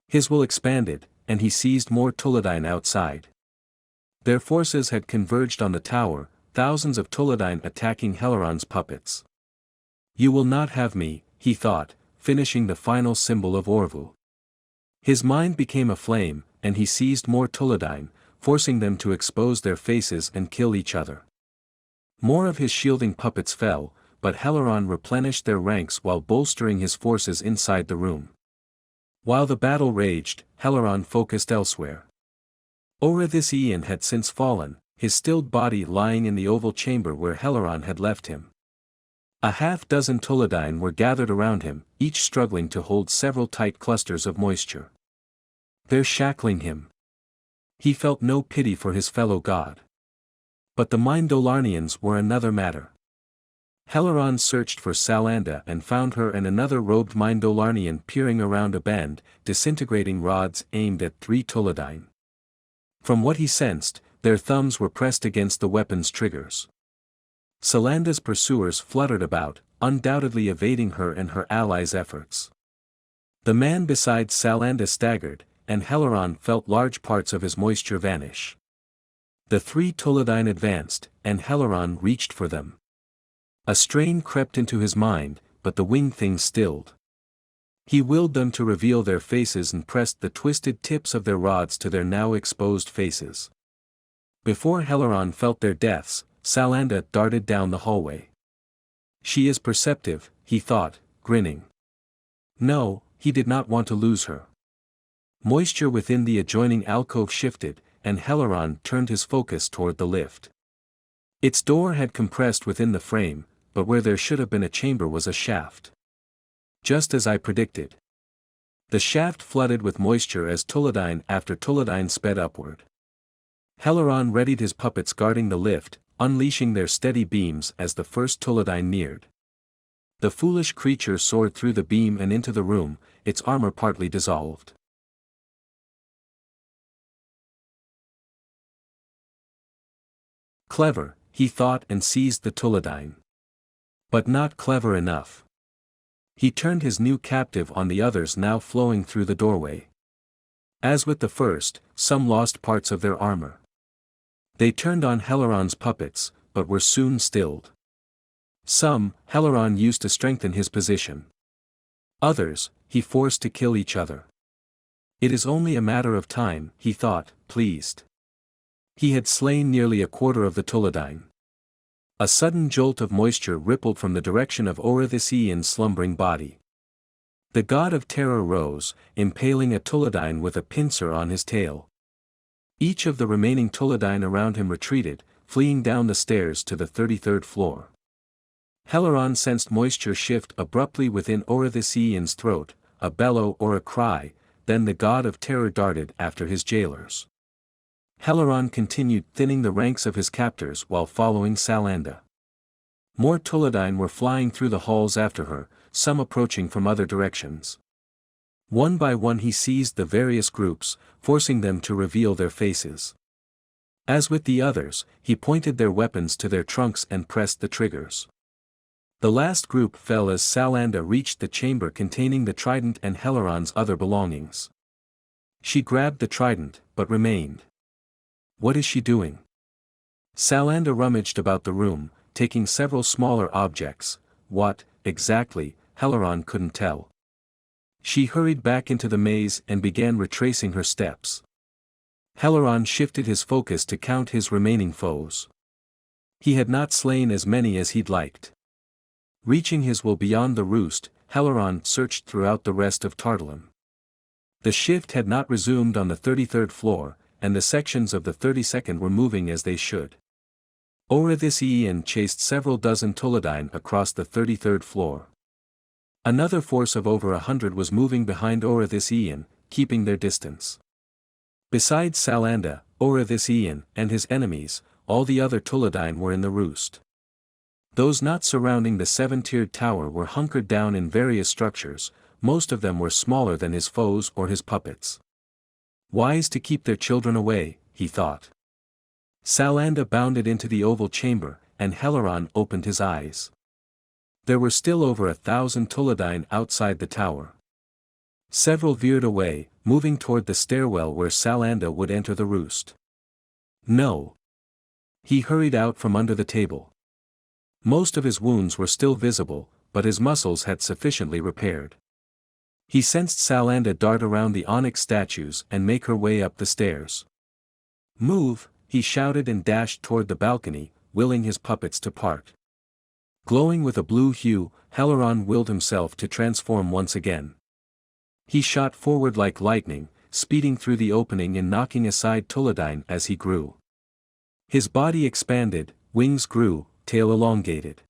His will expanded, and he seized more Tuladine outside. Their forces had converged on the tower, thousands of Tuladine attacking Heleron's puppets. You will not have me, he thought, finishing the final symbol of Orvu. His mind became aflame, and he seized more Tuladine, forcing them to expose their faces and kill each other. More of his shielding puppets fell, but Heleron replenished their ranks while bolstering his forces inside the room. While the battle raged, Heleron focused elsewhere. Orithisian had since fallen, his stilled body lying in the oval chamber where Heleron had left him. A half-dozen Tuladine were gathered around him, each struggling to hold several tight clusters of moisture. They're shackling him. He felt no pity for his fellow god. But the Mindolarnians were another matter. Heleron searched for Salanda and found her and another robed Mindolarnian peering around a bend, disintegrating rods aimed at 3 Tuladine. From what he sensed, their thumbs were pressed against the weapon's triggers. Salanda's pursuers fluttered about, undoubtedly evading her and her allies' efforts. The man beside Salanda staggered, and Heleron felt large parts of his moisture vanish. The 3 Tuladine advanced, and Heleron reached for them. A strain crept into his mind, but the winged things stilled. He willed them to reveal their faces and pressed the twisted tips of their rods to their now exposed faces. Before Heleron felt their deaths, Salanda darted down the hallway. She is perceptive, he thought, grinning. No, he did not want to lose her. Moisture within the adjoining alcove shifted, and Heleron turned his focus toward the lift. Its door had compressed within the frame, but where there should have been a chamber was a shaft. Just as I predicted. The shaft flooded with moisture as Tuladine after Tuladine sped upward. Heleron readied his puppets guarding the lift, unleashing their steady beams as the first Tuladine neared. The foolish creature soared through the beam and into the room, its armor partly dissolved. Clever, he thought, and seized the Tuladine. But not clever enough. He turned his new captive on the others now flowing through the doorway. As with the first, some lost parts of their armor. They turned on Heleron's puppets, but were soon stilled. Some, Heleron used to strengthen his position. Others, he forced to kill each other. It is only a matter of time, he thought, pleased. He had slain nearly a quarter of the Tuladine. A sudden jolt of moisture rippled from the direction of Orithisian's slumbering body. The god of terror rose, impaling a Tuladine with a pincer on his tail. Each of the remaining Tuladine around him retreated, fleeing down the stairs to the 33rd floor. Heleron sensed moisture shift abruptly within Orithisian's throat, a bellow or a cry, then the god of terror darted after his jailers. Heleron continued thinning the ranks of his captors while following Salanda. More Tuladine were flying through the halls after her, some approaching from other directions. One by one he seized the various groups, forcing them to reveal their faces. As with the others, he pointed their weapons to their trunks and pressed the triggers. The last group fell as Salanda reached the chamber containing the trident and Heleron's other belongings. She grabbed the trident, but remained. What is she doing? Salanda rummaged about the room, taking several smaller objects. What, exactly, Heleron couldn't tell. She hurried back into the maze and began retracing her steps. Heleron shifted his focus to count his remaining foes. He had not slain as many as he'd liked. Reaching his will beyond the roost, Heleron searched throughout the rest of Tardalim. The shift had not resumed on the 33rd floor, and the sections of the 32nd were moving as they should. Orvulish chased several dozen Tuladine across the 33rd floor. Another force of over 100 was moving behind Orvulish, keeping their distance. Besides Salanda, Orvulish, and his enemies, all the other Tuladine were in the roost. Those not surrounding the seven-tiered tower were hunkered down in various structures, most of them were smaller than his foes or his puppets. Wise to keep their children away, he thought. Salanda bounded into the oval chamber, and Heleron opened his eyes. There were still over 1,000 Tuladine outside the tower. Several veered away, moving toward the stairwell where Salanda would enter the roost. No. He hurried out from under the table. Most of his wounds were still visible, but his muscles had sufficiently repaired. He sensed Salanda dart around the onyx statues and make her way up the stairs. Move, he shouted and dashed toward the balcony, willing his puppets to part. Glowing with a blue hue, Heleron willed himself to transform once again. He shot forward like lightning, speeding through the opening and knocking aside Tuladine as he grew. His body expanded, wings grew, tail elongated.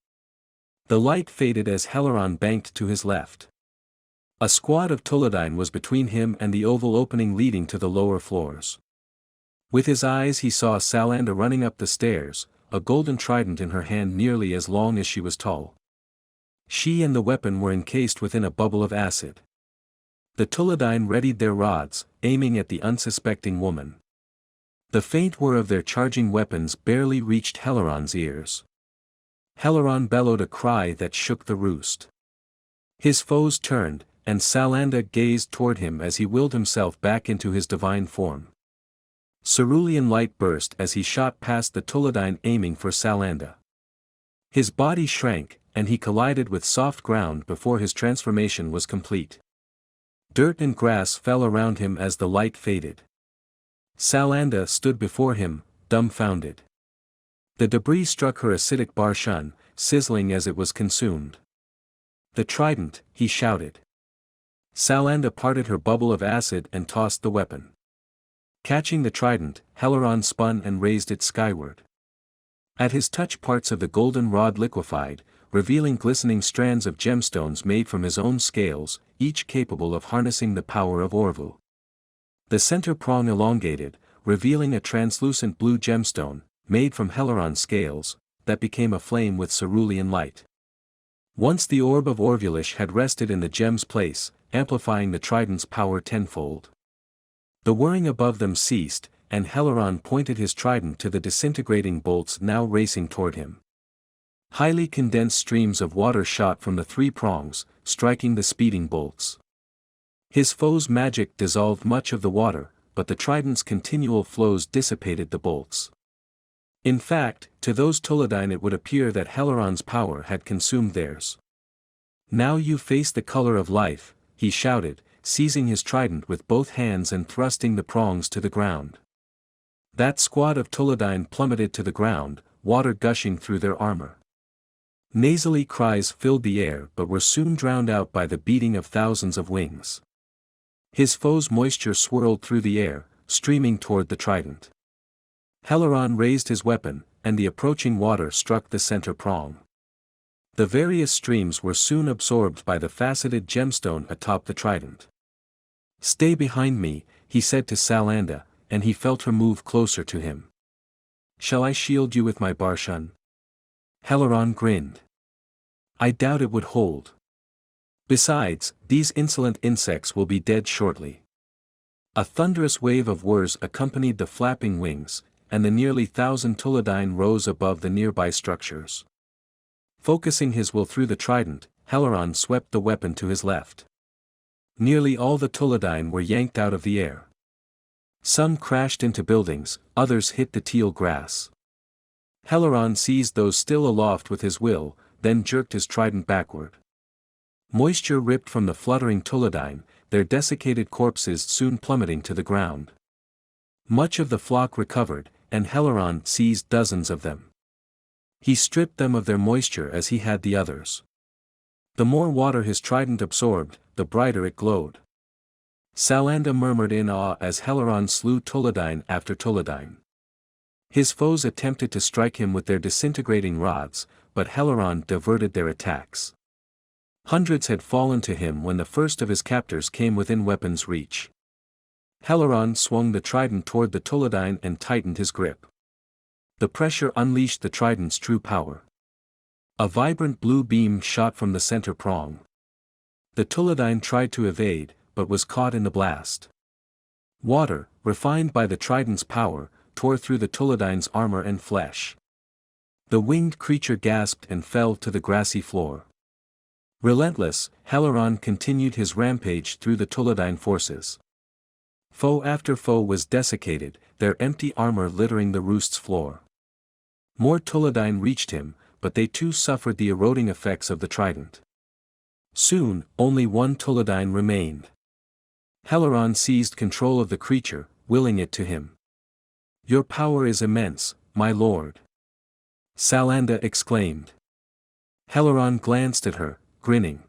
The light faded as Heleron banked to his left. A squad of Tuladine was between him and the oval opening leading to the lower floors. With his eyes he saw Salanda running up the stairs, a golden trident in her hand nearly as long as she was tall. She and the weapon were encased within a bubble of acid. The Tuladine readied their rods, aiming at the unsuspecting woman. The faint whir of their charging weapons barely reached Heleron's ears. Heleron bellowed a cry that shook the roost. His foes turned, and Salanda gazed toward him as he willed himself back into his divine form. Cerulean light burst as he shot past the Tuladine aiming for Salanda. His body shrank, and he collided with soft ground before his transformation was complete. Dirt and grass fell around him as the light faded. Salanda stood before him, dumbfounded. The debris struck her acidic barshun, sizzling as it was consumed. "The trident," he shouted. Salanda parted her bubble of acid and tossed the weapon. Catching the trident, Heleron spun and raised it skyward. At his touch parts of the golden rod liquefied, revealing glistening strands of gemstones made from his own scales, each capable of harnessing the power of Orvu. The center prong elongated, revealing a translucent blue gemstone, made from Heleron's scales, that became aflame with cerulean light. Once the Orb of Orvulish had rested in the gem's place, amplifying the trident's power tenfold. The whirring above them ceased, and Heleron pointed his trident to the disintegrating bolts now racing toward him. Highly condensed streams of water shot from the three prongs, striking the speeding bolts. His foe's magic dissolved much of the water, but the trident's continual flows dissipated the bolts. In fact, to those Tuladine it would appear that Heleron's power had consumed theirs. "Now you face the color of life," he shouted, seizing his trident with both hands and thrusting the prongs to the ground. That squad of Tuladine plummeted to the ground, water gushing through their armor. Nasally cries filled the air but were soon drowned out by the beating of thousands of wings. His foe's moisture swirled through the air, streaming toward the trident. Heleron raised his weapon, and the approaching water struck the center prong. The various streams were soon absorbed by the faceted gemstone atop the trident. "Stay behind me," he said to Salanda, and he felt her move closer to him. "Shall I shield you with my barshun?" Heleron grinned. "I doubt it would hold. Besides, these insolent insects will be dead shortly." A thunderous wave of whirs accompanied the flapping wings, and the nearly 1,000 Tuladine rose above the nearby structures. Focusing his will through the trident, Heleron swept the weapon to his left. Nearly all the Tuladine were yanked out of the air. Some crashed into buildings, others hit the teal grass. Heleron seized those still aloft with his will, then jerked his trident backward. Moisture ripped from the fluttering Tuladine, their desiccated corpses soon plummeting to the ground. Much of the flock recovered, and Heleron seized dozens of them. He stripped them of their moisture as he had the others. The more water his trident absorbed, the brighter it glowed. Salanda murmured in awe as Heleron slew Tolodine after Tolodine. His foes attempted to strike him with their disintegrating rods, but Heleron diverted their attacks. Hundreds had fallen to him when the first of his captors came within weapon's reach. Heleron swung the trident toward the Tolodine and tightened his grip. The pressure unleashed the trident's true power. A vibrant blue beam shot from the center prong. The Tolodine tried to evade, but was caught in the blast. Water, refined by the trident's power, tore through the Tolodine's armor and flesh. The winged creature gasped and fell to the grassy floor. Relentless, Heleron continued his rampage through the Tolodine forces. Foe after foe was desiccated, their empty armor littering the roost's floor. More Tolodine reached him, but they too suffered the eroding effects of the trident. Soon, only one Tolodine remained. Heleron seized control of the creature, willing it to him. "Your power is immense, my lord," Salanda exclaimed. Heleron glanced at her, grinning.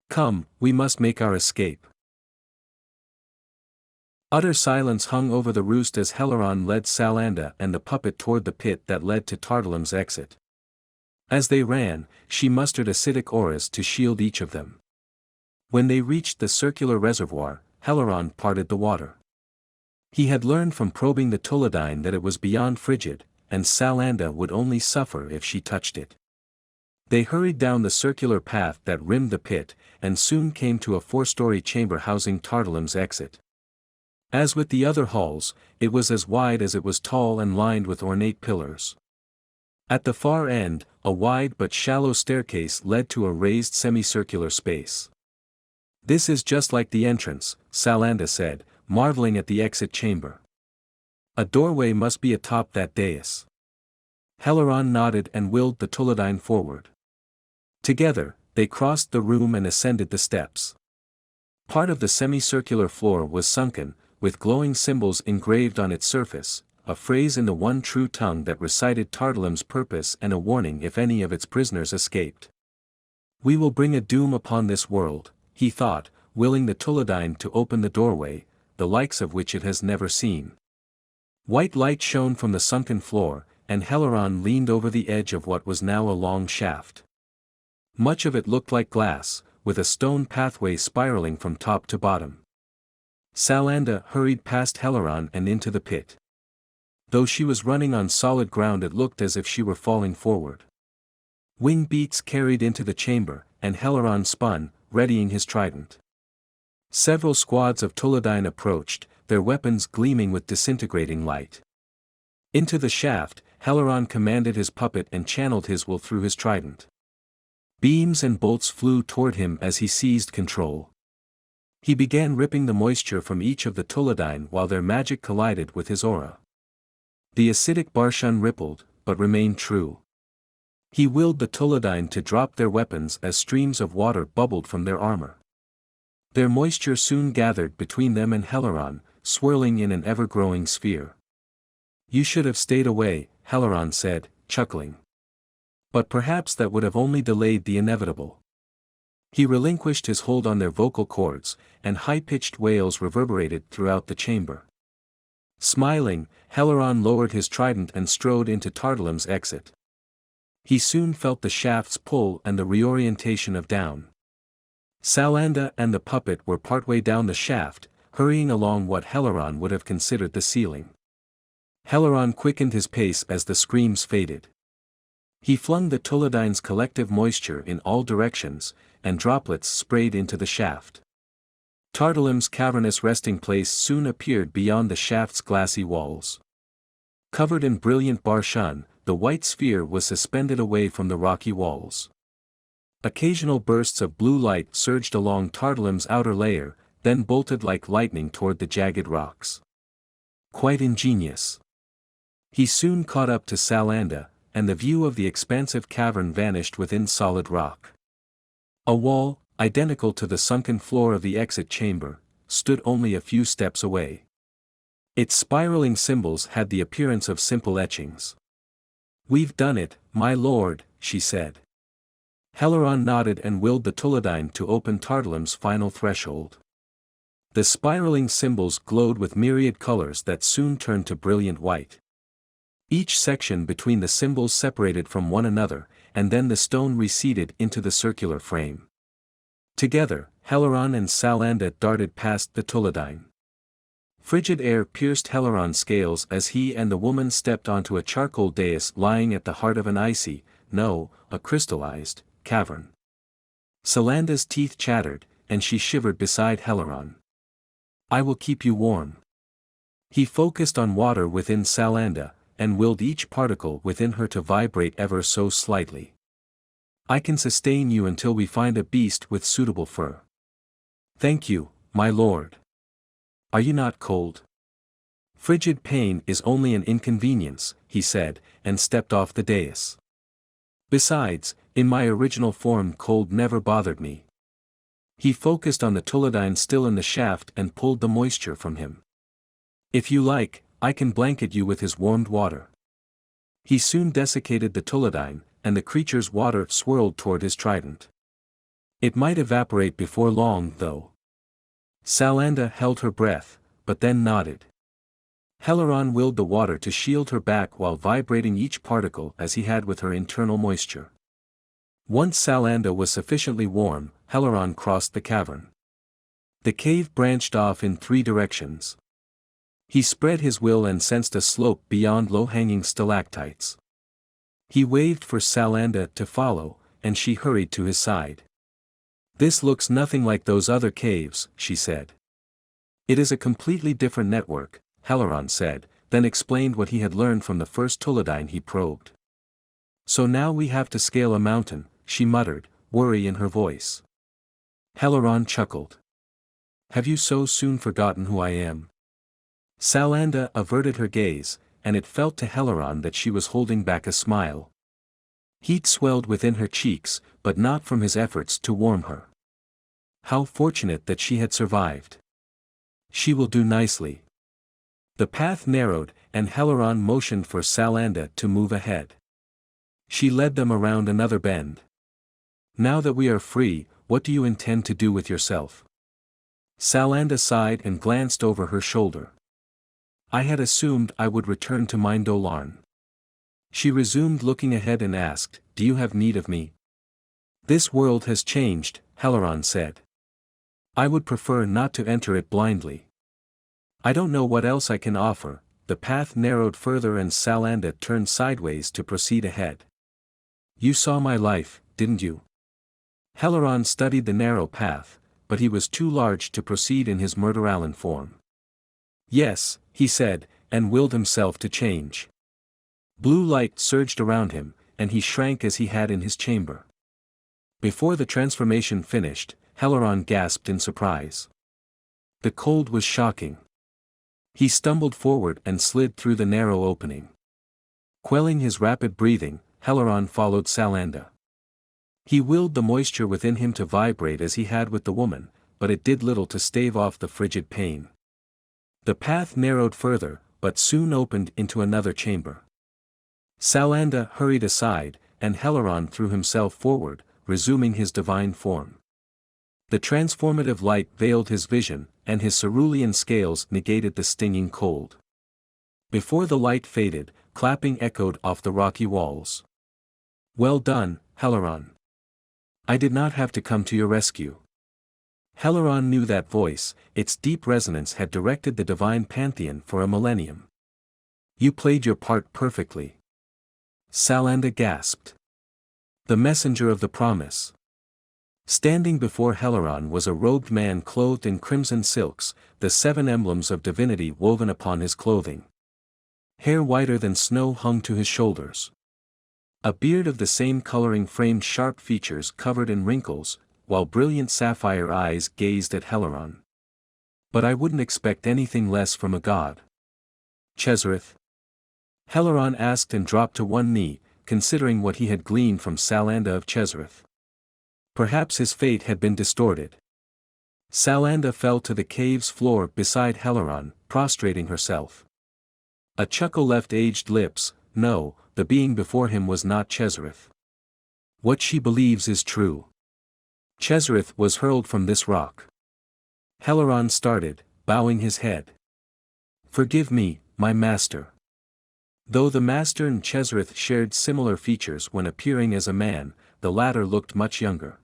"Come, we must make our escape." Utter silence hung over the roost as Heleron led Salanda and the puppet toward the pit that led to Tardalim's exit. As they ran, she mustered acidic auras to shield each of them. When they reached the circular reservoir, Heleron parted the water. He had learned from probing the Tolodine that it was beyond frigid, and Salanda would only suffer if she touched it. They hurried down the circular path that rimmed the pit, and soon came to a 4-story chamber housing Tardalim's exit. As with the other halls, it was as wide as it was tall and lined with ornate pillars. At the far end, a wide but shallow staircase led to a raised semicircular space. "This is just like the entrance," Salanda said, marveling at the exit chamber. "A doorway must be atop that dais." Heleron nodded and willed the Tolodine forward. Together, they crossed the room and ascended the steps. Part of the semicircular floor was sunken, with glowing symbols engraved on its surface, a phrase in the one true tongue that recited Tardalim's purpose and a warning if any of its prisoners escaped. "We will bring a doom upon this world," he thought, willing the Tolodine to open the doorway, the likes of which it has never seen. White light shone from the sunken floor, and Heleron leaned over the edge of what was now a long shaft. Much of it looked like glass, with a stone pathway spiraling from top to bottom. Salanda hurried past Heleron and into the pit. Though she was running on solid ground, it looked as if she were falling forward. Wing beats carried into the chamber, and Heleron spun, readying his trident. Several squads of Tolodine approached, their weapons gleaming with disintegrating light. Into the shaft, Heleron commanded his puppet and channeled his will through his trident. Beams and bolts flew toward him as he seized control. He began ripping the moisture from each of the Tolodine while their magic collided with his aura. The acidic Barshun rippled, but remained true. He willed the Tolodine to drop their weapons as streams of water bubbled from their armor. Their moisture soon gathered between them and Heleron, swirling in an ever-growing sphere. "You should have stayed away," Heleron said, chuckling. "But perhaps that would have only delayed the inevitable." He relinquished his hold on their vocal cords, and high-pitched wails reverberated throughout the chamber. Smiling, Heleron lowered his trident and strode into Tardalim's exit. He soon felt the shaft's pull and the reorientation of down. Salanda and the puppet were partway down the shaft, hurrying along what Heleron would have considered the ceiling. Heleron quickened his pace as the screams faded. He flung the Tolodine's collective moisture in all directions, and droplets sprayed into the shaft. Tardalim's cavernous resting place soon appeared beyond the shaft's glassy walls. Covered in brilliant Barshun, the white sphere was suspended away from the rocky walls. Occasional bursts of blue light surged along Tardalim's outer layer, then bolted like lightning toward the jagged rocks. Quite ingenious. He soon caught up to Salanda, and the view of the expansive cavern vanished within solid rock. A wall, identical to the sunken floor of the exit chamber, stood only a few steps away. Its spiraling symbols had the appearance of simple etchings. "We've done it, my lord," she said. Heleron nodded and willed the Tuladine to open Tardalim's final threshold. The spiraling symbols glowed with myriad colors that soon turned to brilliant white. Each section between the symbols separated from one another, and then the stone receded into the circular frame. Together, Heleron and Salanda darted past the Tuladine. Frigid air pierced Heleron's scales as he and the woman stepped onto a charcoal dais lying at the heart of an icy, no, a crystallized, cavern. Salanda's teeth chattered, and she shivered beside Heleron. "I will keep you warm." He focused on water within Salanda, and willed each particle within her to vibrate ever so slightly. "I can sustain you until we find a beast with suitable fur." "Thank you, my lord." "Are you not cold?" "Frigid pain is only an inconvenience," he said, and stepped off the dais. "Besides, in my original form cold never bothered me." He focused on the Tuladine still in the shaft and pulled the moisture from him. "If you like, I can blanket you with his warmed water." He soon desiccated the Tuladine, and the creature's water swirled toward his trident. It might evaporate before long, though. Salanda held her breath, but then nodded. Heleron willed the water to shield her back while vibrating each particle as he had with her internal moisture. Once Salanda was sufficiently warm, Heleron crossed the cavern. The cave branched off in 3 directions. He spread his will and sensed a slope beyond low-hanging stalactites. He waved for Salanda to follow, and she hurried to his side. "This looks nothing like those other caves," she said. "It is a completely different network," Heleron said, then explained what he had learned from the first Tuladine he probed. "So now we have to scale a mountain," she muttered, worry in her voice. Heleron chuckled. "Have you so soon forgotten who I am?" Salanda averted her gaze, and it felt to Heleron that she was holding back a smile. Heat swelled within her cheeks, but not from his efforts to warm her. How fortunate that she had survived. She will do nicely. The path narrowed, and Heleron motioned for Salanda to move ahead. She led them around another bend. "Now that we are free, what do you intend to do with yourself?" Salanda sighed and glanced over her shoulder. "I had assumed I would return to Mindolarn." She resumed looking ahead and asked, "Do you have need of me?" "This world has changed," Heleron said. "I would prefer not to enter it blindly. I don't know what else I can offer." The path narrowed further and Salanda turned sideways to proceed ahead. "You saw my life, didn't you?" Heleron studied the narrow path, but he was too large to proceed in his Murderallan form. "Yes," he said, and willed himself to change. Blue light surged around him, and he shrank as he had in his chamber. Before the transformation finished, Heleron gasped in surprise. The cold was shocking. He stumbled forward and slid through the narrow opening. Quelling his rapid breathing, Heleron followed Salanda. He willed the moisture within him to vibrate as he had with the woman, but it did little to stave off the frigid pain. The path narrowed further, but soon opened into another chamber. Salanda hurried aside, and Heleron threw himself forward, resuming his divine form. The transformative light veiled his vision, and his cerulean scales negated the stinging cold. Before the light faded, clapping echoed off the rocky walls. "Well done, Heleron. I did not have to come to your rescue." Heleron knew that voice, its deep resonance had directed the divine pantheon for a millennium. "You played your part perfectly." Salanda gasped. "The messenger of the promise." Standing before Heleron was a robed man clothed in crimson silks, the 7 emblems of divinity woven upon his clothing. Hair whiter than snow hung to his shoulders. A beard of the same coloring framed sharp features covered in wrinkles, while brilliant sapphire eyes gazed at Heleron. "But I wouldn't expect anything less from a god." "Chezrith?" Heleron asked and dropped to one knee, considering what he had gleaned from Salanda of Chezrith. Perhaps his fate had been distorted. Salanda fell to the cave's floor beside Heleron, prostrating herself. A chuckle left aged lips. "No, the being before him was not Chezareth. What she believes is true. Chezareth was hurled from this rock. Heleron started, bowing his head. Forgive me, my master. Though the master and Chezareth shared similar features when appearing as a man, the latter looked much younger.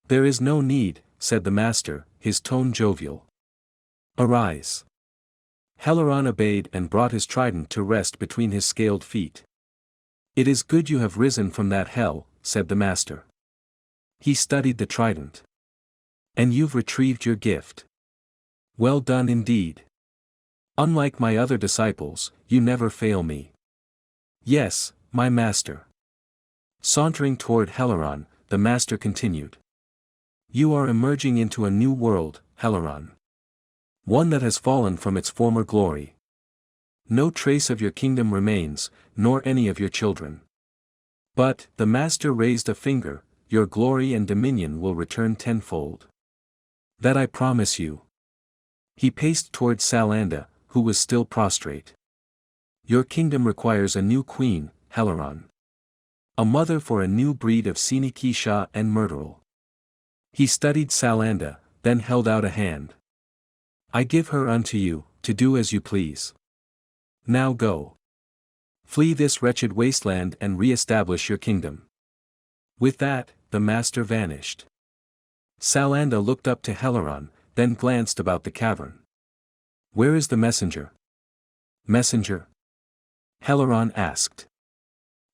There is no need, said the master, his tone jovial. Arise. Heleron obeyed and brought his trident to rest between his scaled feet. It is good you have risen from that hell, said the master. He studied the trident. And you've retrieved your gift. Well done indeed. Unlike my other disciples, you never fail me. Yes, my master. Sauntering toward Heleron, the master continued. You are emerging into a new world, Heleron. One that has fallen from its former glory. No trace of your kingdom remains, nor any of your children. But, the master raised a finger, your glory and dominion will return tenfold. That I promise you. He paced toward Salanda, who was still prostrate. Your kingdom requires a new queen, Heleron. A mother for a new breed of Sinikisha and Myrtle. He studied Salanda, then held out a hand. I give her unto you, to do as you please. Now go. Flee this wretched wasteland and re-establish your kingdom. With that, the master vanished. Salanda looked up to Heleron, then glanced about the cavern. Where is the messenger? Messenger? Heleron asked.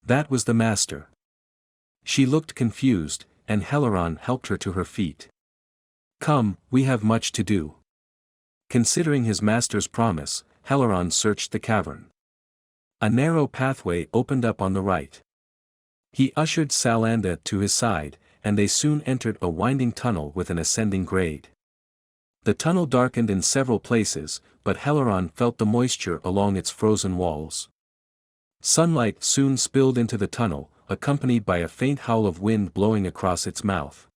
That was the master. She looked confused, and Heleron helped her to her feet. Come, we have much to do. Considering his master's promise, Heleron searched the cavern. A narrow pathway opened up on the right. He ushered Salanda to his side, and they soon entered a winding tunnel with an ascending grade. The tunnel darkened in several places, but Heleron felt the moisture along its frozen walls. Sunlight soon spilled into the tunnel, accompanied by a faint howl of wind blowing across its mouth.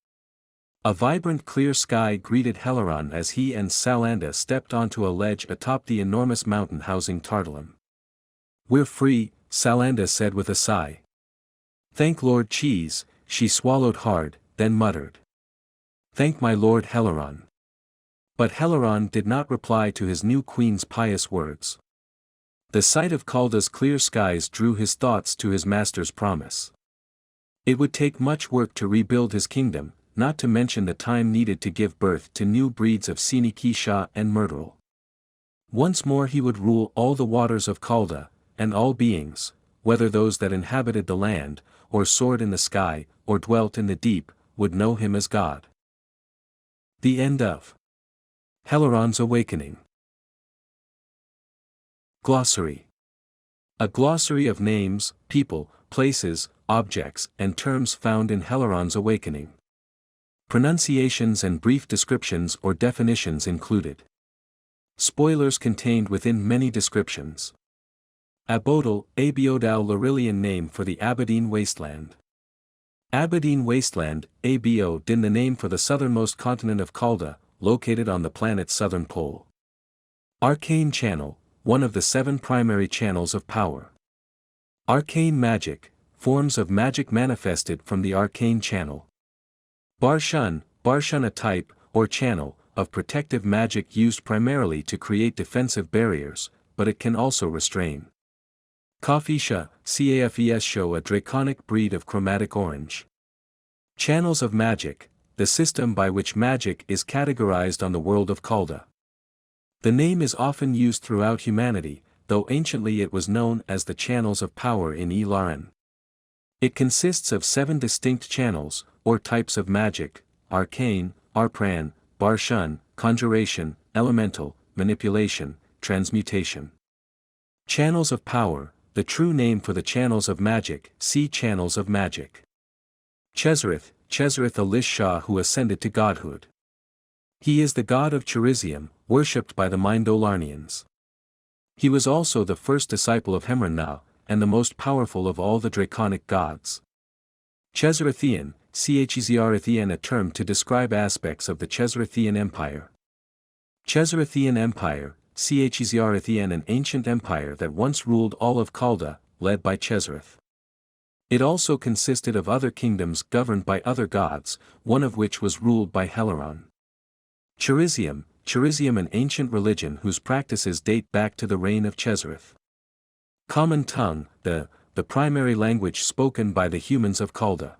A vibrant clear sky greeted Heleron as he and Salanda stepped onto a ledge atop the enormous mountain housing Tardalim. We're free, Salanda said with a sigh. Thank Lord Cheese, she swallowed hard, then muttered. Thank my lord Heleron. But Heleron did not reply to his new queen's pious words. The sight of Kalda's clear skies drew his thoughts to his master's promise. It would take much work to rebuild his kingdom, not to mention the time needed to give birth to new breeds of Sinikisha and Myrtle. Once more he would rule all the waters of Kalda, and all beings, whether those that inhabited the land, or soared in the sky, or dwelt in the deep, would know him as God. The end of Heleron's Awakening. Glossary. A glossary of names, people, places, objects, and terms found in Heleron's Awakening. Pronunciations and brief descriptions or definitions included. Spoilers contained within many descriptions. Abodal, Abiodal Larillian name for the Aberdeen Wasteland. Aberdeen Wasteland, Abo Din the name for the southernmost continent of Kalda, located on the planet's southern pole. Arcane Channel, one of the 7 primary channels of power. Arcane Magic, forms of magic manifested from the Arcane Channel. Barshun, Barshun a type, or channel, of protective magic used primarily to create defensive barriers, but it can also restrain. Kafisha, Cafes show a draconic breed of chromatic orange. Channels of Magic, the system by which magic is categorized on the world of Kalda. The name is often used throughout humanity, though anciently it was known as the channels of power in Elaran. It consists of 7 distinct channels, or types of magic: arcane, arpran, barshun, conjuration, elemental, manipulation, transmutation. Channels of power, the true name for the channels of magic, see Channels of Magic. Chezareth, Chezareth Alish Shah who ascended to godhood. He is the god of Cherizium, worshipped by the Mindolarnians. He was also the first disciple of Hemrenna, and the most powerful of all the draconic gods. Chezarethian, Chezarethian, a term to describe aspects of the Chezarethian Empire. Chezarethian Empire, Chezarethian, an ancient empire that once ruled all of Kalda, led by Chezrith. It also consisted of other kingdoms governed by other gods, one of which was ruled by Heleron. Cherizium, an ancient religion whose practices date back to the reign of Chezrith. Common tongue, the primary language spoken by the humans of Kalda.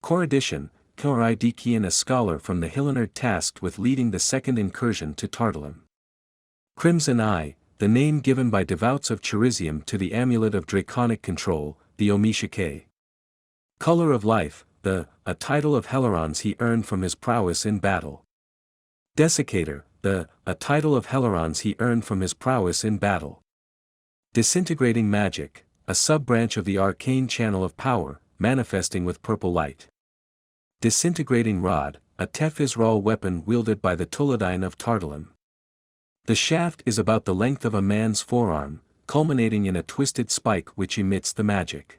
Koredition, Koraidikian, a scholar from the Hillenard tasked with leading the second incursion to Tardalim. Crimson Eye, the name given by devoutes of Cherizium to the amulet of draconic control, the Omishake. Color of Life, a title of Heleron's he earned from his prowess in battle. Desiccator, a title of Heleron's he earned from his prowess in battle. Disintegrating Magic, a sub-branch of the arcane channel of power, manifesting with purple light. Disintegrating Rod, a Tef-Israel weapon wielded by the Tuladine of Tardalim. The shaft is about the length of a man's forearm, culminating in a twisted spike which emits the magic.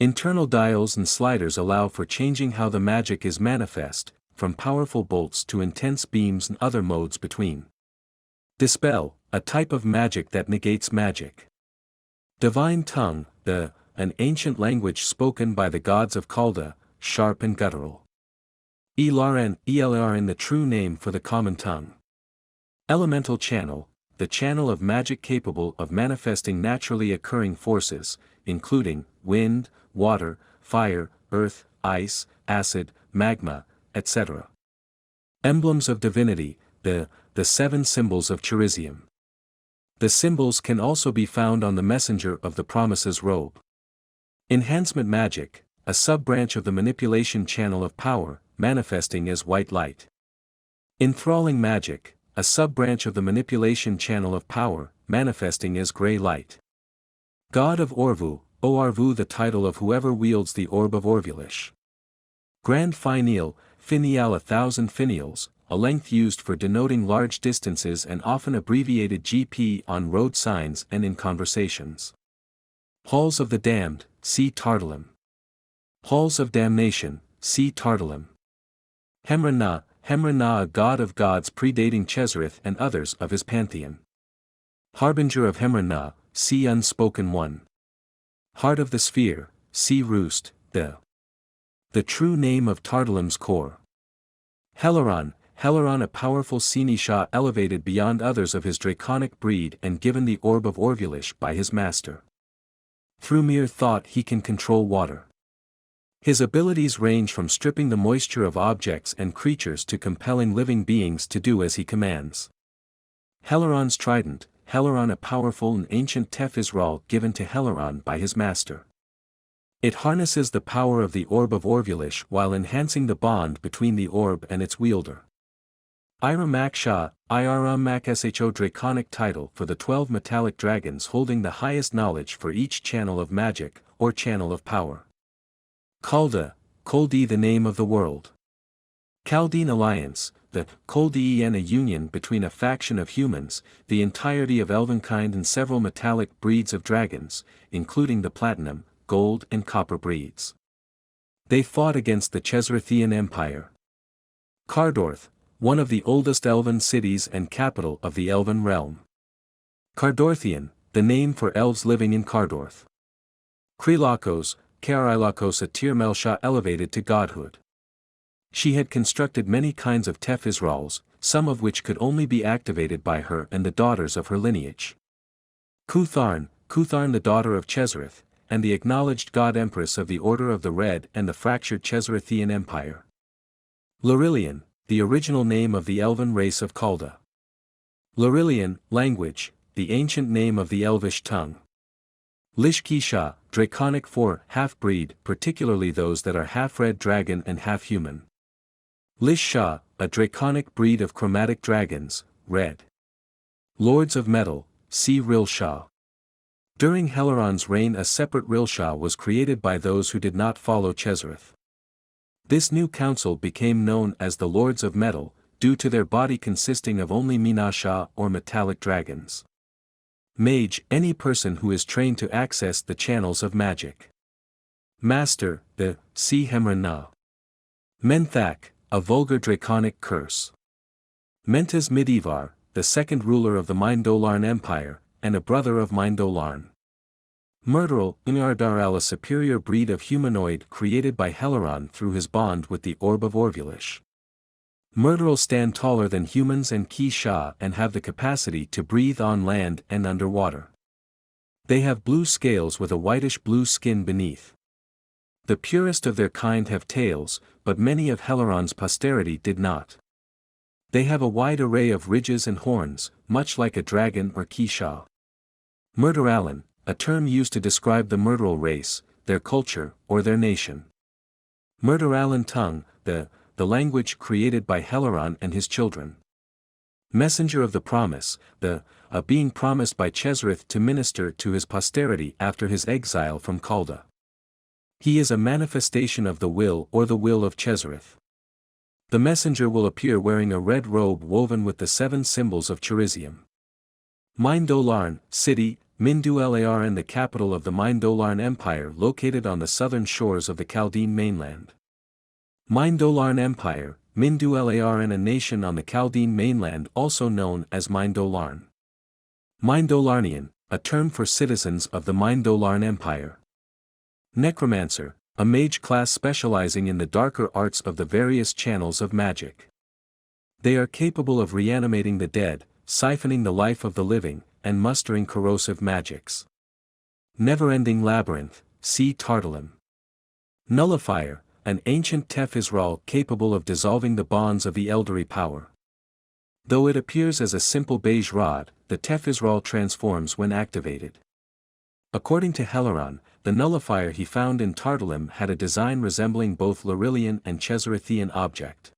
Internal dials and sliders allow for changing how the magic is manifest, from powerful bolts to intense beams and other modes between. Dispel, a type of magic that negates magic. Divine Tongue, an ancient language spoken by the gods of Kalda, sharp and guttural. Elrn, the true name for the common tongue. Elemental Channel, the channel of magic capable of manifesting naturally occurring forces, including wind, water, fire, earth, ice, acid, magma, etc. Emblems of Divinity, the 7 symbols of Cherizium. The symbols can also be found on the Messenger of the Promises robe. Enhancement Magic, a sub-branch of the manipulation channel of power, manifesting as white light. Enthralling Magic, a sub-branch of the manipulation channel of power, manifesting as gray light. God of Orvu, Orvu, the title of whoever wields the Orb of Orvulish. Grand Finial, 1,000 finials, a length used for denoting large distances and often abbreviated GP on road signs and in conversations. Halls of the Damned, see Tardalim. Halls of Damnation, see Tardalim. Hemrana, a god of gods predating Chezrith and others of his pantheon. Harbinger of Hemrana, see Unspoken One. Heart of the Sphere, see Roost, the true name of Tardalim's core. Heleron, a powerful Sinisha elevated beyond others of his draconic breed and given the Orb of Orvulish by his master. Through mere thought he can control water. His abilities range from stripping the moisture of objects and creatures to compelling living beings to do as he commands. Heleron's Trident, Heleron, a powerful and ancient Tef-Israel given to Heleron by his master. It harnesses the power of the Orb of Orvulish while enhancing the bond between the orb and its wielder. Iramak Shah, Sho, draconic title for the 12 metallic dragons holding the highest knowledge for each channel of magic, or channel of power. Kalda, Koldi, the name of the world. Chaldean Alliance, the Koldian, a union between a faction of humans, the entirety of elvenkind and several metallic breeds of dragons, including the platinum, gold and copper breeds. They fought against the Chezrithian Empire. Cardorth, one of the oldest elven cities and capital of the elven realm. Cardorthian, the name for elves living in Cardorth. Krilakos, Karilakos, a Tirmelsha elevated to godhood. She had constructed many kinds of Tef-Israels, some of which could only be activated by her and the daughters of her lineage. Kutharn, the daughter of Chezrith, and the acknowledged god-empress of the Order of the Red and the fractured Chezrithian Empire. Laurilian, the original name of the elven race of Kalda. Laurilian, language, the ancient name of the elvish tongue. Lishkisha, draconic for half-breed, particularly those that are half-red dragon and half-human. Lishsha, a draconic breed of chromatic dragons, red. Lords of Metal, see Rilshah. During Heleron's reign a separate Rilshah was created by those who did not follow Chezrith. This new council became known as the Lords of Metal, due to their body consisting of only Minasha or metallic dragons. Mage, any person who is trained to access the channels of magic. Master, the see Hemrana. Menthak, a vulgar draconic curse. Mentas Midivar, the second ruler of the Mindolarn Empire, and a brother of Mindolarn. Murderal, Inardaral, a superior breed of humanoid created by Heleron through his bond with the Orb of Orvulish. Murderal stand taller than humans and Kisha and have the capacity to breathe on land and underwater. They have blue scales with a whitish-blue skin beneath. The purest of their kind have tails, but many of Heleron's posterity did not. They have a wide array of ridges and horns, much like a dragon or Kisha. Murderalan, a term used to describe the Murderal race, their culture, or their nation. Murderalan tongue, the language created by Heleron and his children. Messenger of the promise, a being promised by Chezrith to minister to his posterity after his exile from Kalda. He is a manifestation of the will or the will of Chezrith. The messenger will appear wearing a red robe woven with the 7 symbols of Cherizium. Mindolarn, city, Mindu-Laran, the capital of the Mindolarn Empire located on the southern shores of the Chaldean mainland. Mindolarn Empire, Mindu-Laran, a nation on the Chaldean mainland also known as Mindolarn. Mindolarnian, a term for citizens of the Mindolarn Empire. Necromancer, a mage class specializing in the darker arts of the various channels of magic. They are capable of reanimating the dead, siphoning the life of the living, and mustering corrosive magics. Never-ending labyrinth, see Tardalim. Nullifier, an ancient Tef-Israel capable of dissolving the bonds of the elderly power. Though it appears as a simple beige rod, the Tef-Israel transforms when activated. According to Heleron, the nullifier he found in Tardalim had a design resembling both Larillian and Chezerithian object.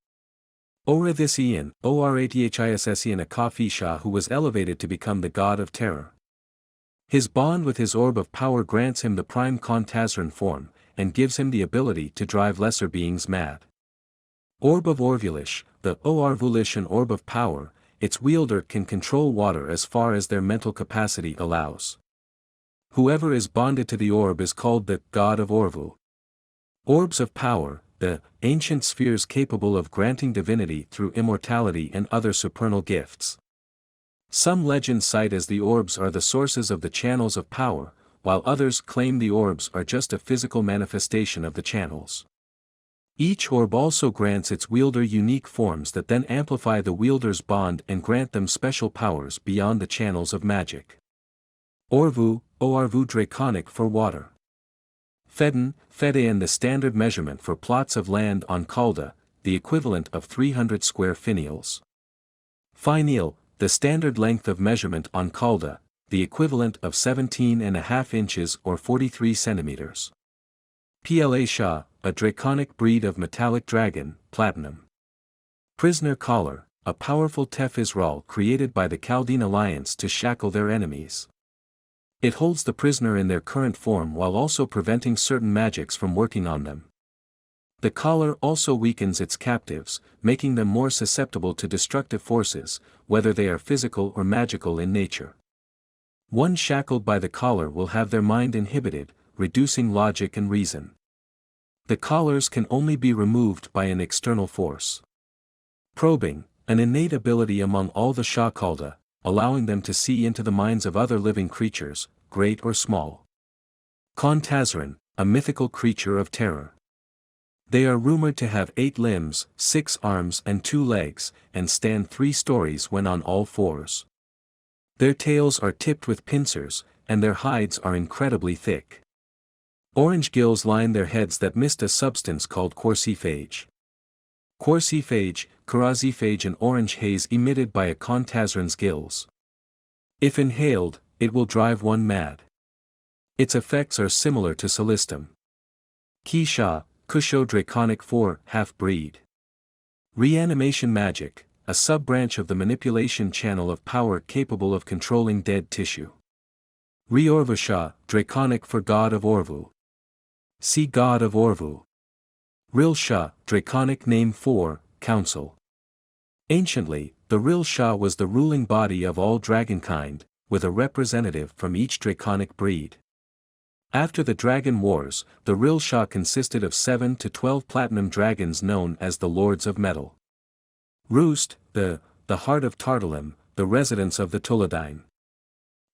Orithisian, Orthisian, a Kafisha who was elevated to become the god of terror. His bond with his orb of power grants him the prime Kontazran form, and gives him the ability to drive lesser beings mad. Orb of Orvulish, the Orvulish, an orb of power, its wielder can control water as far as their mental capacity allows. Whoever is bonded to the orb is called the God of Orvu. Orbs of power, the ancient spheres capable of granting divinity through immortality and other supernal gifts. Some legends cite as the orbs are the sources of the channels of power, while others claim the orbs are just a physical manifestation of the channels. Each orb also grants its wielder unique forms that then amplify the wielder's bond and grant them special powers beyond the channels of magic. Orvu, Orvu, draconic for water. Fedin, Fedean, the standard measurement for plots of land on Kalda, the equivalent of 300 square finials. Fineal, the standard length of measurement on Kalda, the equivalent of 17.5 inches or 43 centimeters. Pla Shah, a draconic breed of metallic dragon, platinum. Prisoner collar, a powerful Tef-Israel created by the Chaldean alliance to shackle their enemies. It holds the prisoner in their current form while also preventing certain magics from working on them. The collar also weakens its captives, making them more susceptible to destructive forces, whether they are physical or magical in nature. One shackled by the collar will have their mind inhibited, reducing logic and reason. The collars can only be removed by an external force. Probing, an innate ability among all the shackled, allowing them to see into the minds of other living creatures, great or small. Kontazran, a mythical creature of terror. They are rumored to have 8 limbs, 6 arms and 2 legs, and stand 3 stories when on all fours. Their tails are tipped with pincers, and their hides are incredibly thick. Orange gills line their heads that mist a substance called quercephage. Quercephage, charazephage, an orange haze emitted by a Kontazran's gills. If inhaled, it will drive one mad. Its effects are similar to Solistum. Kisha, Kusho, draconic 4, half-breed. Reanimation magic, a sub-branch of the manipulation channel of power capable of controlling dead tissue. Reorvusha, draconic for God of Orvu. See God of Orvu. Rilsha, draconic name 4, council. Anciently, the Rilsha was the ruling body of all dragonkind, with a representative from each draconic breed. After the Dragon Wars, the Rilsha consisted of 7 to 12 platinum dragons known as the Lords of Metal. Roost, the heart of Tardalim, the residence of the Tuladine.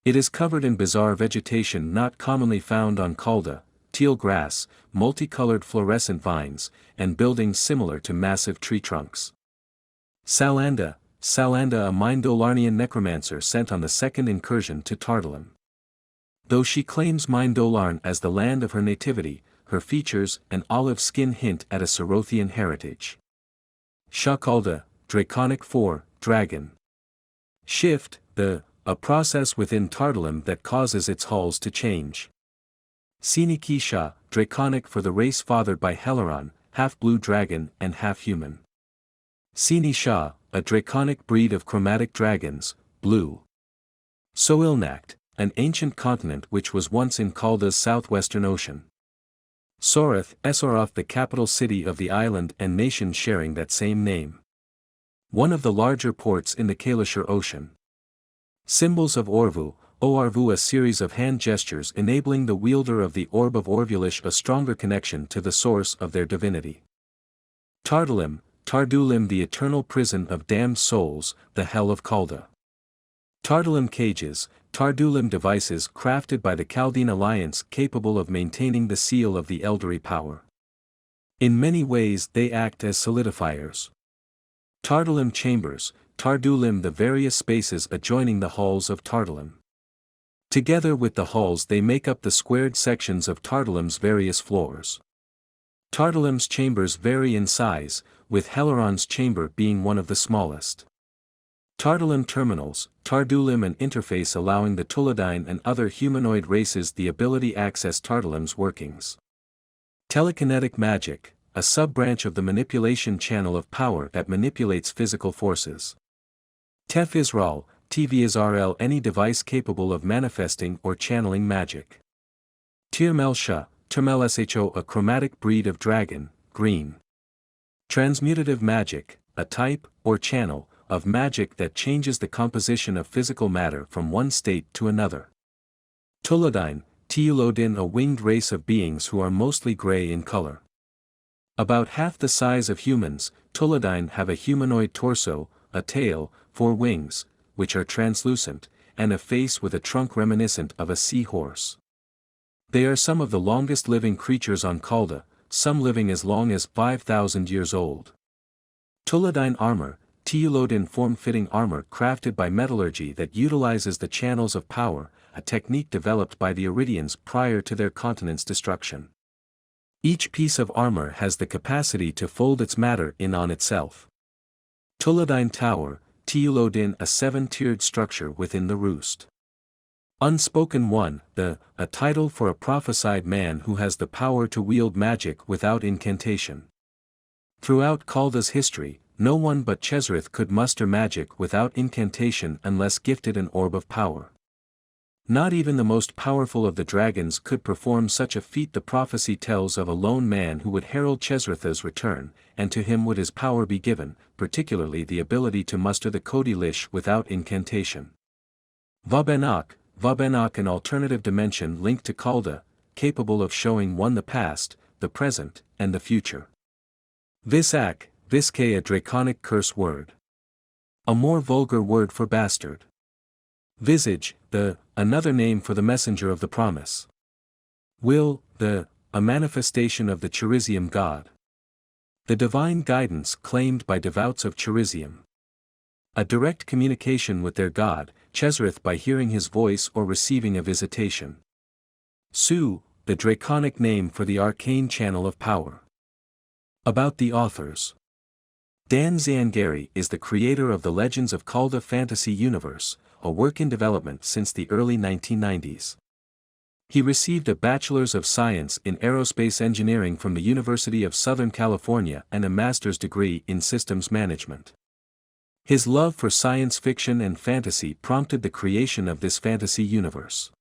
It is covered in bizarre vegetation not commonly found on Kalda, teal grass, multicolored fluorescent vines, and buildings similar to massive tree trunks. Salanda a Mindolarnian necromancer sent on the second incursion to Tardalim. Though she claims Mindolarn as the land of her nativity, her features and olive skin hint at a Sarothian heritage. Shackled, Draconic 4, Dragon. Shift, a process within Tardalim that causes its halls to change. Sinikisha, Draconic for the race fathered by Heleron, half-blue dragon and half-human. Sinisha, a draconic breed of chromatic dragons, blue. Soilnact, an ancient continent which was once in Kalda's southwestern ocean. Soroth, the capital city of the island and nation sharing that same name. One of the larger ports in the Kalashur Ocean. Symbols of Orvu, Orvu, a series of hand gestures enabling the wielder of the Orb of Orvulish a stronger connection to the source of their divinity. Tardalim, the eternal prison of damned souls, the hell of Kalda. Tardalim cages, Tardalim devices crafted by the Chaldean alliance capable of maintaining the seal of the elderly power. In many ways they act as solidifiers. Tardalim chambers, Tardalim, the various spaces adjoining the halls of Tardalim. Together with the halls they make up the squared sections of Tardalim's various floors. Tardalim's chambers vary in size, with Heleron's chamber being one of the smallest. Tardalim terminals, Tardalim, an interface allowing the Tuladine and other humanoid races the ability to access Tardalim's workings. Telekinetic magic, a sub-branch of the manipulation channel of power that manipulates physical forces. Tef Israel, any device capable of manifesting or channeling magic. Tirmelsha, a chromatic breed of dragon, green. Transmutative magic, a type, or channel, of magic that changes the composition of physical matter from one state to another. Tuladine, a winged race of beings who are mostly gray in color. About half the size of humans, Tuladine have a humanoid torso, a tail, 4 wings, which are translucent, and a face with a trunk reminiscent of a seahorse. They are some of the longest living creatures on Kalda, some living as long as 5,000 years old. Tuladine armor, form-fitting armor crafted by metallurgy that utilizes the channels of power, a technique developed by the Iridians prior to their continent's destruction. Each piece of armor has the capacity to fold its matter in on itself. Tuladine Tower, a 7-tiered structure within the roost. Unspoken One, a title for a prophesied man who has the power to wield magic without incantation. Throughout Kalda's history, no one but Chezrith could muster magic without incantation unless gifted an orb of power. Not even the most powerful of the dragons could perform such a feat. The prophecy tells of a lone man who would herald Chezritha's return, and to him would his power be given, particularly the ability to muster the Kodilish without incantation. Vabenak, an alternative dimension linked to Kalda, capable of showing one the past, the present, and the future. Visak, a draconic curse word. A more vulgar word for bastard. Visage, another name for the messenger of the promise. Will, a manifestation of the Cherizium god. The divine guidance claimed by devoutes of Cherizium. A direct communication with their god, Chezrith, by hearing his voice or receiving a visitation. Su, the draconic name for the arcane channel of power. About the authors. Dan Zangari is the creator of the Legends of Kalda fantasy universe, a work in development since the early 1990s. He received a Bachelor's of Science in Aerospace Engineering from the University of Southern California and a master's degree in Systems Management. His love for science fiction and fantasy prompted the creation of this fantasy universe.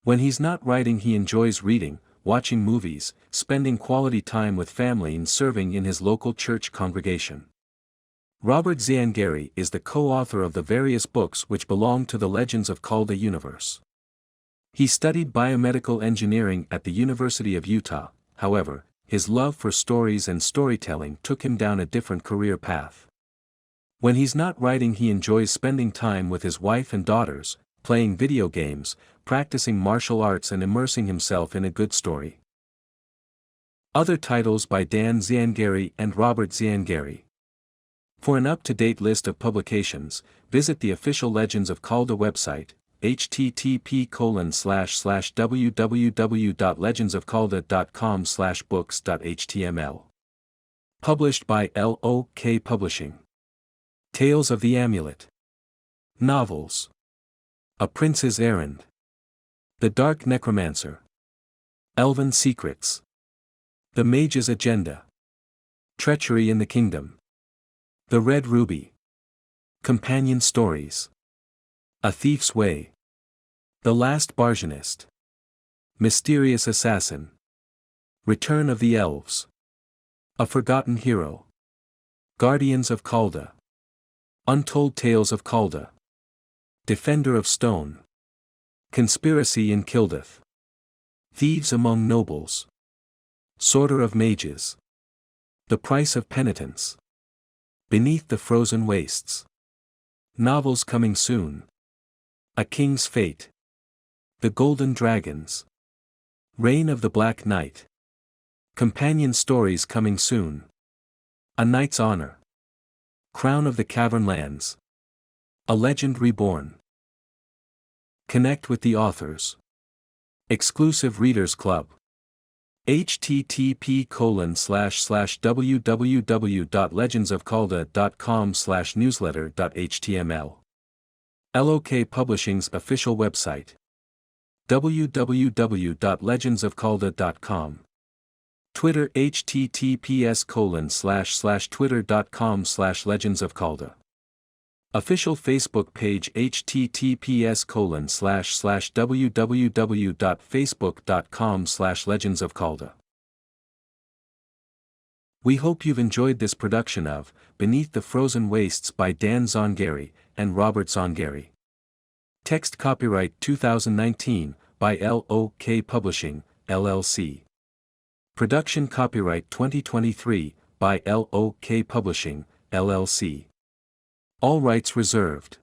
When he's not writing, he enjoys reading, watching movies, spending quality time with family and serving in his local church congregation. Robert Zangari is the co-author of the various books which belong to the Legends of Kalda universe. He studied biomedical engineering at the University of Utah, however, his love for stories and storytelling took him down a different career path. When he's not writing, he enjoys spending time with his wife and daughters, playing video games, practicing martial arts and immersing himself in a good story. Other titles by Dan Zangari and Robert Zangari. For an up-to-date list of publications, visit the official Legends of Kalda website, http://www.legendsofkalda.com/books.html. Published by LOK Publishing. Tales of the Amulet. Novels. A Prince's Errand. The Dark Necromancer. Elven Secrets. The Mage's Agenda. Treachery in the Kingdom. The Red Ruby. Companion Stories. A Thief's Way. The Last Bargainist. Mysterious Assassin. Return of the Elves. A Forgotten Hero. Guardians of Kalda. Untold Tales of Kalda. Defender of Stone. Conspiracy in Kildeth. Thieves among Nobles. Sorter of Mages. The Price of Penitence. Beneath the Frozen Wastes. Novels coming soon. A King's Fate. The Golden Dragons. Reign of the Black Knight. Companion Stories coming soon. A Knight's Honor. Crown of the Cavern Lands. A Legend Reborn. Connect with the authors. Exclusive Readers Club. http://www.legendsofkalda.com/newsletter.html. LOK Publishing's official website. www.legendsofkalda.com. Twitter https://twitter.com/legendsofkalda. Official Facebook page https://www.facebook.com/legendsofkalda. We hope you've enjoyed this production of Beneath the Frozen Wastes by Dan Zangari and Robert Zangari. Text copyright 2019 by LOK Publishing, LLC. Production copyright 2023 by LOK Publishing, LLC. All rights reserved.